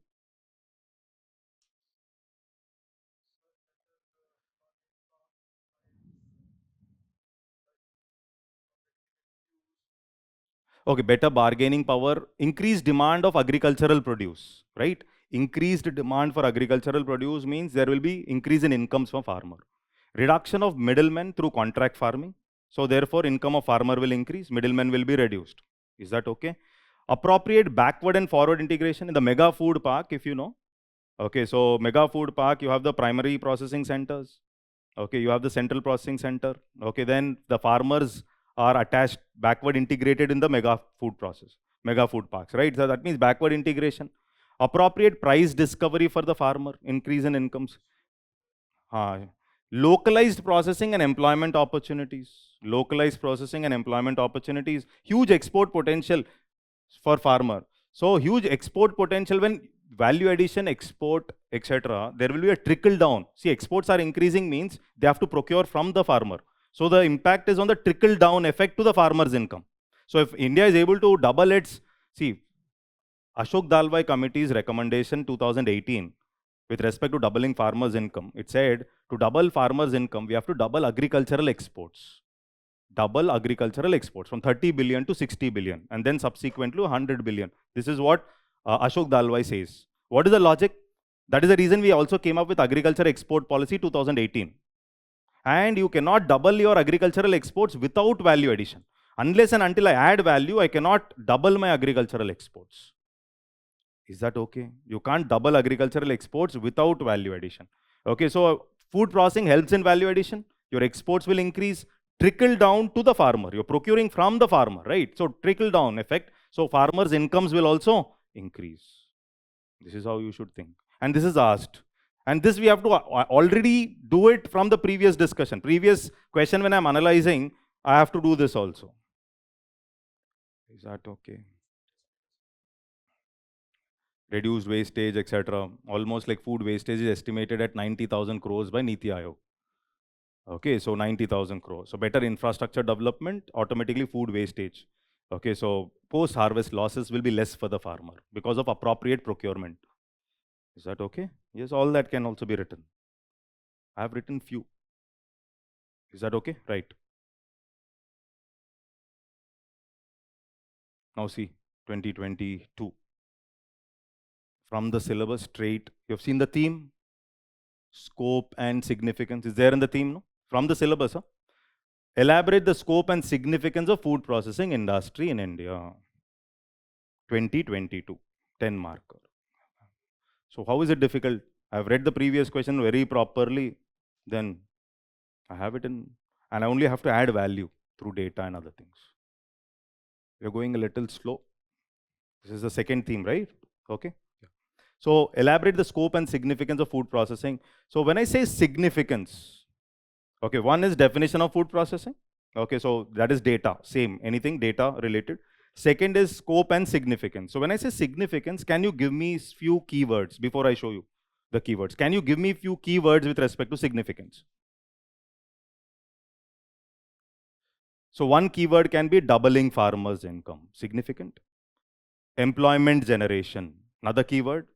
Speaker 1: Okay, better bargaining power, increased demand of agricultural produce, right? Increased demand for agricultural produce means there will be increase in incomes for farmer. Reduction of middlemen through contract farming. So therefore, income of farmer will increase, middlemen will be reduced. Is that okay? Appropriate backward and forward integration in the mega food park, if you know. Okay, so mega food park, you have the primary processing centers. Okay, you have the central processing center. Okay, then the farmers are attached, backward integrated in the mega food process, mega food parks, right? So that means backward integration. Appropriate price discovery for the farmer, increase in incomes. Localized processing and employment opportunities. Localized processing and employment opportunities. Huge export potential for farmer. So huge export potential when value addition, export, etc. There will be a trickle down. See, exports are increasing means they have to procure from the farmer. So the impact is on the trickle down effect to the farmer's income. So if India is able to double its, see, Ashok Dalwai Committee's recommendation 2018 with respect to doubling farmers' income, it said to double farmers' income, we have to double agricultural exports. Double agricultural exports from 30 billion to 60 billion, and then subsequently 100 billion. This is what Ashok Dalwai says. What is the logic? That is the reason we also came up with agriculture export policy 2018. And you cannot double your agricultural exports without value addition. Unless and until I add value, I cannot double my agricultural exports. Is that okay? You can't double agricultural exports without value addition. Okay, so food processing helps in value addition. Your exports will increase, trickle down to the farmer. You're procuring from the farmer, right? So trickle down effect. So farmers' incomes will also increase. This is how you should think. And this is asked. And this we have to already do it from the previous discussion. Previous question when I'm analyzing, I have to do this also. Is that okay? Reduced wastage, etc. Almost like food wastage is estimated at 90,000 crores by Niti Aayog. Okay, so 90,000 crores. So better infrastructure development, automatically food wastage. Okay, so post-harvest losses will be less for the farmer because of appropriate procurement. Is that okay? Yes, all that can also be written. I have written few. Is that okay? Right. Now see, 2022. From the syllabus straight, you have seen the theme, scope and significance is there in the theme, no? From the syllabus, huh? Elaborate the scope and significance of food processing industry in India. 2022, 10 marker. So how is it difficult? I've read the previous question very properly. then I have it in, and I only have to add value through data and other things. We're going a little slow. This is the second theme, right? Okay. Yeah. So elaborate the scope and significance of food processing. So when I say significance, okay, one is definition of food processing. Okay, so that is data, same, anything data related. Second is scope and significance. So when I say significance, can you give me few keywords before I show you the keywords? Can you give me few keywords with respect to significance? So one keyword can be doubling farmers' income, significant. Employment generation, another keyword.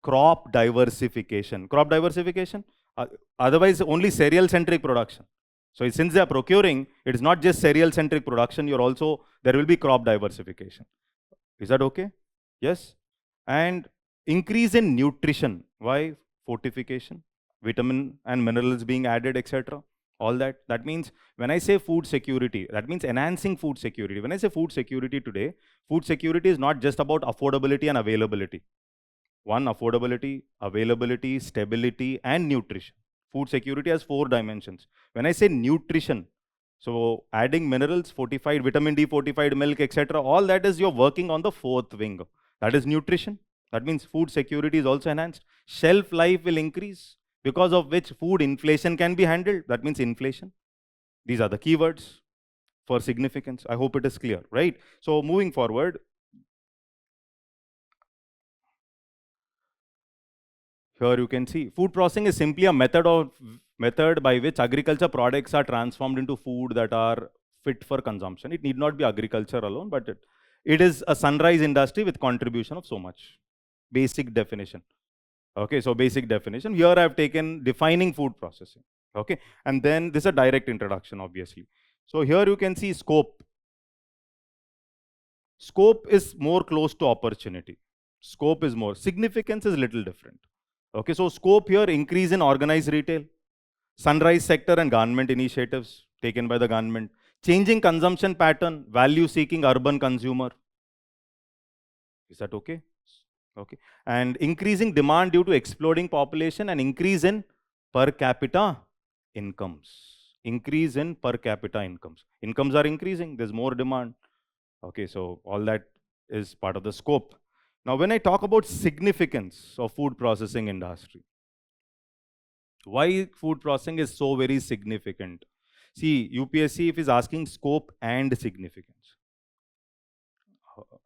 Speaker 1: Crop diversification. Crop diversification, uh, otherwise only cereal centric production. So since they are procuring, it is not just cereal centric production, you're also, there will be crop diversification. Is that okay? Yes. And increase in nutrition. Why? Fortification, vitamin and minerals being added, etc. All that. That means when I say food security, that means enhancing food security. When I say food security today, food security is not just about affordability and availability. One, affordability, availability, stability, and nutrition. Food security has 4 dimensions. When I say nutrition, so adding minerals, fortified, vitamin D, fortified milk, etc., all that is you're working on the 4th wing. That is nutrition. That means food security is also enhanced. Shelf life will increase, because of which food inflation can be handled. That means inflation. These are the keywords for significance. I hope it is clear, right? So moving forward, here you can see food processing is simply a method by which agriculture products are transformed into food that are fit for consumption. It need not be agriculture alone, but it is a sunrise industry with contribution of so much. Basic definition. Okay, so basic definition. Here I have taken defining food processing. Okay, and then this is a direct introduction, obviously. So here you can see scope. Scope is more close to opportunity. Scope is more. Significance is little different. Okay, so scope here, increase in organized retail, sunrise sector and government initiatives taken by the government, changing consumption pattern, value seeking urban consumer. Is that okay? Okay. And increasing demand due to exploding population and increase in per capita incomes. Increase in per capita incomes. Incomes are increasing, there's more demand. Okay, so all that is part of the scope. Now, when I talk about significance of food processing industry, why food processing is so very significant? See, UPSC if is asking scope and significance.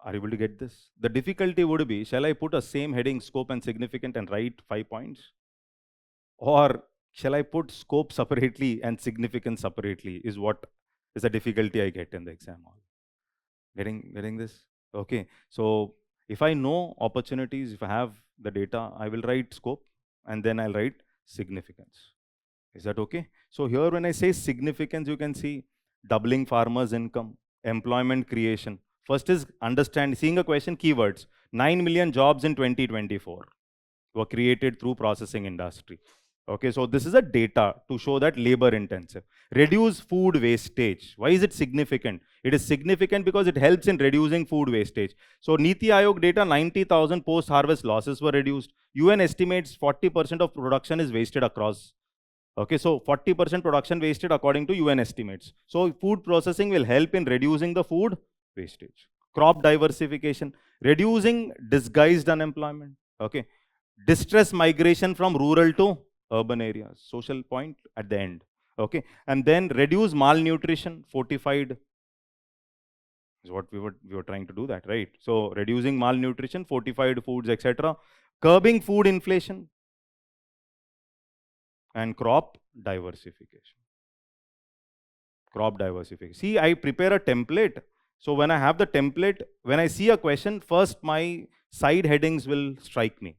Speaker 1: Are you able to get this? The difficulty would be, shall I put a same heading, scope and significant, and write 5 points? Or shall I put scope separately and significance separately, is what is the difficulty I get in the exam hall. Getting this? Okay. So if I know opportunities, if I have the data, I will write scope and then I'll write significance. Is that okay? So here when I say significance, you can see doubling farmers' income, employment creation. First is understand, seeing a question, keywords. 9 million jobs in 2024 were created through processing industry. Okay, so this is a data to show that labor intensive. Reduce food wastage. Why is it significant? It is significant because it helps in reducing food wastage. So Niti Aayog data, 90,000 post-harvest losses were reduced. UN estimates 40% of production is wasted across. Okay, so 40% production wasted according to UN estimates. So food processing will help in reducing the food wastage. Crop diversification, reducing disguised unemployment. Okay, distress migration from rural to urban areas. Social point at the end. Okay, and then reduce malnutrition, fortified is what we were trying to do that, right? So reducing malnutrition, fortified foods, etc. Curbing food inflation and crop diversification. Crop diversification. See, I prepare a template. So when I have the template, when I see a question, first my side headings will strike me.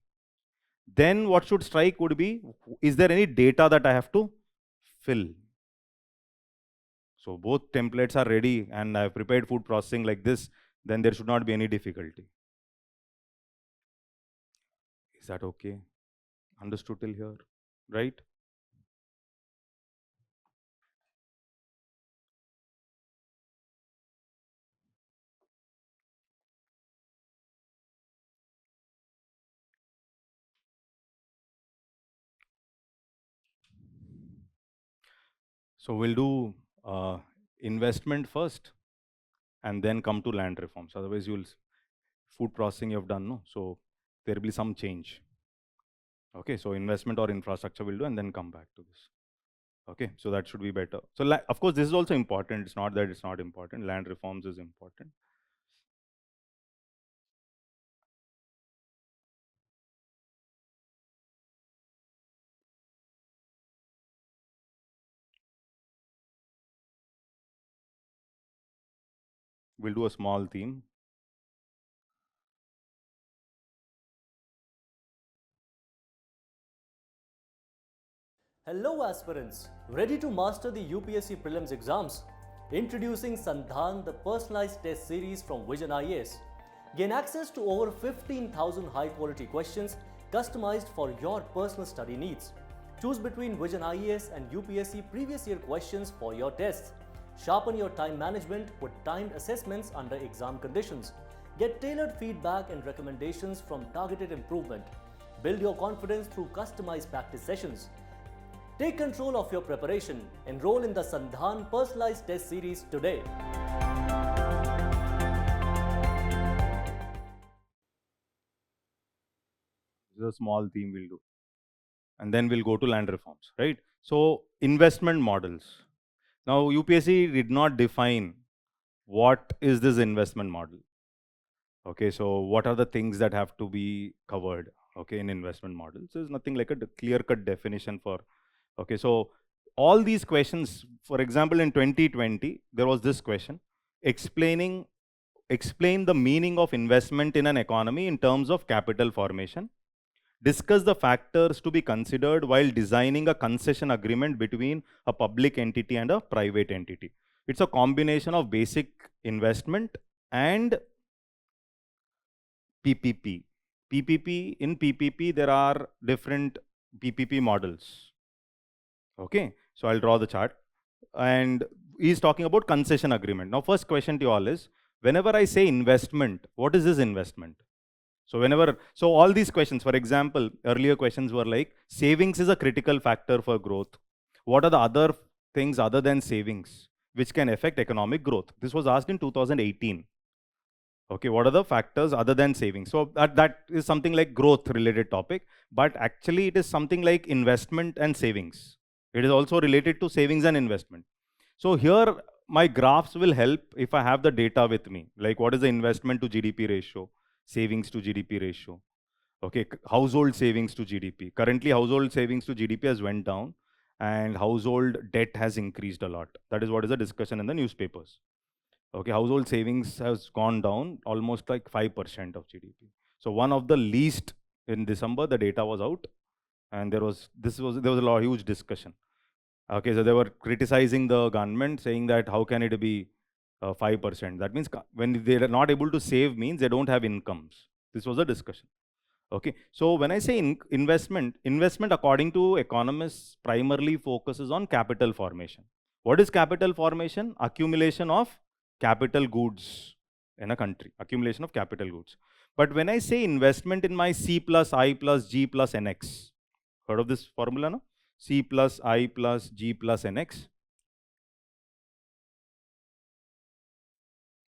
Speaker 1: Then what should strike would be, is there any data that I have to fill? So both templates are ready and I've prepared food processing like this, then there should not be any difficulty. Is that okay? Understood till here, right? So we'll do investment first and then come to land reforms. Otherwise, food processing you have done, no? So there will be some change. Okay, so investment or infrastructure will do and then come back to this. Okay, so that should be better. So of course, this is also important. It's not that it's not important. Land reforms is important. We'll do a small theme.
Speaker 2: Hello aspirants, ready to master the UPSC Prelims exams? Introducing Sandhan, the personalized test series from Vision IAS. Gain access to over 15,000 high quality questions customized for your personal study needs. Choose between Vision IAS and UPSC previous year questions for your tests. Sharpen your time management with timed assessments under exam conditions. Get tailored feedback and recommendations from targeted improvement. Build your confidence through customized practice sessions. Take control of your preparation. Enroll in the Sandhan Personalized Test Series today.
Speaker 1: This is a small theme we'll do. And then we'll go to land reforms, right? So investment models. Now UPSC did not define what is this investment model. Okay, so what are the things that have to be covered, okay, in investment models? There's nothing like a clear-cut definition for, okay, so all these questions, for example, in 2020, there was this question, explain the meaning of investment in an economy in terms of capital formation. Discuss the factors to be considered while designing a concession agreement between a public entity and a private entity. It's a combination of basic investment and PPP. In PPP, there are different PPP models. Okay, so I'll draw the chart. And he's talking about concession agreement. Now, first question to you all is, whenever I say investment, what is this investment? So all these questions, for example, earlier questions were like, savings is a critical factor for growth. What are the other things other than savings which can affect economic growth? This was asked in 2018. Okay, what are the factors other than savings? So that is something like growth related topic, but actually it is something like investment and savings. It is also related to savings and investment. So here my graphs will help if I have the data with me, like what is the investment to GDP ratio, savings to GDP ratio. Okay, household savings to GDP. Currently household savings to GDP has went down and household debt has increased a lot. That is what is the discussion in the newspapers. Okay, household savings has gone down almost like 5% of GDP. So one of the least in December, the data was out, and there was a huge discussion. Okay, so they were criticizing the government, saying that how can it be 5%? That means when they are not able to save, means they don't have incomes. This was a discussion. Okay, so when I say investment according to economists primarily focuses on capital formation. What is capital formation? Accumulation of capital goods in a country, accumulation of capital goods. But when I say investment in my C plus I plus G plus NX, heard of this formula, no? C plus I plus G plus NX.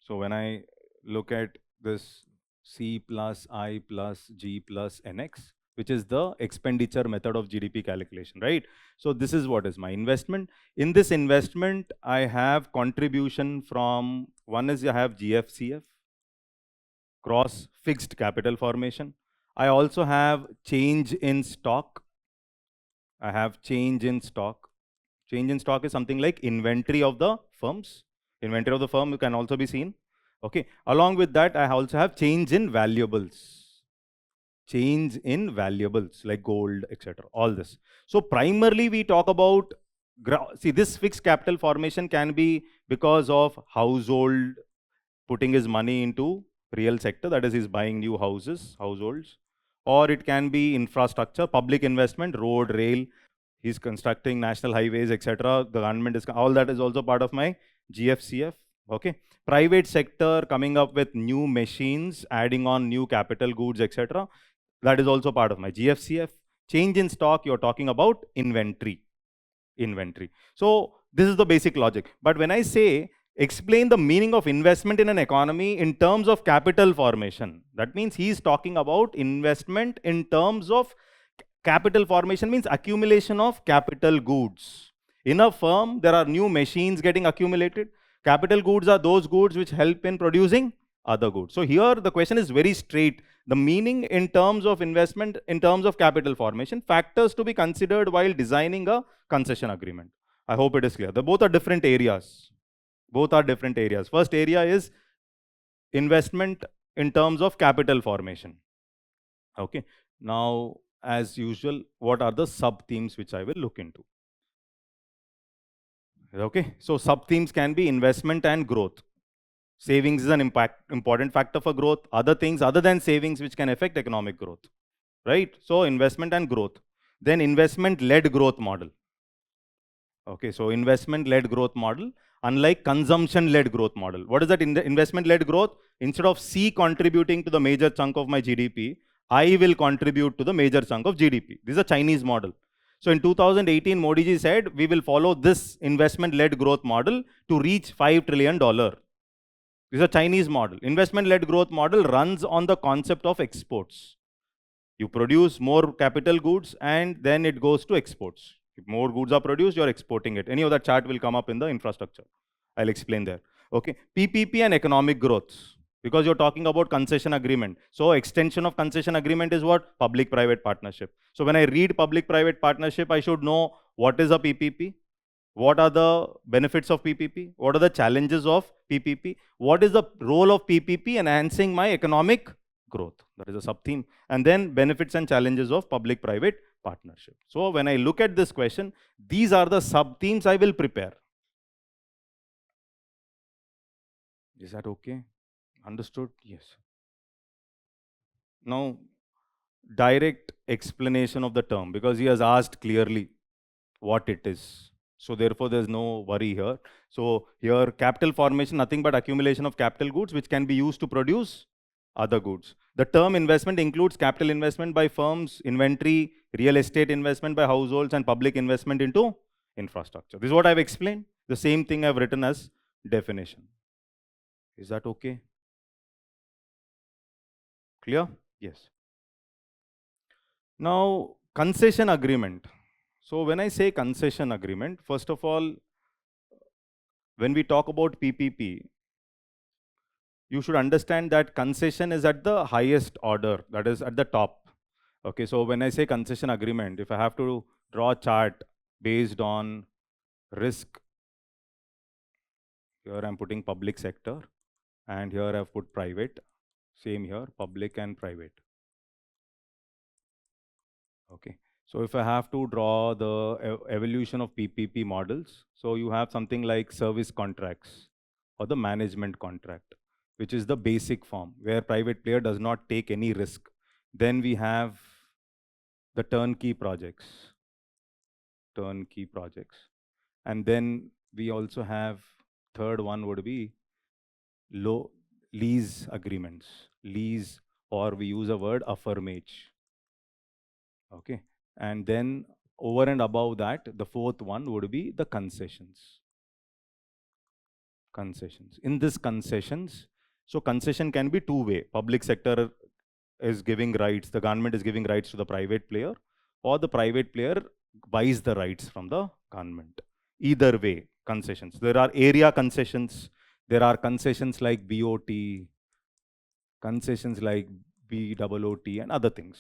Speaker 1: So when I look at this C plus I plus G plus NX, which is the expenditure method of GDP calculation, right? So this is what is my investment. In this investment, I have contribution from, one is I have GFCF, gross fixed capital formation. I also have change in stock. I have change in stock. Change in stock is something like inventory of the firms. Inventory of the firm can also be seen. Okay. Along with that, I also have change in valuables. Change in valuables like gold, etc. All this. So primarily we talk about, see, this fixed capital formation can be because of household putting his money into real sector, that is he's buying new houses, households, or it can be infrastructure, public investment, road, rail, he's constructing national highways, etc. The government is, all that is also part of my GFCF. Okay, private sector coming up with new machines, adding on new capital goods, etc. That is also part of my GFCF. Change in stock, you're talking about inventory. So this is the basic logic. But when I say explain the meaning of investment in an economy in terms of capital formation, that means he's talking about investment in terms of capital formation, means accumulation of capital goods. In a firm, there are new machines getting accumulated. Capital goods are those goods which help in producing other goods. So here the question is very straight. The meaning in terms of investment, in terms of capital formation, factors to be considered while designing a concession agreement. I hope it is clear. The both are different areas. Both are different areas. First area is investment in terms of capital formation. Okay. Now, as usual, what are the sub-themes which I will look into? Okay. So sub-themes can be investment and growth. Savings is an important factor for growth. Other things other than savings which can affect economic growth, right? So investment and growth. Then investment-led growth model. Okay, so investment-led growth model, unlike consumption-led growth model. What is that investment-led growth? Instead of C contributing to the major chunk of my GDP, I will contribute to the major chunk of GDP. This is a Chinese model. So in 2018, Modi ji said, we will follow this investment-led growth model to reach $5 trillion. This is a Chinese model. Investment-led growth model runs on the concept of exports. You produce more capital goods and then it goes to exports. If more goods are produced, you're exporting it. Any of that chart will come up in the infrastructure. I'll explain there. Okay. PPP and economic growth. Because you're talking about concession agreement. So extension of concession agreement is what? Public-private partnership. So when I read public-private partnership, I should know what is a PPP. What are the benefits of PPP? What are the challenges of PPP? What is the role of PPP enhancing my economic growth? That is a sub-theme. And then benefits and challenges of public-private partnership. So when I look at this question, these are the sub-themes I will prepare. Is that okay? Understood? Yes. Now, direct explanation of the term, because he has asked clearly what it is. So therefore, there's no worry here. So here, capital formation, nothing but accumulation of capital goods, which can be used to produce other goods. The term investment includes capital investment by firms, inventory, real estate investment by households, and public investment into infrastructure. This is what I've explained. The same thing I've written as definition. Is that okay? Clear? Yes. Now, concession agreement. So when I say concession agreement, first of all, when we talk about PPP, you should understand that concession is at the highest order, that is at the top. Okay, so when I say concession agreement, if I have to draw a chart based on risk, here I'm putting public sector, and here I've put private, same here, public and private. Okay. So if I have to draw the evolution of PPP models, so you have something like service contracts or the management contract, which is the basic form where private player does not take any risk. Then we have the turnkey projects. And then we also have, third one would be low lease agreements, lease, or we use a word affirmage. Okay. And then over and above that, the fourth one would be the concessions. In this concessions, so concession can be two-way. Public sector is giving rights, the government is giving rights to the private player, or the private player buys the rights from the government. Either way, concessions. There are area concessions, there are concessions like BOT, concessions like BOOT and other things.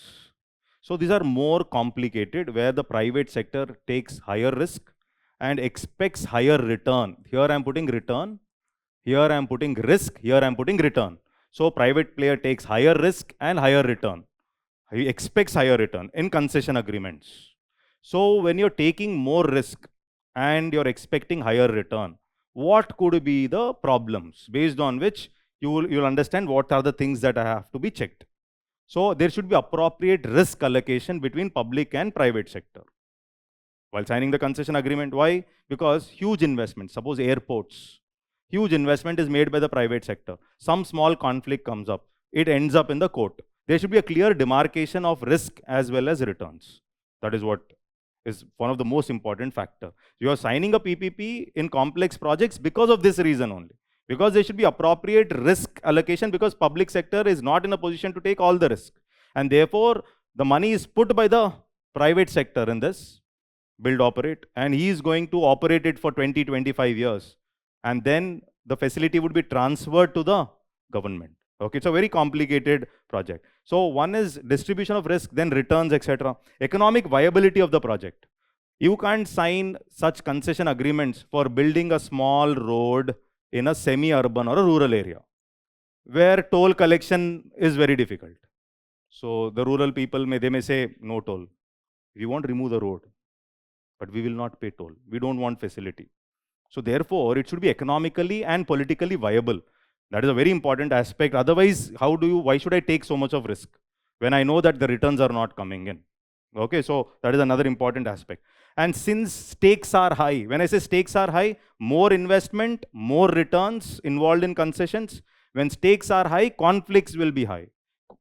Speaker 1: So these are more complicated, where the private sector takes higher risk and expects higher return. Here I am putting return, here I am putting risk, here I am putting return. So private player takes higher risk and higher return. He expects higher return in concession agreements. So when you're taking more risk and you're expecting higher return, what could be the problems based on which you'll understand what are the things that have to be checked. So there should be appropriate risk allocation between public and private sector while signing the concession agreement. Why? Because huge investment, suppose airports, huge investment is made by the private sector. Some small conflict comes up, it ends up in the court. There should be a clear demarcation of risk as well as returns. That is what is one of the most important factor. You are signing a PPP in complex projects because of this reason only. Because there should be appropriate risk allocation, because public sector is not in a position to take all the risk. And therefore, the money is put by the private sector in this build operate, and he is going to operate it for 20, 25 years. And then the facility would be transferred to the government. Okay, it's a very complicated project. So one is distribution of risk, then returns, etc. Economic viability of the project. You can't sign such concession agreements for building a small road in a semi-urban or a rural area, where toll collection is very difficult. So the rural people they may say, no toll. We won't remove the road, but we will not pay toll. We don't want facility. So therefore, it should be economically and politically viable. That is a very important aspect. Otherwise, why should I take so much of risk when I know that the returns are not coming in? Okay, so that is another important aspect. And since stakes are high, when I say stakes are high, more investment, more returns involved in concessions. When stakes are high, conflicts will be high.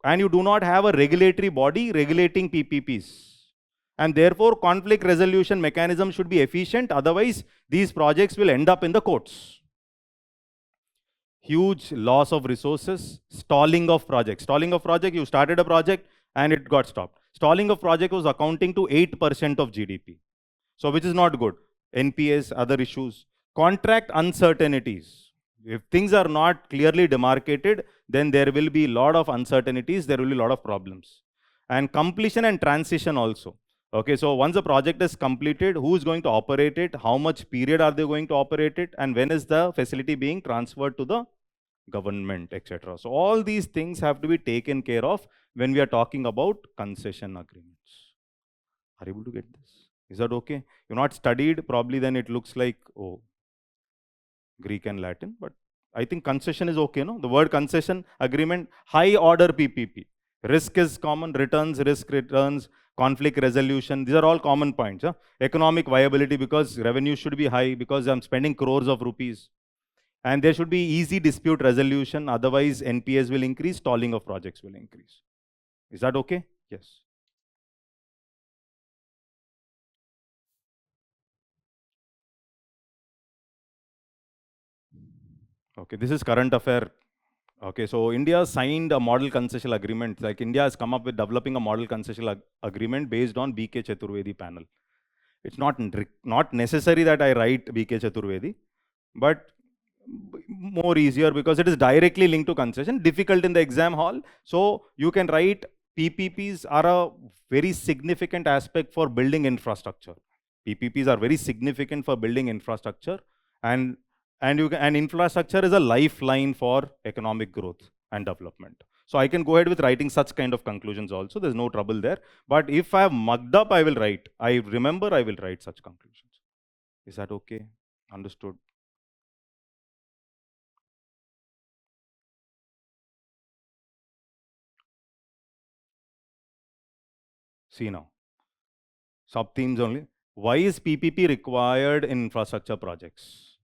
Speaker 1: And you do not have a regulatory body regulating PPPs. And therefore, conflict resolution mechanism should be efficient. Otherwise, these projects will end up in the courts. Huge loss of resources, stalling of projects. Stalling of project, you started a project and it got stopped. Stalling of project was accounting to 8% of GDP. So which is not good. NPS, other issues. Contract uncertainties. If things are not clearly demarcated, then there will be a lot of uncertainties, there will be a lot of problems. And completion and transition also. Okay, so once the project is completed, who is going to operate it, how much period are they going to operate it, and when is the facility being transferred to the government, etc. So all these things have to be taken care of when we are talking about concession agreements. Are you able to get this? Is that okay? You're not studied, probably then it looks like, oh, Greek and Latin, but I think concession is okay, no? The word concession agreement, high order PPP. Risk is common, returns, risk returns, conflict resolution, these are all common points. Huh? Economic viability, because revenue should be high, because I'm spending crores of rupees. And there should be easy dispute resolution, otherwise NPS will increase, stalling of projects will increase. Is that okay? Yes. Okay, this is current affair. Okay, so India signed a model concession agreement. Like India has come up with developing a model concession agreement based on B.K. Chaturvedi panel. It's not necessary that I write B.K. Chaturvedi, but more easier because it is directly linked to concession, difficult in the exam hall. So you can write PPPs are a very significant aspect for building infrastructure. PPPs are very significant for building infrastructure, and infrastructure is a lifeline for economic growth and development. So I can go ahead with writing such kind of conclusions also. There's no trouble there. But if I have mugged up, I will write. I remember I will write such conclusions. Is that okay? Understood. See now. Sub-themes only. Why is PPP required in infrastructure projects?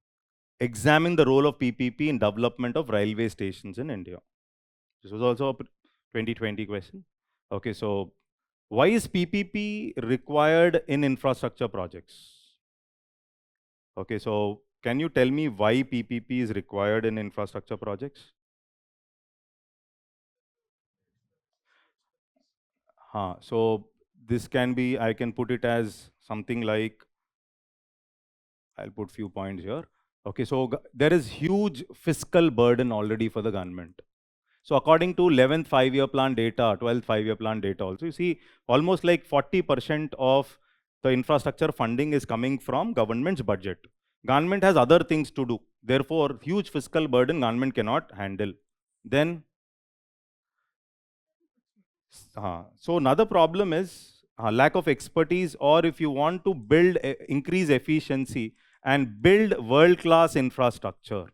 Speaker 1: Examine the role of PPP in development of railway stations in India. This was also a 2020 question. Okay, so why is PPP required in infrastructure projects? Okay, so can you tell me why PPP is required in infrastructure projects? So this can be, I can put it as something like, I'll put few points here. Okay, so there is huge fiscal burden already for the government. So according to 11th 5-year plan data, 12th 5-year plan data also, you see almost like 40% of the infrastructure funding is coming from government's budget. Government has other things to do. Therefore, huge fiscal burden government cannot handle. Then, so another problem is lack of expertise, or if you want to build, increase efficiency and build world-class infrastructure.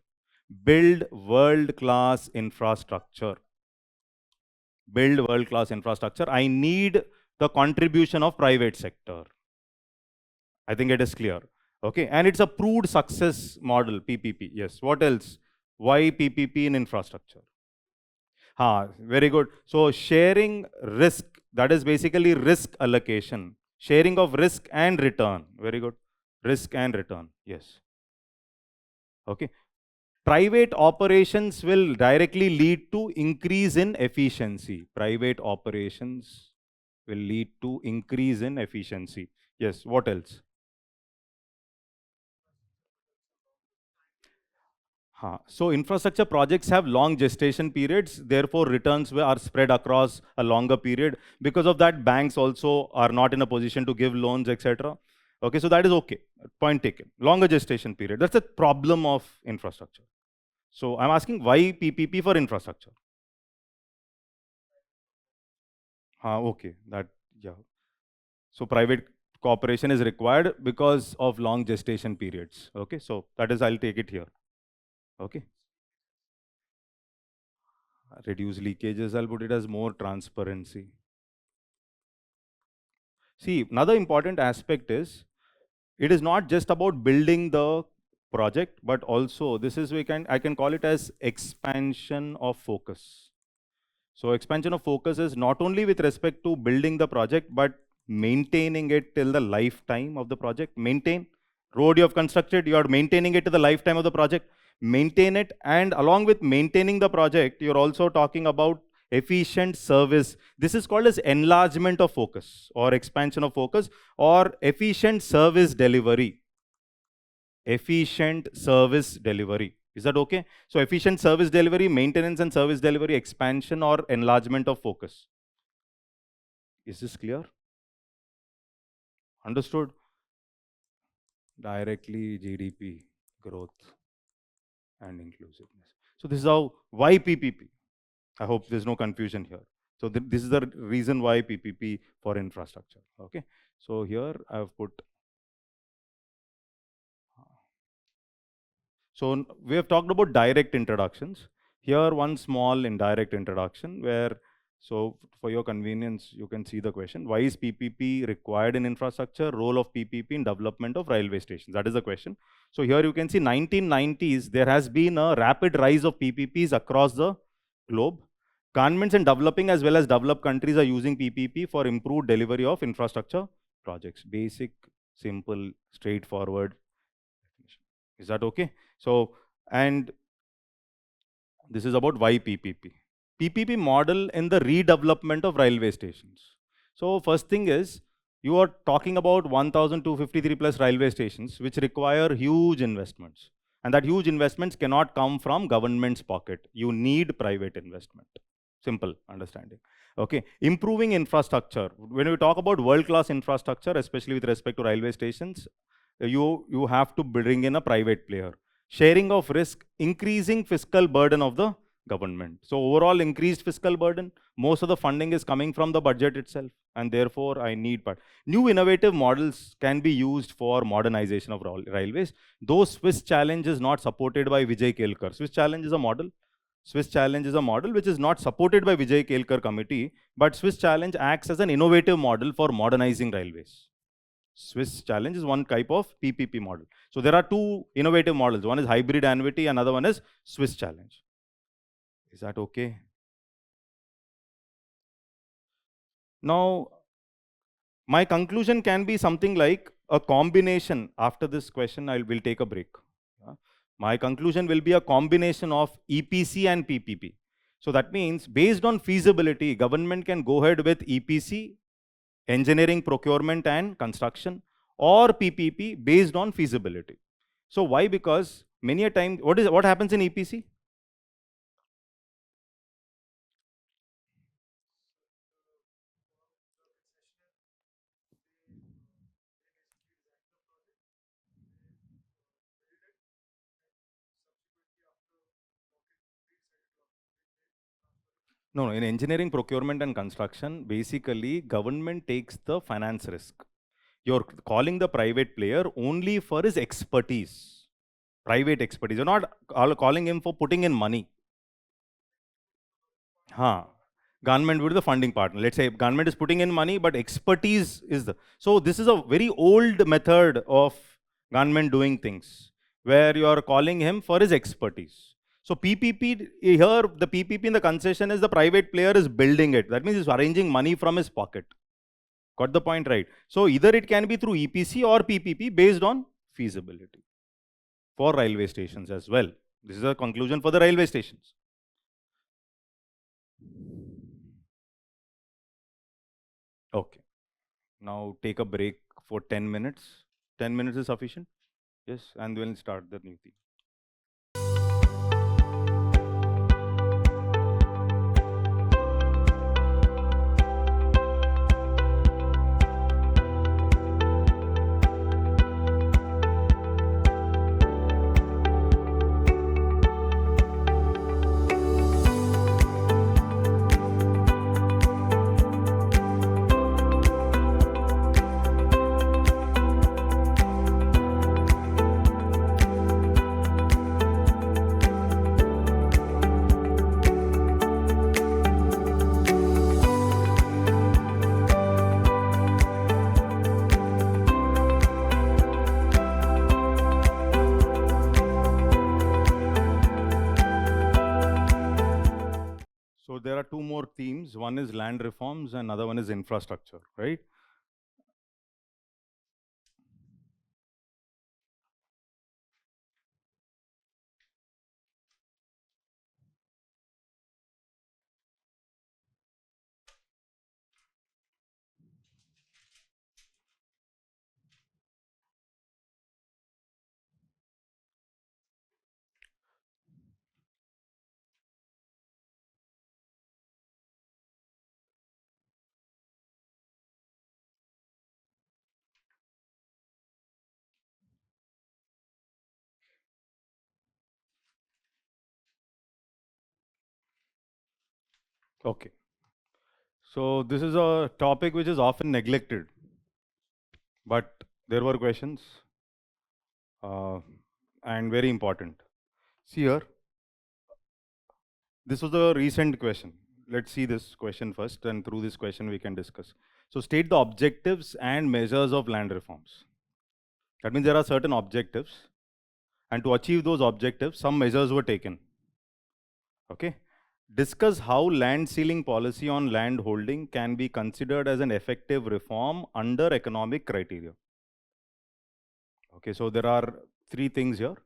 Speaker 1: Build world-class infrastructure. Build world-class infrastructure. I need the contribution of private sector. I think it is clear. Okay, and it's a proved success model, PPP. Yes, what else? Why PPP in infrastructure? Very good. So sharing risk, that is basically risk allocation. Sharing of risk and return. Very good. Risk and return. Yes. Okay. Private operations will directly lead to increase in efficiency. Private operations will lead to increase in efficiency. Yes. What else? So infrastructure projects have long gestation periods, therefore returns are spread across a longer period. Because of that, banks also are not in a position to give loans, etc. Okay, so that is okay. Point taken. Longer gestation period. That's a problem of infrastructure. So I'm asking why PPP for infrastructure? Okay, yeah. So private cooperation is required because of long gestation periods. Okay, so that is, I'll take it here. Okay. Reduce leakages, I'll put it as more transparency. See, another important aspect is, it is not just about building the project, but also this is, I can call it as expansion of focus. So expansion of focus is not only with respect to building the project, but maintaining it till the lifetime of the project. Maintain. Road you have constructed, you are maintaining it to the lifetime of the project. Maintain it, and along with maintaining the project, you're also talking about efficient service. This is called as enlargement of focus or expansion of focus or efficient service delivery. Efficient service delivery. Is that okay? So efficient service delivery, maintenance and service delivery, expansion or enlargement of focus. Is this clear? Understood? Directly GDP growth and inclusiveness. So this is how, why PPP? I hope there's no confusion here. So this is the reason why PPP for infrastructure. Okay. So here I've put. So we have talked about direct introductions. Here one small indirect introduction where, so for your convenience, you can see the question. Why is PPP required in infrastructure? Role of PPP in development of railway stations. That is the question. So here you can see 1990s, there has been a rapid rise of PPPs across the globe. Governments in developing as well as developed countries are using PPP for improved delivery of infrastructure projects. Basic, simple, straightforward definition. Is that okay? So, and this is about why PPP. PPP model in the redevelopment of railway stations. So first thing is, you are talking about 1,253 plus railway stations, which require huge investments. And that huge investments cannot come from government's pocket. You need private investment. Simple understanding. Okay, improving infrastructure. When we talk about world-class infrastructure, especially with respect to railway stations, you have to bring in a private player. Sharing of risk, increasing fiscal burden of the government. So overall increased fiscal burden, most of the funding is coming from the budget itself, and therefore I need new innovative models can be used for modernization of railways. Though Swiss challenge is not supported by Vijay Kelkar. Swiss challenge is a model. Swiss challenge is a model which is not supported by Vijay Kelkar committee, but Swiss challenge acts as an innovative model for modernizing railways. Swiss challenge is one type of PPP model. So there are two innovative models. One is hybrid annuity, another one is Swiss challenge. Is that okay? Now, my conclusion can be something like a combination. After this question, I will take a break. My conclusion will be a combination of EPC and PPP. So that means based on feasibility, government can go ahead with EPC, engineering, procurement and construction, or PPP based on feasibility. So why? Because many a time, what happens in EPC? No, in engineering, procurement and construction, basically government takes the finance risk. You're calling the private player only for his expertise, private expertise. You're not calling him for putting in money. Government would be the funding partner. Let's say government is putting in money, but expertise is the. So this is a very old method of government doing things, where you are calling him for his expertise. So PPP, here the PPP in the concession is the private player is building it. That means he's arranging money from his pocket. Got the point, right? So either it can be through EPC or PPP based on feasibility for railway stations as well. This is a conclusion for the railway stations. Okay. Now take a break for 10 minutes. 10 minutes is sufficient? Yes, and we'll start the new thing. So there are two more themes. One is land reforms and another one is infrastructure, right? Okay. So this is a topic which is often neglected, but there were questions and very important. See here, this was a recent question. Let's see this question first, and through this question we can discuss. So state the objectives and measures of land reforms. That means there are certain objectives, and to achieve those objectives, some measures were taken. Okay. Discuss how land ceiling policy on land holding can be considered as an effective reform under economic criteria. Okay, so there are three things here.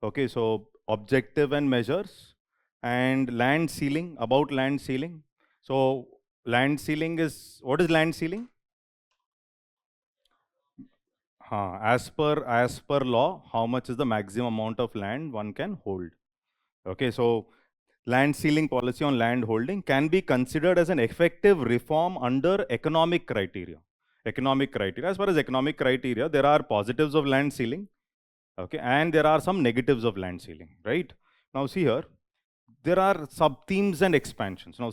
Speaker 1: Okay, so objective and measures and land ceiling, about land ceiling. So land ceiling is, what is land ceiling? As per law, how much is the maximum amount of land one can hold? Okay, so land ceiling policy on land holding can be considered as an effective reform under economic criteria. Economic criteria. As far as economic criteria, there are positives of land ceiling, okay, and there are some negatives of land ceiling, right? Now see here, there are sub-themes and expansions. Now,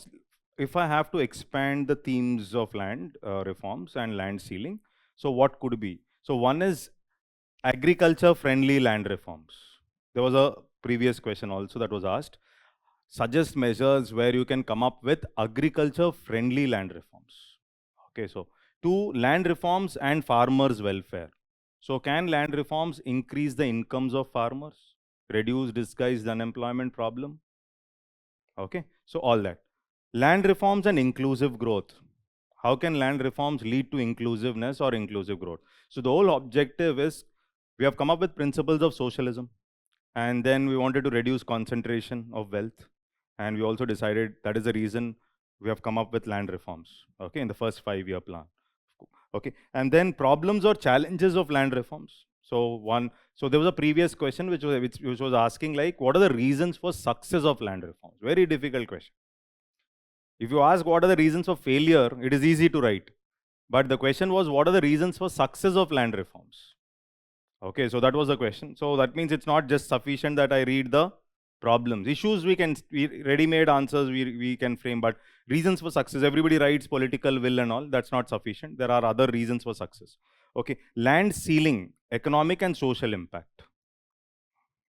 Speaker 1: if I have to expand the themes of land reforms and land ceiling, so what could be? So one is agriculture-friendly land reforms. There was a previous question also that was asked. Suggest measures where you can come up with agriculture-friendly land reforms. Okay, so two, land reforms and farmers' welfare. So can land reforms increase the incomes of farmers, reduce disguised unemployment problem? Okay, so all that. Land reforms and inclusive growth. How can land reforms lead to inclusiveness or inclusive growth? So the whole objective is, we have come up with principles of socialism, and then we wanted to reduce concentration of wealth, and we also decided that is the reason we have come up with land reforms, okay, in the first 5-year plan. Okay, and then problems or challenges of land reforms. So there was a previous question which was asking, like, what are the reasons for success of land reforms? Very difficult question. If you ask what are the reasons for failure, it is easy to write. But the question was, what are the reasons for success of land reforms? Okay, so that was the question. So that means it's not just sufficient that I read the problems. Issues ready-made answers we can frame, but reasons for success, everybody writes political will and all, that's not sufficient. There are other reasons for success. Okay, land ceiling, economic and social impact.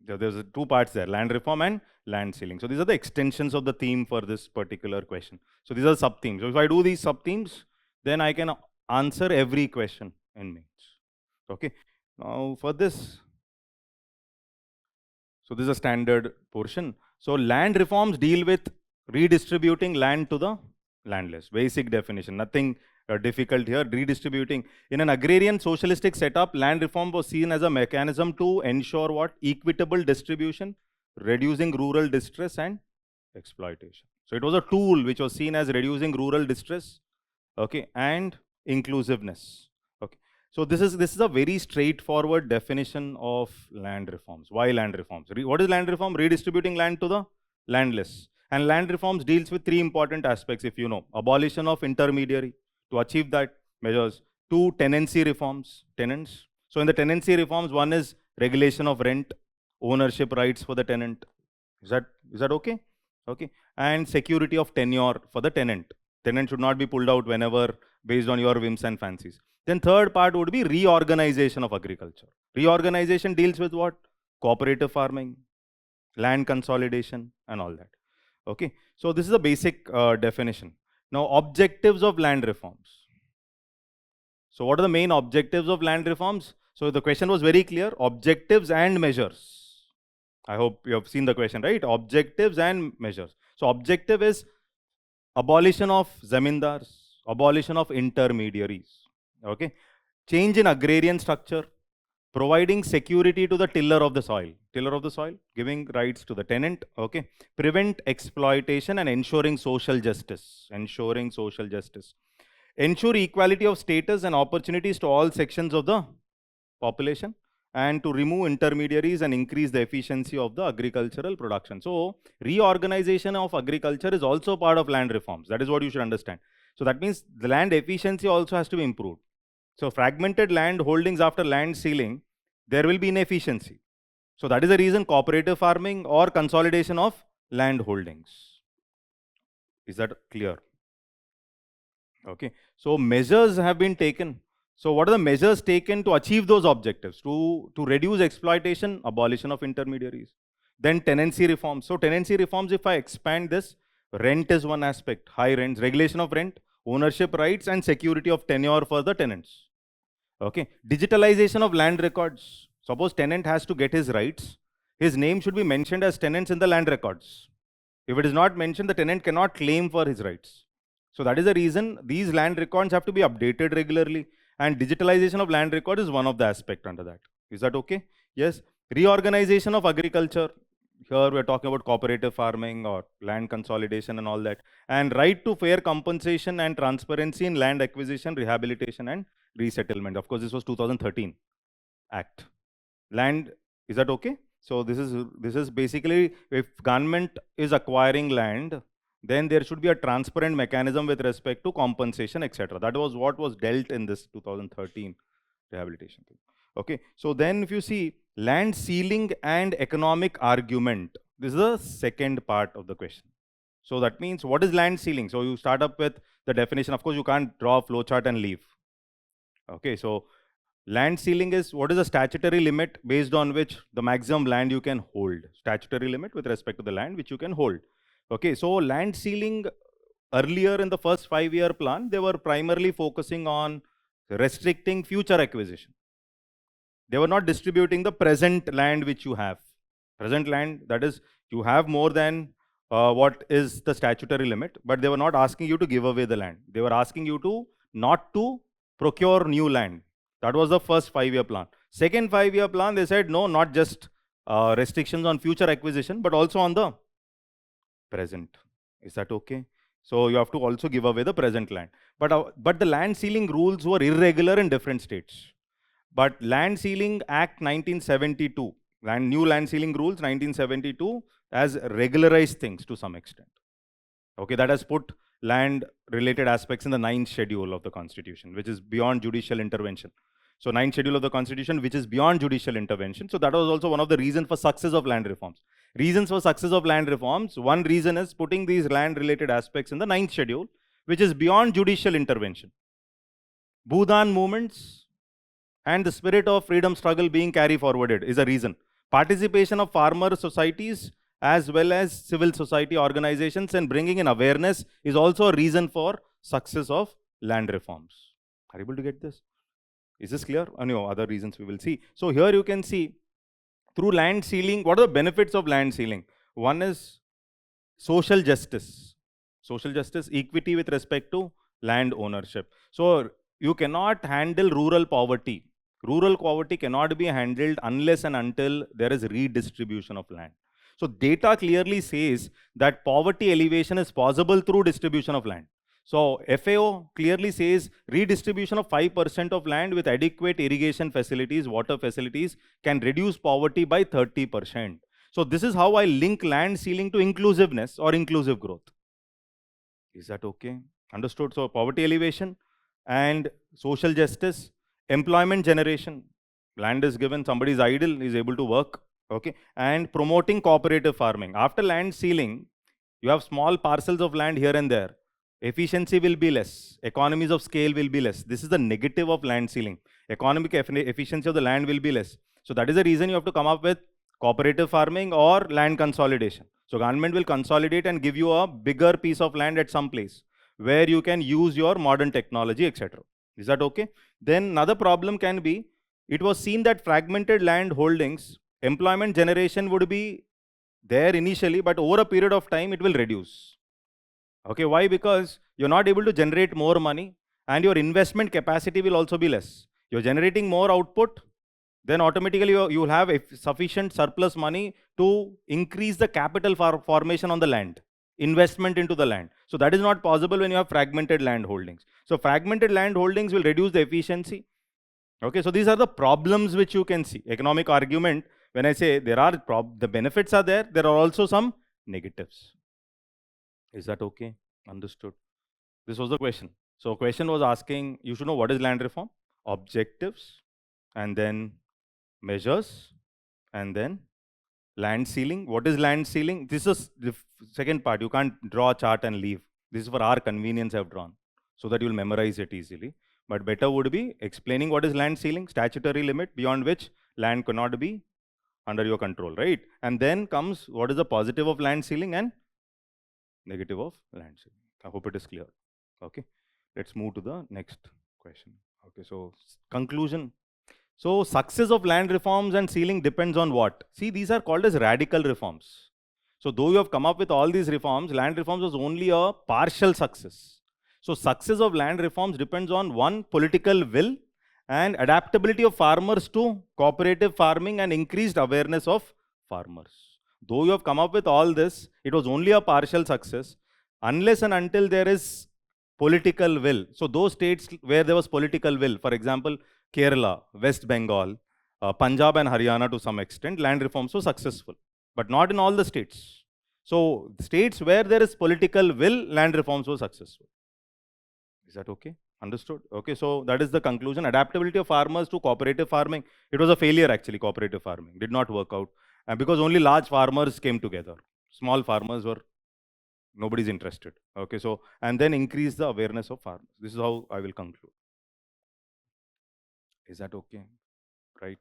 Speaker 1: There's two parts there, land reform and land ceiling. So these are the extensions of the theme for this particular question. So these are sub-themes. So if I do these sub-themes, then I can answer every question in mains. Okay, now for this, so this is a standard portion. So land reforms deal with redistributing land to the landless. Basic definition, nothing difficult here. Redistributing. In an agrarian socialistic setup, land reform was seen as a mechanism to ensure what? Equitable distribution, reducing rural distress and exploitation. So it was a tool which was seen as reducing rural distress, okay, and inclusiveness. Okay. So this is a very straightforward definition of land reforms. Why land reforms? What is land reform? Redistributing land to the landless. And land reforms deals with three important aspects, if you know. Abolition of intermediary. To achieve that, measures. Two, tenancy reforms, tenants. So in the tenancy reforms, one is regulation of rent, ownership rights for the tenant. Is that okay? Okay. And security of tenure for the tenant. Tenant should not be pulled out whenever based on your whims and fancies. Then third part would be reorganization of agriculture. Reorganization deals with what? Cooperative farming, land consolidation, and all that. Okay. So this is a basic definition. Now, objectives of land reforms. So what are the main objectives of land reforms? So the question was very clear, objectives and measures. I hope you have seen the question, right? Objectives and measures. So objective is abolition of zamindars, abolition of intermediaries, okay? Change in agrarian structure, providing security to the tiller of the soil, giving rights to the tenant, okay? Prevent exploitation and ensuring social justice, ensure equality of status and opportunities to all sections of the population, and to remove intermediaries and increase the efficiency of the agricultural production. So reorganization of agriculture is also part of land reforms. That is what you should understand. So that means the land efficiency also has to be improved. So fragmented land holdings after land ceiling, there will be inefficiency. So that is the reason cooperative farming or consolidation of land holdings. Is that clear? Okay. So measures have been taken. So what are the measures taken to achieve those objectives? To reduce exploitation, abolition of intermediaries. Then tenancy reforms. So tenancy reforms, if I expand this, rent is one aspect, high rents, regulation of rent, ownership rights, and security of tenure for the tenants. Okay. Digitalization of land records. Suppose tenant has to get his rights, his name should be mentioned as tenants in the land records. If it is not mentioned, the tenant cannot claim for his rights. So that is the reason these land records have to be updated regularly, and digitalization of land record is one of the aspects under that. Is that okay? Yes. Reorganization of agriculture. Here we are talking about cooperative farming or land consolidation and all that. And right to fair compensation and transparency in land acquisition, rehabilitation and resettlement. Of course, this was 2013 Act. Land, is that okay? So this is basically, if government is acquiring land, then there should be a transparent mechanism with respect to compensation, etc. That was what was dealt in this 2013 rehabilitation thing. Okay, so then if you see land ceiling and economic argument, this is the second part of the question. So that means, what is land ceiling? So you start up with the definition. Of course, you can't draw a flowchart and leave. Okay, so land ceiling is what is a statutory limit based on which the maximum land you can hold. Statutory limit with respect to the land which you can hold. Okay, so land ceiling earlier in the first 5-year plan, they were primarily focusing on restricting future acquisition. They were not distributing the present land which you have. Present land, that is, you have more than what is the statutory limit, but they were not asking you to give away the land. They were asking you to not to procure new land. That was the first 5-year plan. Second 5-year plan, they said, no, not just restrictions on future acquisition, but also on the present. Is that okay? So you have to also give away the present land. But the land ceiling rules were irregular in different states. But Land Ceiling Act 1972, new land ceiling rules 1972 has regularized things to some extent. Okay, that has put land related aspects in the 9th schedule of the Constitution, which is beyond judicial intervention. So 9th schedule of the Constitution, which is beyond judicial intervention. So that was also one of the reasons for success of land reforms. Reasons for success of land reforms, one reason is putting these land related aspects in the 9th schedule, which is beyond judicial intervention. Bhudan movements and the spirit of freedom struggle being carried forwarded is a reason. Participation of farmer societies as well as civil society organizations and bringing in awareness is also a reason for success of land reforms. Are you able to get this? Is this clear? No, other reasons we will see. So here you can see through land ceiling, what are the benefits of land ceiling? One is social justice. Social justice, equity with respect to land ownership. So you cannot handle rural poverty. Rural poverty cannot be handled unless and until there is redistribution of land. So data clearly says that poverty elevation is possible through distribution of land. So FAO clearly says redistribution of 5% of land with adequate irrigation facilities, water facilities can reduce poverty by 30%. So this is how I link land ceiling to inclusiveness or inclusive growth. Is that okay? Understood? So poverty elevation and social justice, employment generation. Land is given, somebody is idle, is able to work. Okay, and promoting cooperative farming. After land ceiling, you have small parcels of land here and there. Efficiency will be less. Economies of scale will be less. This is the negative of land ceiling. Economic efficiency of the land will be less. So that is the reason you have to come up with cooperative farming or land consolidation. So government will consolidate and give you a bigger piece of land at some place where you can use your modern technology, etc. Is that okay? Then another problem can be, it was seen that fragmented land holdings, employment generation would be there initially, but over a period of time, it will reduce. Okay, why? Because you're not able to generate more money and your investment capacity will also be less. You're generating more output, then automatically you will have sufficient surplus money to increase the capital formation on the land, investment into the land. So that is not possible when you have fragmented land holdings. So fragmented land holdings will reduce the efficiency. Okay, so these are the problems which you can see. Economic argument, when I say there are the benefits are there are also some negatives. Is that okay? Understood. This was the question. So question was asking, you should know what is land reform, objectives, and then measures, and then land ceiling. What is land ceiling? This is the second part. You can't draw a chart and leave. This is for our convenience I have drawn, so that you will memorize it easily. But better would be explaining what is land ceiling, statutory limit beyond which land cannot be under your control, right? And then comes what is the positive of land ceiling and negative of land ceiling. I hope it is clear. Okay, let's move to the next question. Okay, so conclusion. So success of land reforms and ceiling depends on what? See, these are called as radical reforms. So though you have come up with all these reforms, land reforms was only a partial success. So success of land reforms depends on one, political will and adaptability of farmers to cooperative farming and increased awareness of farmers. Though you have come up with all this, it was only a partial success unless and until there is political will. So those states where there was political will, for example, Kerala, West Bengal, Punjab and Haryana to some extent, land reforms were successful, but not in all the states. So states where there is political will, land reforms were successful. Is that okay? Understood? Okay, so that is the conclusion. Adaptability of farmers to cooperative farming. It was a failure actually, cooperative farming. Did not work out. Because only large farmers came together. Small farmers were, nobody's interested. Okay, so, and then increase the awareness of farmers. This is how I will conclude. Is that okay? Right?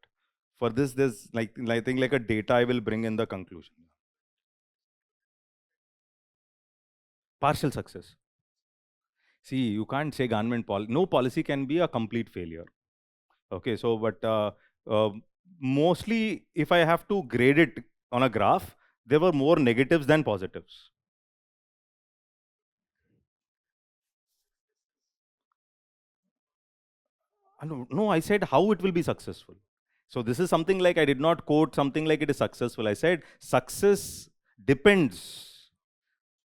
Speaker 1: For this, there's I think like a data I will bring in the conclusion. Partial success. See, you can't say government policy. No policy can be a complete failure. Okay, so but mostly, if I have to grade it on a graph, there were more negatives than positives. No, I said how it will be successful. So this is something like I did not quote something like it is successful. I said success depends.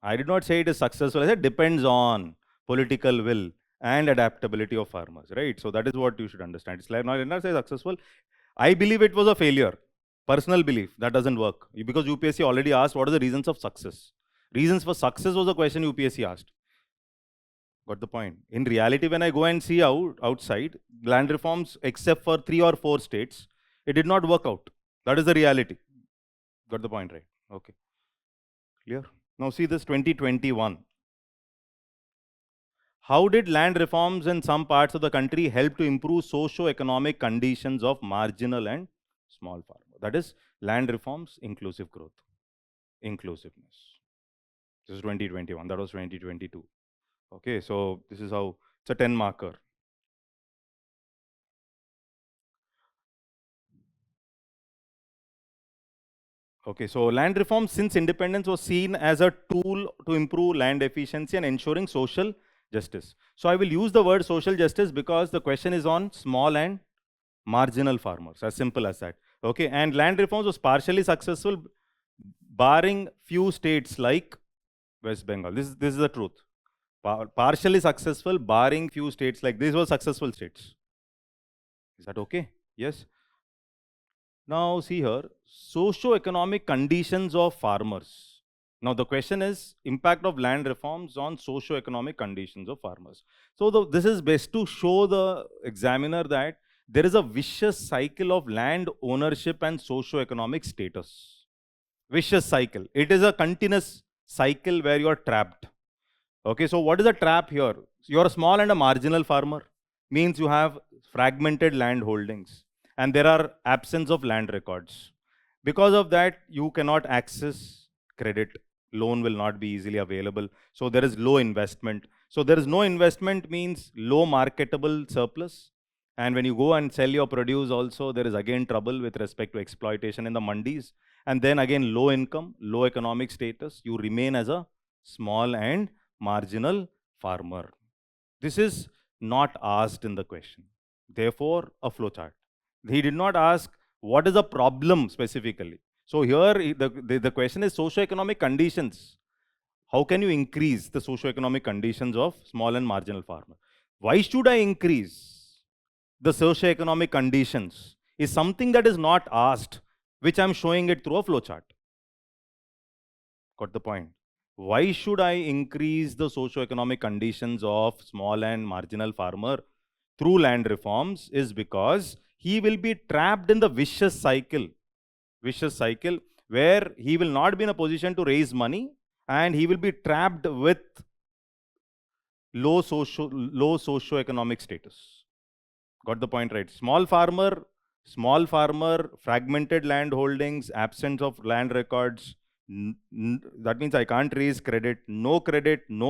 Speaker 1: I did not say it is successful. I said depends on political will and adaptability of farmers, right? So that is what you should understand. It's like, I did not say successful. I believe it was a failure. Personal belief. That doesn't work. Because UPSC already asked what are the reasons of success. Reasons for success was the question UPSC asked. Got the point? In reality, when I go and see outside, land reforms, except for 3 or 4 states, it did not work out. That is the reality. Got the point, right? Okay. Clear? Now see this 2021. How did land reforms in some parts of the country help to improve socio-economic conditions of marginal and small farmers? That is land reforms, inclusive growth, inclusiveness. This is 2021. That was 2022. Okay, so this is how it's a 10 marker. Okay, so land reform since independence was seen as a tool to improve land efficiency and ensuring social justice. So I will use the word social justice because the question is on small and marginal farmers, as simple as that. Okay, and land reforms was partially successful, barring few states like West Bengal. This is the truth. Partially successful, barring few states like these were successful states. Is that okay? Yes. Now see here, socio-economic conditions of farmers. Now the question is impact of land reforms on socio-economic conditions of farmers. So this is best to show the examiner that there is a vicious cycle of land ownership and socio-economic status. Vicious cycle. It is a continuous cycle where you are trapped. Okay, so what is a trap here? You're a small and a marginal farmer. Means you have fragmented land holdings and there are absence of land records. Because of that, you cannot access credit. Loan will not be easily available. So there is low investment. So there is no investment means low marketable surplus. And when you go and sell your produce also, there is again trouble with respect to exploitation in the mandis. And then again, low income, low economic status. You remain as a small and marginal farmer. This is not asked in the question. Therefore, a flowchart. He did not ask what is the problem specifically. So here the question is socio-economic conditions. How can you increase the socio-economic conditions of small and marginal farmer? Why should I increase the socio-economic conditions is something that is not asked, which I'm showing it through a flowchart. Got the point? Why should I increase the socio-economic conditions of small and marginal farmer through land reforms is because he will be trapped in the vicious cycle where he will not be in a position to raise money and he will be trapped with low socio-economic status. Got the point, right? Small farmer, fragmented land holdings, absence of land records. That means I can't raise credit, no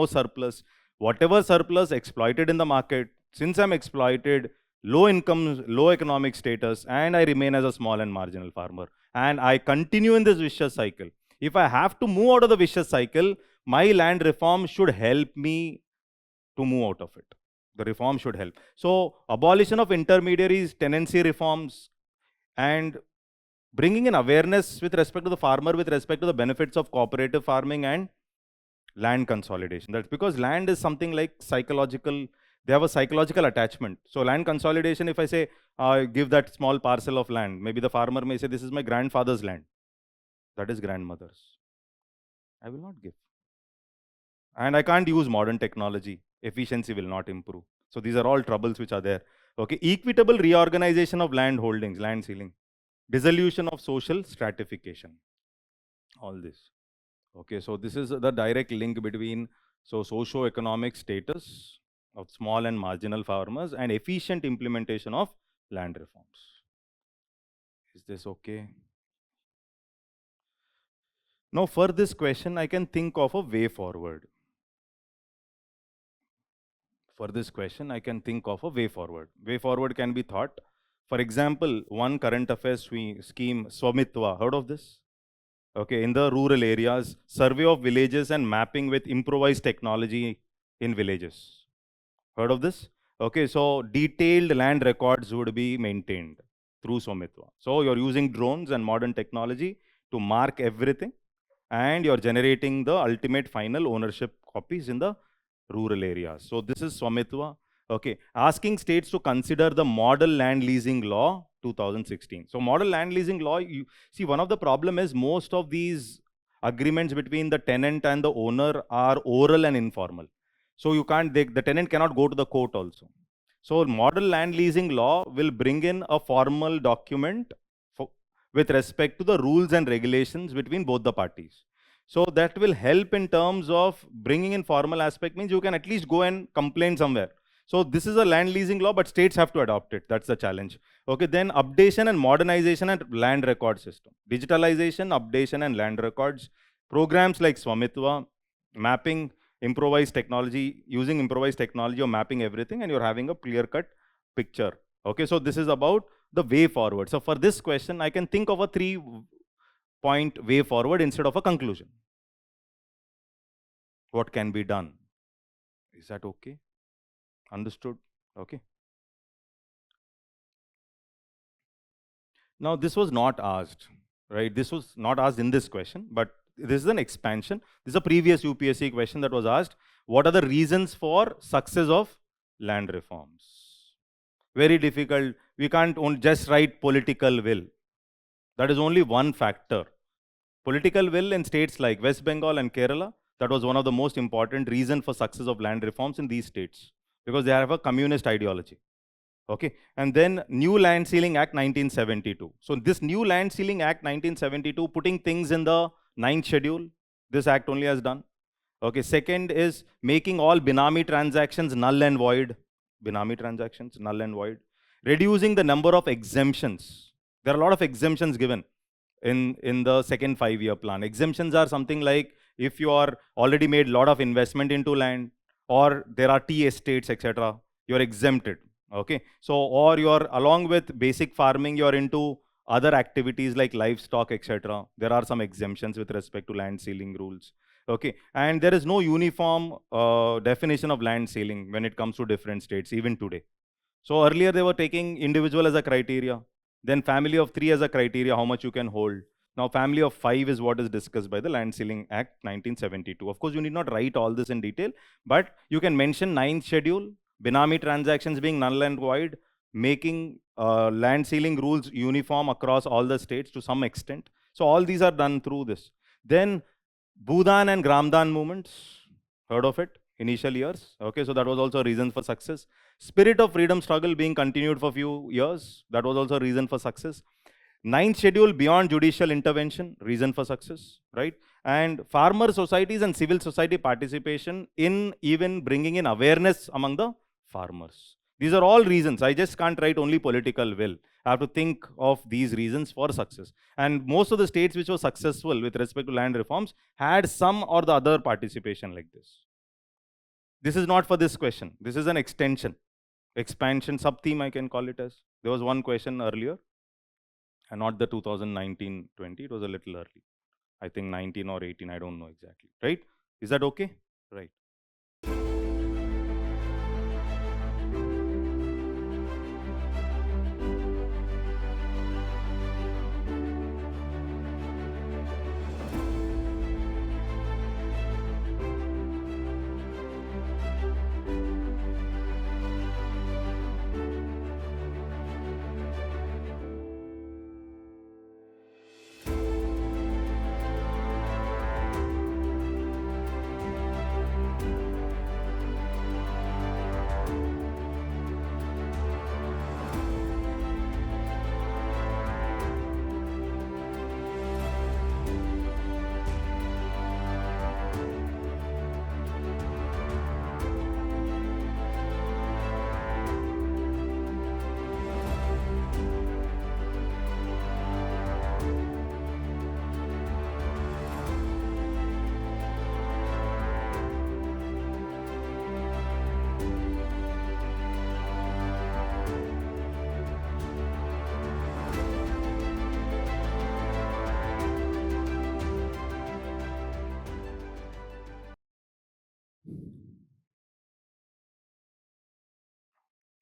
Speaker 1: surplus. Whatever surplus exploited in the market, since I'm exploited, low income, low economic status, and I remain as a small and marginal farmer. And I continue in this vicious cycle. If I have to move out of the vicious cycle, my land reform should help me to move out of it. The reform should help. So abolition of intermediaries, tenancy reforms, and bringing in awareness with respect to the farmer, with respect to the benefits of cooperative farming and land consolidation. That's because land is something like psychological, they have a psychological attachment. So land consolidation, if I say, give that small parcel of land, maybe the farmer may say, this is my grandfather's land. That is grandmother's. I will not give. And I can't use modern technology. Efficiency will not improve. So these are all troubles which are there. Okay, equitable reorganization of land holdings, land ceiling, dissolution of social stratification, all this. Okay, so this is the direct link between socio-economic status of small and marginal farmers and efficient implementation of land reforms. Is this okay? Now for this question, I can think of a way forward. For this question, I can think of a way forward. Way forward can be thought. For example, one current affairs scheme, Swamitwa, heard of this? Okay, in the rural areas, survey of villages and mapping with improvised technology in villages. Heard of this? Okay, so detailed land records would be maintained through Swamitwa. So you're using drones and modern technology to mark everything and you're generating the ultimate final ownership copies in the rural areas. So this is Swamitwa. Okay, asking states to consider the model land leasing law 2016. So model land leasing law, you see, one of the problem is most of these agreements between the tenant and the owner are oral and informal. So you can't, the tenant cannot go to the court also. So model land leasing law will bring in a formal document with respect to the rules and regulations between both the parties. So that will help in terms of bringing in formal aspect, means you can at least go and complain somewhere. So this is a land leasing law, but states have to adopt it. That's the challenge. Okay, then updation and modernization and land record system. Digitalization, updation and land records. Programs like Swamitwa, mapping, improvised technology, using improvised technology or mapping everything, and you're having a clear-cut picture. Okay, so this is about the way forward. So for this question, I can think of a 3-point way forward instead of a conclusion. What can be done? Is that okay? Understood? Okay. Now, this was not asked, right? This was not asked in this question, but this is an expansion. This is a previous UPSC question that was asked. What are the reasons for success of land reforms? Very difficult. We can't just write political will. That is only one factor. Political will in states like West Bengal and Kerala, that was one of the most important reasons for success of land reforms in these states, because they have a communist ideology. Okay, and then New Land Ceiling Act 1972. So this New Land Ceiling Act 1972, putting things in the ninth schedule, this act only has done. Okay, second is making all Binami transactions null and void. Binami transactions, null and void. Reducing the number of exemptions. There are a lot of exemptions given in the second 5-year plan. Exemptions are something like if you are already made a lot of investment into land, or there are tea estates, etc., you're exempted. Okay, so or you're along with basic farming, you're into other activities like livestock, etc. There are some exemptions with respect to land ceiling rules. Okay, and there is no uniform definition of land ceiling when it comes to different states, even today. So earlier they were taking individual as a criteria, then family of 3 as a criteria, how much you can hold. Now family of 5 is what is discussed by the Land Ceiling Act 1972. Of course, you need not write all this in detail, but you can mention 9th schedule, Binami transactions being null and void, making land ceiling rules uniform across all the states to some extent. So all these are done through this. Then Bhudan and Gramdan movements, heard of it? Initial years. Okay, so that was also a reason for success. Spirit of freedom struggle being continued for a few years, that was also a reason for success. Ninth schedule beyond judicial intervention, reason for success, right? And farmer societies and civil society participation in even bringing in awareness among the farmers. These are all reasons. I just can't write only political will. I have to think of these reasons for success. And most of the states which were successful with respect to land reforms had some or the other participation like this. This is not for this question. This is an extension, expansion, sub-theme I can call it as. There was one question earlier, and not the 2019-20, it was a little early. I think 19 or 18, I don't know exactly, right? Is that okay? Right.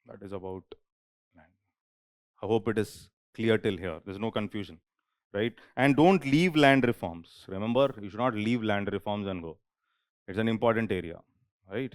Speaker 1: That is about land. I hope it is clear till here. There's no confusion, right? And don't leave land reforms. Remember, you should not leave land reforms and go. It's an important area, right?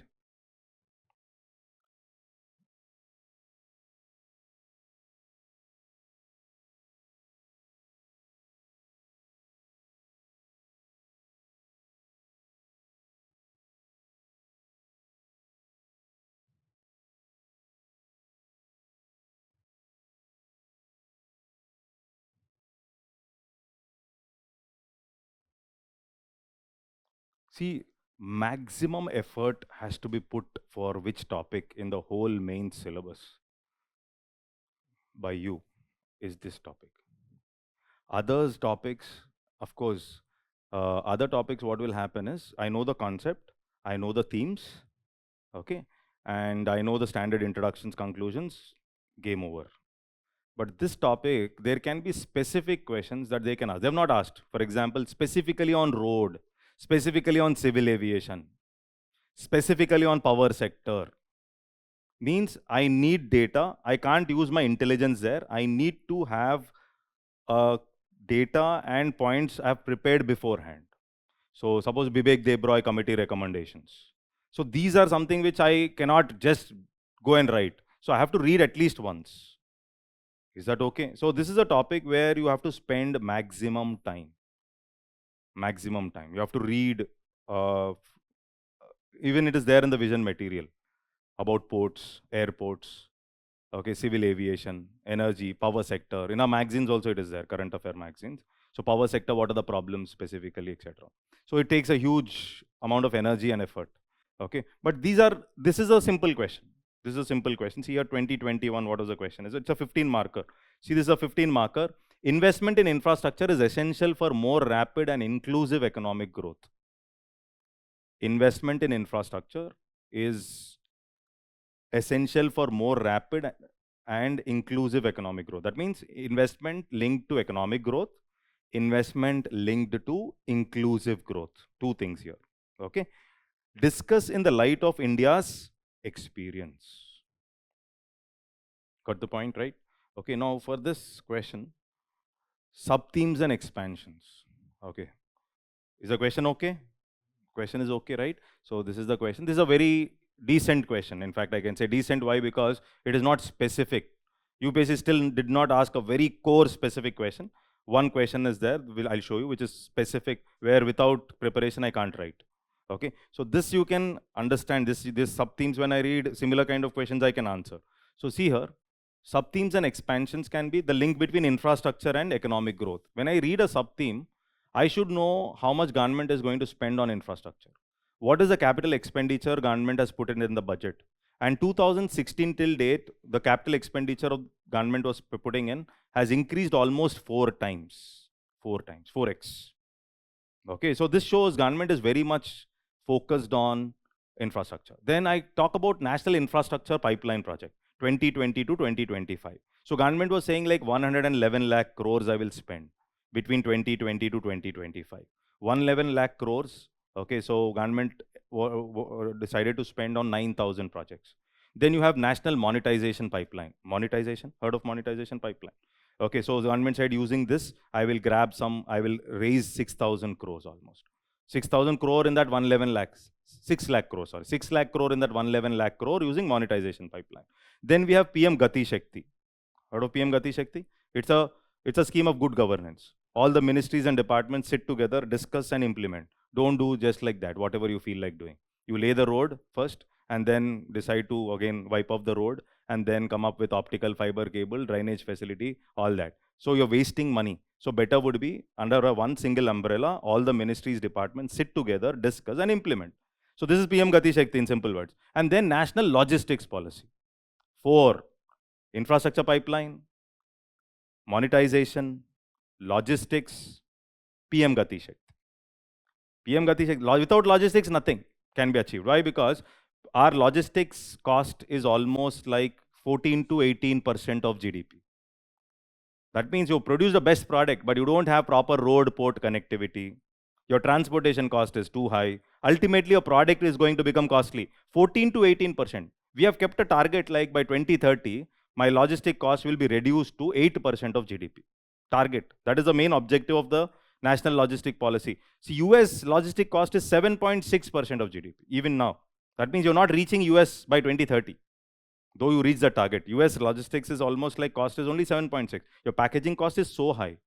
Speaker 1: See, maximum effort has to be put for which topic in the whole main syllabus by you is this topic. Others topics, of course, other topics, what will happen is I know the concept, I know the themes, okay, and I know the standard introductions, conclusions, game over. But this topic, there can be specific questions that they can ask. They have not asked, for example, specifically on road, specifically on civil aviation, specifically on power sector. Means I need data. I can't use my intelligence there. I need to have data and points I've prepared beforehand. So suppose Bibek Debroy committee recommendations. So these are something which I cannot just go and write. So I have to read at least once. Is that okay? So this is a topic where you have to spend maximum time. Maximum time. You have to read, even it is there in the vision material about ports, airports, okay, civil aviation, energy, power sector. In our magazines also it is there, current affair magazines. So power sector, what are the problems specifically, etc. So it takes a huge amount of energy and effort. Okay, but this is a simple question. This is a simple question. See here 2021, what was the question? It's a 15 marker. See, this is a 15 marker. Investment in infrastructure is essential for more rapid and inclusive economic growth. Investment in infrastructure is essential for more rapid and inclusive economic growth. That means investment linked to economic growth, investment linked to inclusive growth. Two things here. Okay. Discuss in the light of India's experience. Got the point, right? Okay, now for this question, sub-themes and expansions. Okay. Is the question okay? Question is okay, right? So this is the question. This is a very decent question. In fact, I can say decent. Why? Because it is not specific. UPSC still did not ask a very core specific question. One question is there, I'll show you, which is specific, where without preparation I can't write. Okay, so this you can understand, this sub-themes, when I read similar kind of questions, I can answer. So see here, sub-themes and expansions can be the link between infrastructure and economic growth. When I read a sub-theme, I should know how much government is going to spend on infrastructure. What is the capital expenditure government has put in the budget? And 2016 till date, the capital expenditure of government was putting in has increased almost 4 times. 4x. Okay, so this shows government is very much focused on infrastructure. Then I talk about National Infrastructure Pipeline Project, 2020 to 2025. So government was saying like 111 lakh crores I will spend between 2020 to 2025. 111 lakh crores. Okay, so government decided to spend on 9,000 projects. Then you have National Monetization Pipeline. Monetization, heard of monetization pipeline? Okay, so the government said using this, I will raise 6,000 crores almost. 6,000 crore in that 111 lakhs. 6 lakh crore, sorry. 6 lakh crore in that 111 lakh crore using monetization pipeline. Then we have PM Gati Shakti. Heard of PM Gati Shakti? It's a scheme of good governance. All the ministries and departments sit together, discuss and implement. Don't do just like that, whatever you feel like doing. You lay the road first and then decide to again wipe off the road and then come up with optical fiber cable, drainage facility, all that. So you're wasting money. So better would be under one single umbrella, all the ministries, departments sit together, discuss and implement. So this is PM Gati Shakti in simple words. And then National Logistics Policy. 4, infrastructure pipeline, monetization, logistics, PM Gati Shakti. PM Gati Shakti, without logistics, nothing can be achieved. Why? Because our logistics cost is almost like 14 to 18% of GDP. That means you produce the best product, but you don't have proper road port connectivity. Your transportation cost is too high. Ultimately, your product is going to become costly. 14 to 18%. We have kept a target like by 2030, my logistic cost will be reduced to 8% of GDP. Target. That is the main objective of the National Logistic Policy. See, US logistic cost is 7.6% of GDP, even now. That means you're not reaching US by 2030. Though you reach the target. US logistics is almost like cost is only 7.6. Your packaging cost is so high.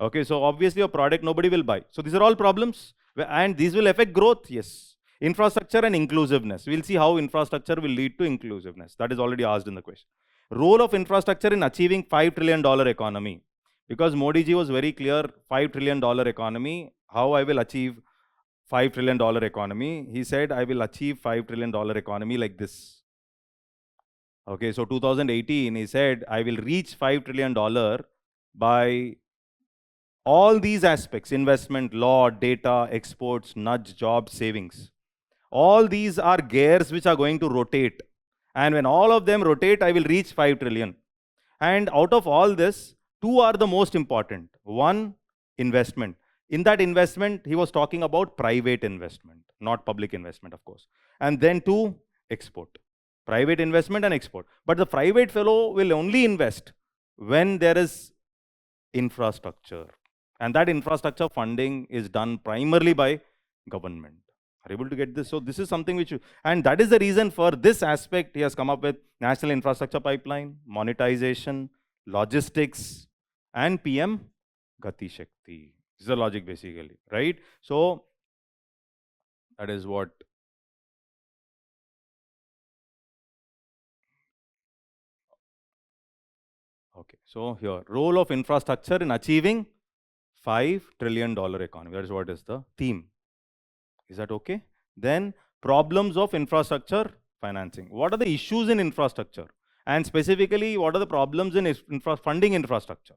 Speaker 1: Okay, so obviously your product nobody will buy. So these are all problems and these will affect growth, yes. Infrastructure and inclusiveness. We'll see how infrastructure will lead to inclusiveness. That is already asked in the question. Role of infrastructure in achieving $5 trillion economy. Because Modi ji was very clear, $5 trillion economy, how I will achieve $5 trillion economy. He said, I will achieve $5 trillion economy like this. Okay, so 2018, he said, I will reach $5 trillion by all these aspects, investment, law, data, exports, nudge, jobs, savings. All these are gears which are going to rotate. And when all of them rotate, I will reach 5 trillion. And out of all this, 2 are the most important. 1, investment. In that investment, he was talking about private investment, not public investment, of course. And then to export. Private investment and export. But the private fellow will only invest when there is infrastructure. And that infrastructure funding is done primarily by government. Are you able to get this? So this is something which, and that is the reason for this aspect he has come up with National Infrastructure Pipeline, monetization, logistics, and PM Gati Shakti. This is the logic basically, right? So that is what. Okay, so here, role of infrastructure in achieving $5 trillion economy. That is what is the theme. Is that okay? Then problems of infrastructure financing. What are the issues in infrastructure? And specifically, what are the problems in funding infrastructure?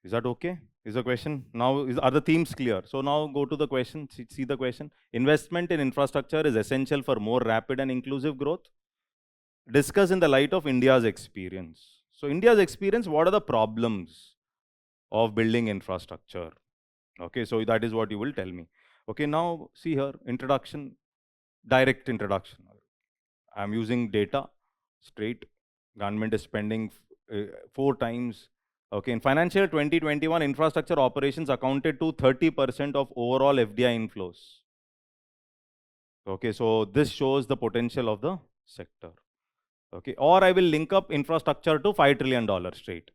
Speaker 1: Is that okay? Is the question? Now, are the themes clear? So now go to the question, see the question. Investment in infrastructure is essential for more rapid and inclusive growth. Discuss in the light of India's experience. So India's experience, what are the problems of building infrastructure? Okay, so that is what you will tell me. Okay, now see here, introduction, direct introduction. I'm using data straight. Government is spending 4 times. Okay, in financial 2021, infrastructure operations accounted to 30% of overall FDI inflows. Okay, so this shows the potential of the sector. Okay, or I will link up infrastructure to $5 trillion straight.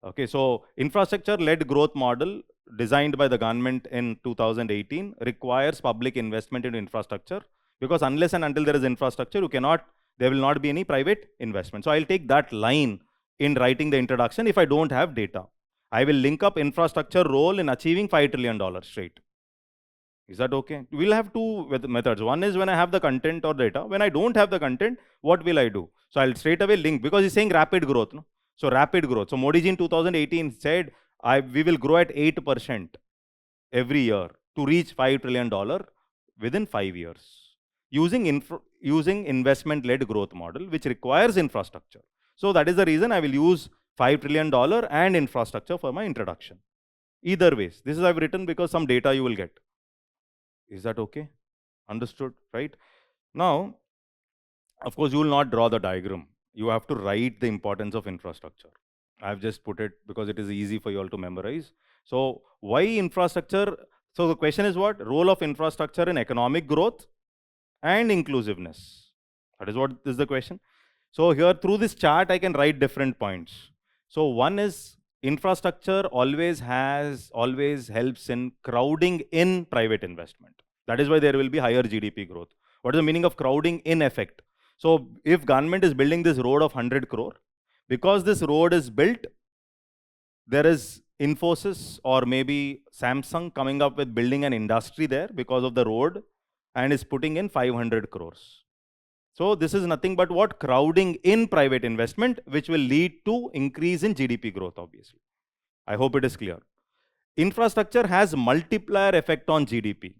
Speaker 1: Okay, so infrastructure-led growth model designed by the government in 2018 requires public investment in infrastructure, because unless and until there is infrastructure, there will not be any private investment. So I'll take that line in writing the introduction if I don't have data. I will link up infrastructure role in achieving $5 trillion straight. Is that okay? We'll have two methods. One is when I have the content or data. When I don't have the content, what will I do? So I'll straight away link, because he's saying rapid growth. No? So rapid growth. So Modi ji in 2018 said, we will grow at 8% every year to reach $5 trillion within 5 years. Using investment-led growth model, which requires infrastructure. So that is the reason I will use $5 trillion and infrastructure for my introduction. Either ways, this is I've written because some data you will get. Is that okay? Understood, right? Now, of course, you will not draw the diagram. You have to write the importance of infrastructure. I've just put it because it is easy for you all to memorize. So why infrastructure? So the question is what? Role of infrastructure in economic growth and inclusiveness. That is what is the question. So here through this chart, I can write different points. So one is infrastructure always helps in crowding in private investment. That is why there will be higher GDP growth. What is the meaning of crowding in effect? So if government is building this road of 100 crore, because this road is built, there is Infosys or maybe Samsung coming up with building an industry there because of the road and is putting in 500 crores. So this is nothing but what? Crowding in private investment, which will lead to increase in GDP growth, obviously. I hope it is clear. Infrastructure has multiplier effect on GDP.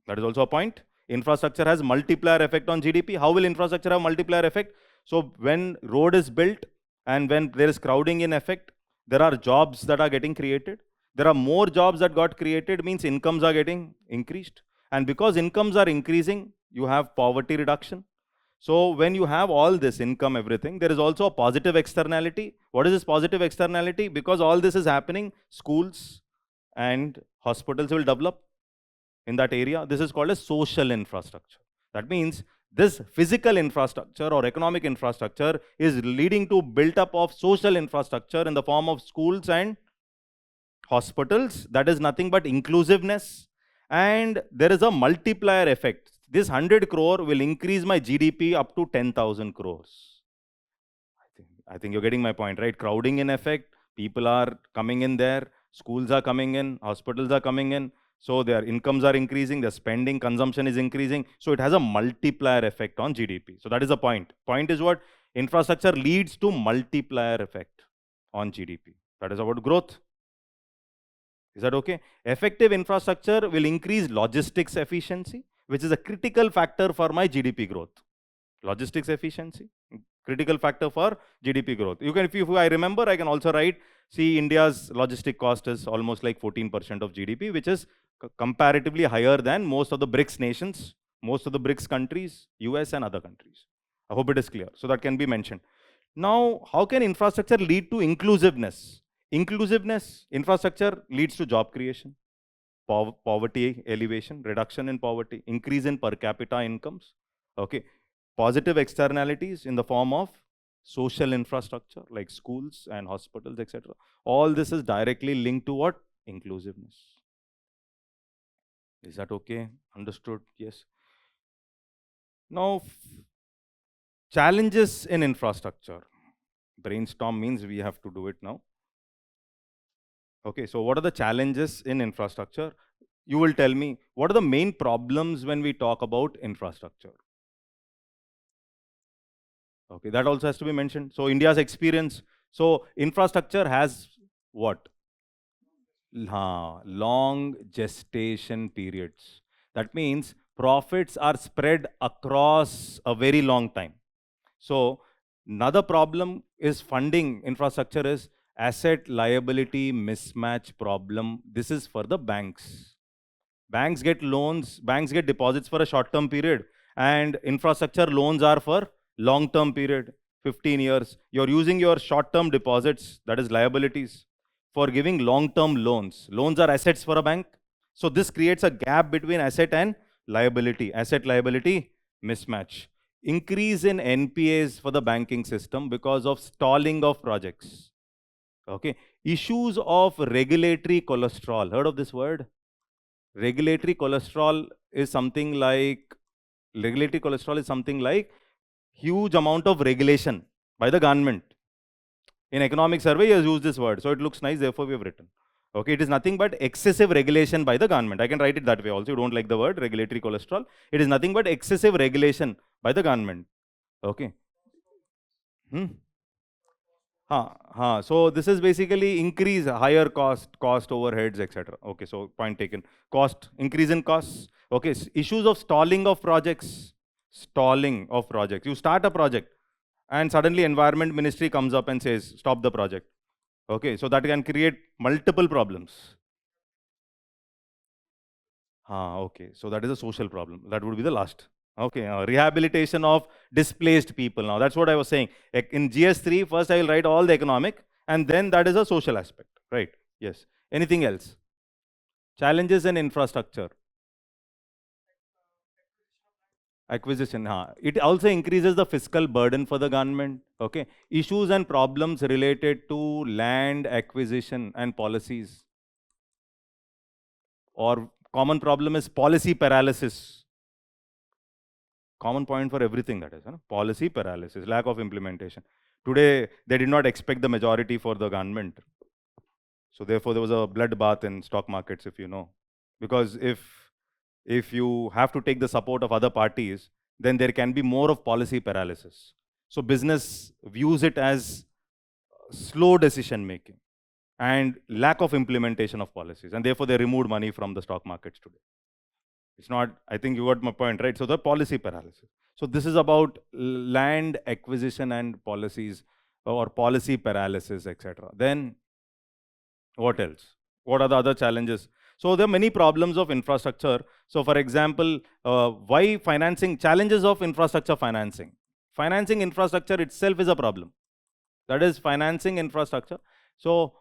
Speaker 1: That is also a point. Infrastructure has multiplier effect on GDP. How will infrastructure have multiplier effect? So when road is built and when there is crowding in effect, there are jobs that are getting created. There are more jobs that got created, means incomes are getting increased. And because incomes are increasing, you have poverty reduction. So when you have all this income, everything, there is also a positive externality. What is this positive externality? Because all this is happening, schools and hospitals will develop in that area. This is called a social infrastructure. That means this physical infrastructure or economic infrastructure is leading to build up of social infrastructure in the form of schools and hospitals. That is nothing but inclusiveness. And there is a multiplier effect. This 100 crore will increase my GDP up to 10,000 crores. I think you're getting my point, right? Crowding in effect, people are coming in there, schools are coming in, hospitals are coming in. So their incomes are increasing, their spending, consumption is increasing. So it has a multiplier effect on GDP. So that is the point. Point is what? Infrastructure leads to multiplier effect on GDP. That is about growth. Is that okay? Effective infrastructure will increase logistics efficiency, which is a critical factor for my GDP growth. Logistics efficiency. critical factor for GDP growth. You can, if I remember, I can also write, see, India's logistic cost is almost like 14% of GDP, which is comparatively higher than most of the BRICS nations, most of the BRICS countries, US and other countries. I hope it is clear. So that can be mentioned. Now, how can infrastructure lead to inclusiveness? Inclusiveness, infrastructure leads to job creation, poverty elevation, reduction in poverty, increase in per capita incomes, okay, positive externalities in the form of social infrastructure like schools and hospitals, etc. All this is directly linked to what? Inclusiveness. Is that okay? Understood? Yes. Now, challenges in infrastructure. Brainstorm means we have to do it now. Okay, so what are the challenges in infrastructure? You will tell me, what are the main problems when we talk about infrastructure? Okay, that also has to be mentioned. So India's experience. So infrastructure has what? Long gestation periods. That means profits are spread across a very long time. So another problem is funding infrastructure is asset liability mismatch problem. This is for the banks. Banks get loans, banks get deposits for a short-term period, and infrastructure loans are for long-term period, 15 years. You're using your short-term deposits, that is liabilities, for giving long-term loans. Loans are assets for a bank. So this creates a gap between asset and liability, asset-liability mismatch. Increase in NPAs for the banking system because of stalling of projects. Okay. Issues of regulatory cholesterol. Heard of this word? Regulatory cholesterol is something like huge amount of regulation by the government. In economic survey, he has used this word, so it looks nice, therefore we have written. Okay, it is nothing but excessive regulation by the government. I can write it that way also. You don't like the word regulatory cholesterol. It is nothing but excessive regulation by the government. Okay. So this is basically increase, higher cost overheads, etc. Okay, so point taken. Cost, increase in costs. Okay, issues of stalling of projects. Stalling of projects. You start a project and suddenly Environment Ministry comes up and says, stop the project. Okay, so that can create multiple problems. Okay, so that is a social problem. That would be the last. Okay, rehabilitation of displaced people. Now, that's what I was saying. In GS3, first I will write all the economic, and then that is a social aspect, right? Yes. Anything else? Challenges in infrastructure. Acquisition. It also increases the fiscal burden for the government. Okay. Issues and problems related to land acquisition and policies. Or common problem is policy paralysis. Common point for everything, that is, policy paralysis, lack of implementation. Today, they did not expect the majority for the government. So therefore, there was a bloodbath in stock markets, if you know. Because if you have to take the support of other parties, then there can be more of policy paralysis. So business views it as slow decision making and lack of implementation of policies. And therefore, they removed money from the stock markets today. It's not, I think you got my point, right? So the policy paralysis. So this is about land acquisition and policies or policy paralysis, etc. Then what else? What are the other challenges? So there are many problems of infrastructure. So for example, why financing, challenges of infrastructure financing. Financing infrastructure itself is a problem. That is financing infrastructure. So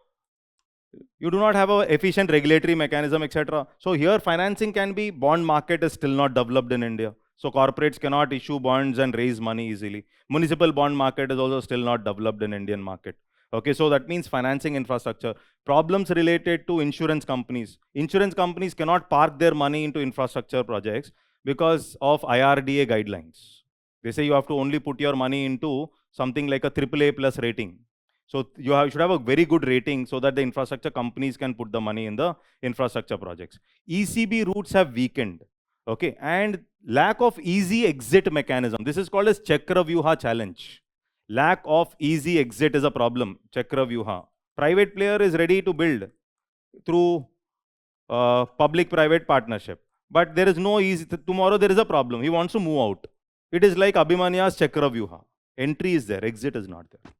Speaker 1: you do not have an efficient regulatory mechanism, etc. So here financing can be, bond market is still not developed in India. So corporates cannot issue bonds and raise money easily. Municipal bond market is also still not developed in Indian market. Okay, so that means financing infrastructure. Problems related to insurance companies. Insurance companies cannot park their money into infrastructure projects because of IRDA guidelines. They say you have to only put your money into something like a AAA plus rating. So you should have a very good rating so that the infrastructure companies can put the money in the infrastructure projects. ECB routes have weakened. Okay, and lack of easy exit mechanism. This is called as Chakravyuha challenge. Lack of easy exit is a problem. Chakravyuha. Private player is ready to build through public-private partnership, but there is no easy. Tomorrow there is a problem. He wants to move out. It is like Abhimanya's Chakravyuha. Entry is there, exit is not there.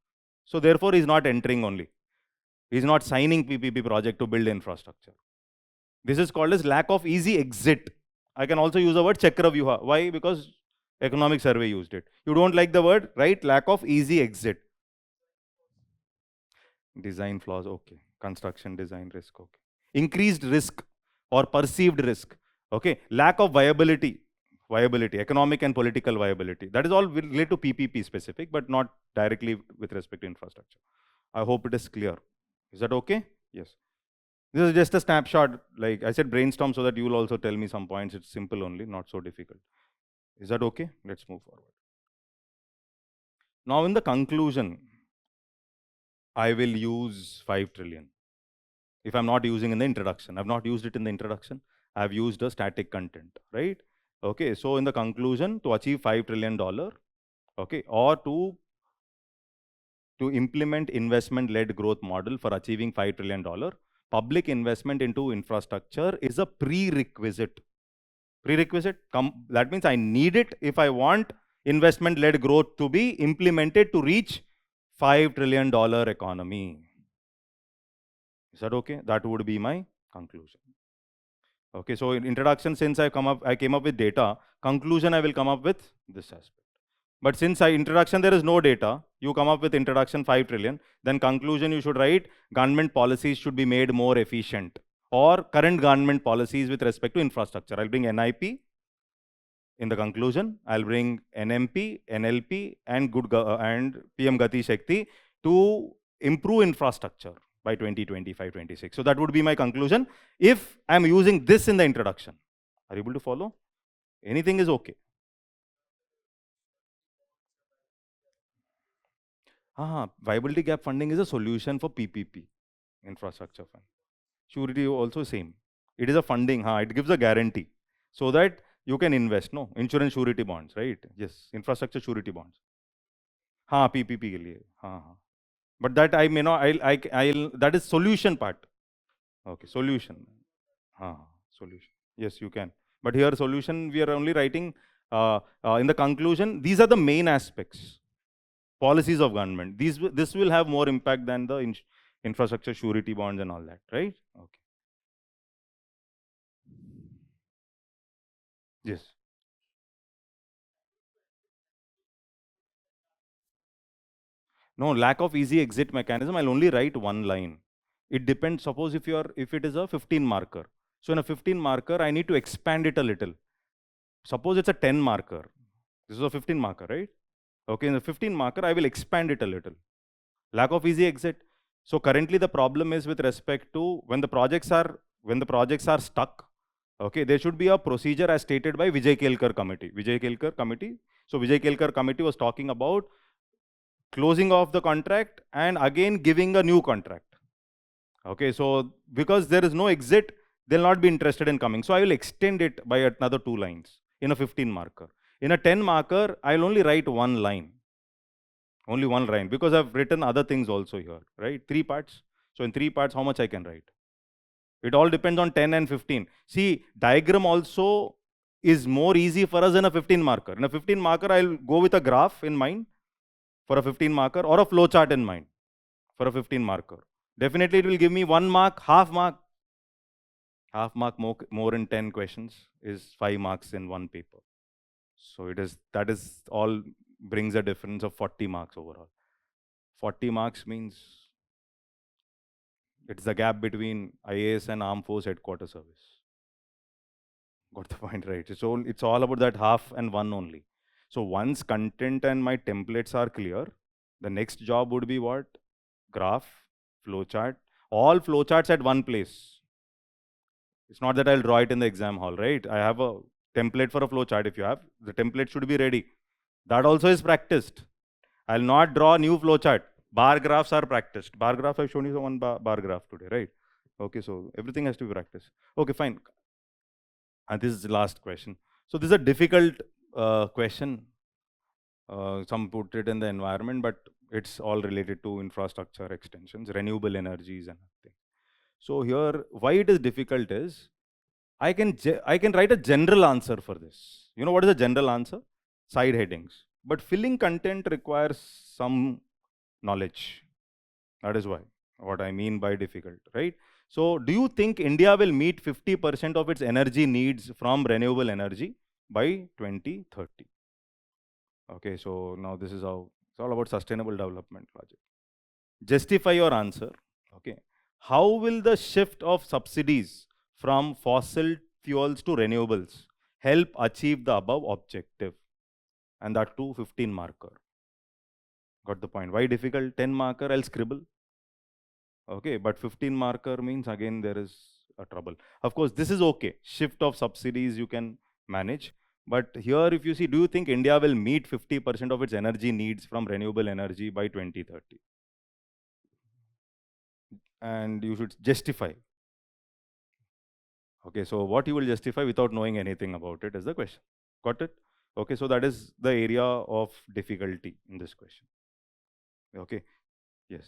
Speaker 1: So therefore, he's not entering only. He's not signing PPP project to build infrastructure. This is called as lack of easy exit. I can also use the word Chakravyuha. Why? Because economic survey used it. You don't like the word, right? Lack of easy exit. Design flaws, okay. Construction design risk, okay. Increased risk or perceived risk, okay. Lack of viability, economic and political viability. That is all related to PPP specific, but not directly with respect to infrastructure. I hope it is clear. Is that okay? Yes. This is just a snapshot. Like I said, brainstorm so that you will also tell me some points. It's simple only, not so difficult. Is that okay? Let's move forward. Now in the conclusion, I will use 5 trillion. If I'm not using in the introduction, I've not used it in the introduction. I've used a static content, right? Okay, so in the conclusion, to achieve $5 trillion, okay, or to implement investment-led growth model for achieving $5 trillion, public investment into infrastructure is a prerequisite. Prerequisite, that means I need it if I want investment-led growth to be implemented to reach $5 trillion economy. Is that okay? That would be my conclusion. Okay, so in introduction, since I came up with data, conclusion I will come up with this aspect. But since introduction there is no data, you come up with introduction 5 trillion, then conclusion you should write government policies should be made more efficient, or current government policies with respect to infrastructure. I'll bring NIP in the conclusion. I'll bring NMP, NLP, and and PM Gati Shakti to improve infrastructure by 2025-26. So that would be my conclusion if I'm using this in the introduction. Are you able to follow? Anything is okay. Viability gap funding is a solution for PPP, infrastructure fund. Surety also same. It is a funding, it gives a guarantee so that you can invest, no? Insurance surety bonds, right? Yes, infrastructure surety bonds. PPP के लिए, But that I may not, I'll, that is solution part. Okay, solution. Solution. Yes, you can. But here solution, we are only writing in the conclusion, these are the main aspects. Policies of government. This will have more impact than the infrastructure surety bonds and all that, right? Okay. Yes. No, lack of easy exit mechanism, I'll only write one line. It depends, suppose if it is a 15 marker. So in a 15 marker, I need to expand it a little. Suppose it's a 10 marker. This is a 15 marker, right? Okay, in the 15 marker, I will expand it a little. Lack of easy exit. So currently the problem is with respect to when the projects are stuck, okay, there should be a procedure as stated by Vijay Kelkar committee. So Vijay Kelkar committee was talking about closing off the contract and again giving a new contract. Okay, so because there is no exit, they'll not be interested in coming. So I will extend it by another 2 lines in a 15 marker. In a 10 marker, I'll only write one line. Only one line, because I've written other things also here, right? 3 parts. So in 3 parts, how much I can write? It all depends on 10 and 15. See, diagram also is more easy for us than a 15 marker. In a 15 marker, I'll go with a graph in mind for a 15 marker or a flow chart in mind for a 15 marker. Definitely it will give me 1 mark, half mark. Half mark more in 10 questions is 5 marks in one paper. So that is all brings a difference of 40 marks overall. 40 marks means it's the gap between IAS and Armed Force Headquarters Service. Got the point, right? So it's all about that half and one only. So once content and my templates are clear, the next job would be what? Graph, flowchart, all flowcharts at one place. It's not that I'll draw it in the exam hall, right? I have a template for a flowchart. If you have, the template should be ready. That also is practiced. I'll not draw a new flowchart. Bar graphs are practiced. Bar graph, I've shown you one bar graph today, right? Okay, so everything has to be practiced. Okay, fine. And this is the last question. So this is a difficult question. Some put it in the environment, but it's all related to infrastructure extensions, renewable energies and everything. So here, why it is difficult is, I can write a general answer for this. You know what is a general answer? Side headings. But filling content requires some knowledge. That is why, what I mean by difficult, right? So do you think India will meet 50% of its energy needs from renewable energy by 2030? Okay, so now this is how, it's all about sustainable development logic. Justify your answer, okay? How will the shift of subsidies from fossil fuels to renewables help achieve the above objective? And that too 15 marker. Got the point? Why difficult? 10 marker, I'll scribble. Okay, but 15 marker means again there is a trouble. Of course, this is okay. Shift of subsidies you can manage. But here, if you see, do you think India will meet 50% of its energy needs from renewable energy by 2030? And you should justify. Okay, so what you will justify without knowing anything about it is the question. Got it? Okay, so that is the area of difficulty in this question. Okay, yes.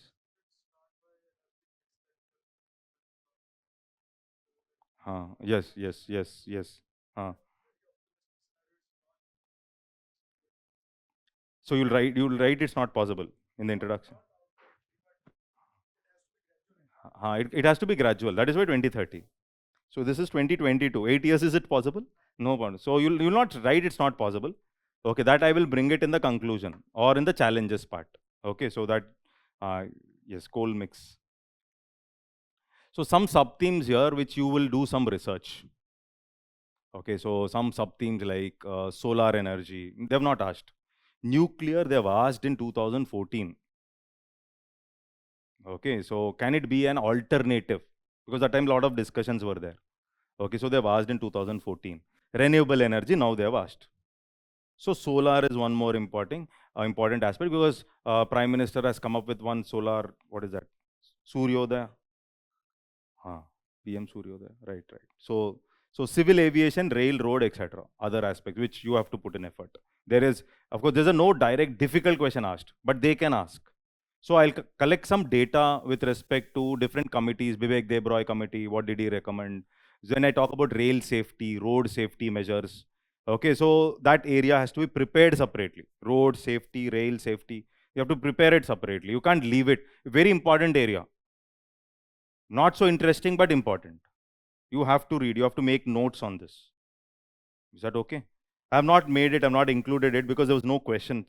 Speaker 1: Yes, yes, yes, yes. So you'll write it's not possible in the introduction. It has to be gradual. That is why 2030. So this is 2022. 8 years, is it possible? No problem. So you'll not write it's not possible. Okay, that I will bring it in the conclusion or in the challenges part. Okay, so that, yes, coal mix. So some sub-themes here which you will do some research. Okay, so some sub-themes like solar energy, they have not asked. Nuclear, they have asked in 2014. Okay, so can it be an alternative? Because that time a lot of discussions were there. Okay, so they have asked in 2014. Renewable energy, now they have asked. So solar is one more important aspect because Prime Minister has come up with one solar, what is that? Suryodaya. PM Suryodaya, right. So civil aviation, rail, road, etc. Other aspects which you have to put in effort. There is, of course, there's a no direct difficult question asked, but they can ask. So I'll collect some data with respect to different committees, Vivek Debroy committee, what did he recommend? When I talk about rail safety, road safety measures, okay, so that area has to be prepared separately. Road safety, rail safety, you have to prepare it separately. You can't leave it. Very important area. Not so interesting, but important. You have to read, you have to make notes on this. Is that okay? I have not made it, I have not included it because there was no question.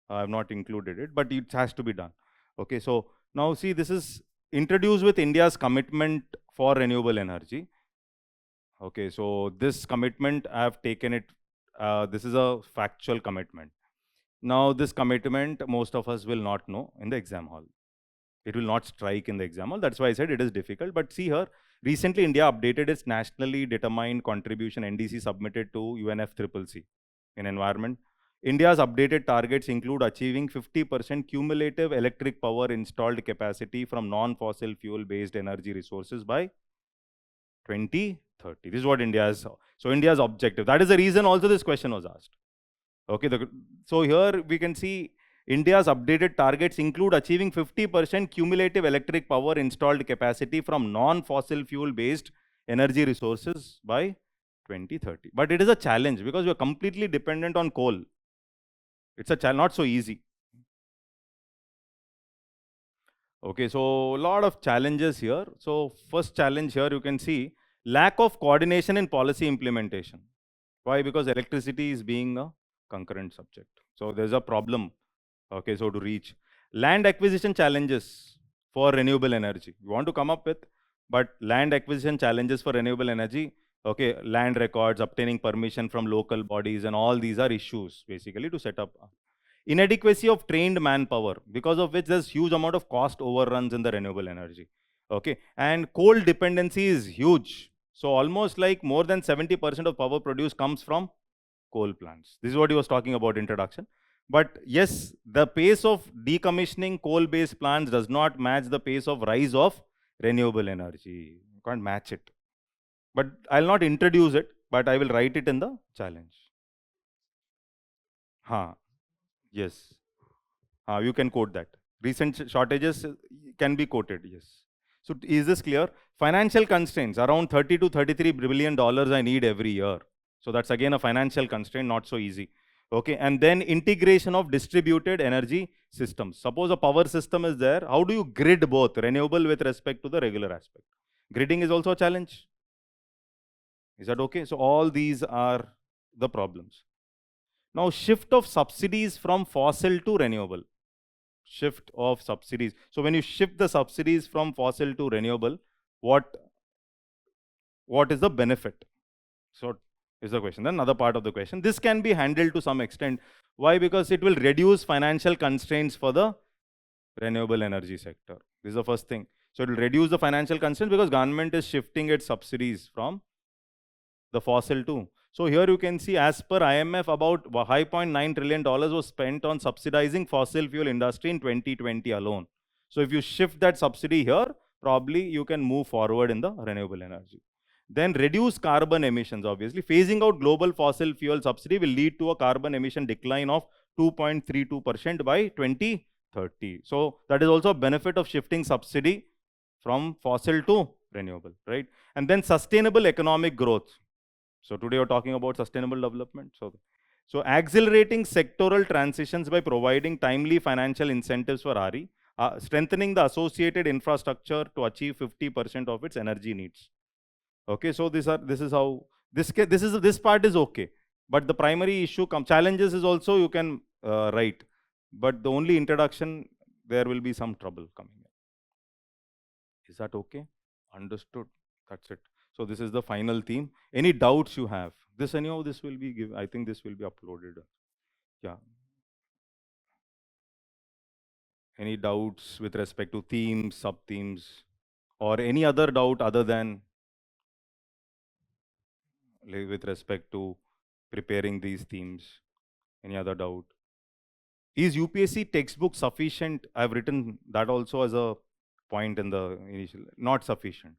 Speaker 1: I have not included it, but it has to be done. Okay, so now see, this is introduced with India's commitment for renewable energy. Okay, so this commitment, I have taken it, this is a factual commitment. Now this commitment, most of us will not know in the exam hall. It will not strike in the exam hall. That's why I said it is difficult. But see here, recently India updated its nationally determined contribution NDC submitted to UNFCCC in environment. India's updated targets include achieving 50% cumulative electric power installed capacity from non-fossil fuel based energy resources by 2030. This is what India's, so India's objective. That is the reason also this question was asked. Okay, so here we can see India's updated targets include achieving 50% cumulative electric power installed capacity from non-fossil fuel based energy resources by 2030. But it is a challenge because we are completely dependent on coal. It's a challenge, not so easy. Okay, so a lot of challenges here. So first challenge here you can see lack of coordination in policy implementation. Why? Because electricity is being a concurrent subject. So there's a problem. Okay, so to reach land acquisition challenges for renewable energy. You want to come up with, but land acquisition challenges for renewable energy. Okay, land records, obtaining permission from local bodies, and all these are issues basically to set up. Inadequacy of trained manpower, because of which there's huge amount of cost overruns in the renewable energy. Okay, and coal dependency is huge. So almost like more than 70% of power produced comes from coal plants. This is what he was talking about introduction. But yes, the pace of decommissioning coal-based plants does not match the pace of rise of renewable energy. You can't match it. But I'll not introduce it, but I will write it in the challenge. Yes. You can quote that. Recent shortages can be quoted, yes. So is this clear? Financial constraints, around 30 to 33 billion dollars I need every year. So that's again a financial constraint, not so easy. Okay, and then integration of distributed energy systems. Suppose a power system is there, how do you grid both renewable with respect to the regular aspect? Gridding is also a challenge. Is that okay? So all these are the problems. Now, shift of subsidies from fossil to renewable. Shift of subsidies. So when you shift the subsidies from fossil to renewable, what is the benefit? So is the question. Then another part of the question. This can be handled to some extent. Why? Because it will reduce financial constraints for the renewable energy sector. This is the first thing. So it will reduce the financial constraints because government is shifting its subsidies from the fossil too. So here you can see, as per IMF, about $5.9 trillion was spent on subsidizing fossil fuel industry in 2020 alone. So if you shift that subsidy here, probably you can move forward in the renewable energy. Then reduce carbon emissions, obviously. Phasing out global fossil fuel subsidy will lead to a carbon emission decline of 2.32% by 2030. So that is also a benefit of shifting subsidy from fossil to renewable, right? And then sustainable economic growth. So today we're talking about sustainable development. So accelerating sectoral transitions by providing timely financial incentives for RE, strengthening the associated infrastructure to achieve 50% of its energy needs. Okay, so this is how this part is okay, but the primary issue challenges is also you can write, but the only introduction there will be some trouble coming in. Is that okay? Understood. That's it. So this is the final theme. Any doubts you have? This anyhow, this will be given. I think this will be uploaded. Yeah. Any doubts with respect to themes, sub-themes, or any other doubt other than with respect to preparing these themes? Any other doubt? Is UPSC textbook sufficient? I've written that also as a point in the initial. Not sufficient.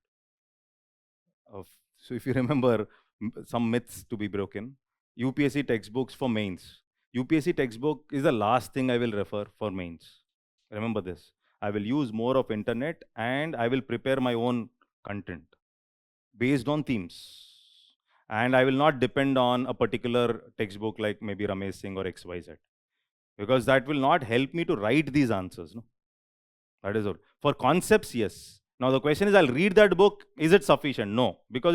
Speaker 1: So if you remember some myths to be broken, UPSC textbooks for mains. UPSC textbook is the last thing I will refer for mains. Remember this. I will use more of internet and I will prepare my own content based on themes. And I will not depend on a particular textbook like maybe Ramesh Singh or XYZ. Because that will not help me to write these answers. No? That is all. For concepts, yes. Now the question is, I'll read that book. Is it sufficient? No, because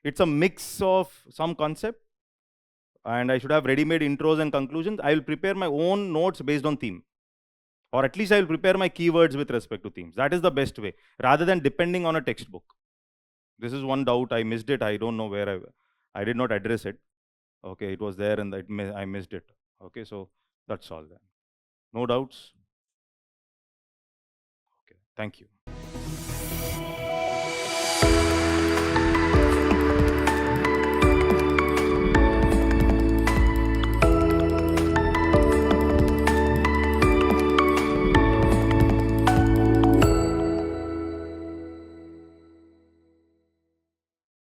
Speaker 1: it's a mix of some concept, and I should have ready-made intros and conclusions. I will prepare my own notes based on theme, or at least I will prepare my keywords with respect to themes. That is the best way, rather than depending on a textbook. This is one doubt. I missed it. I don't know where I did not address it. Okay, it was there and I missed it. Okay, so that's all then. No doubts. Okay, thank you.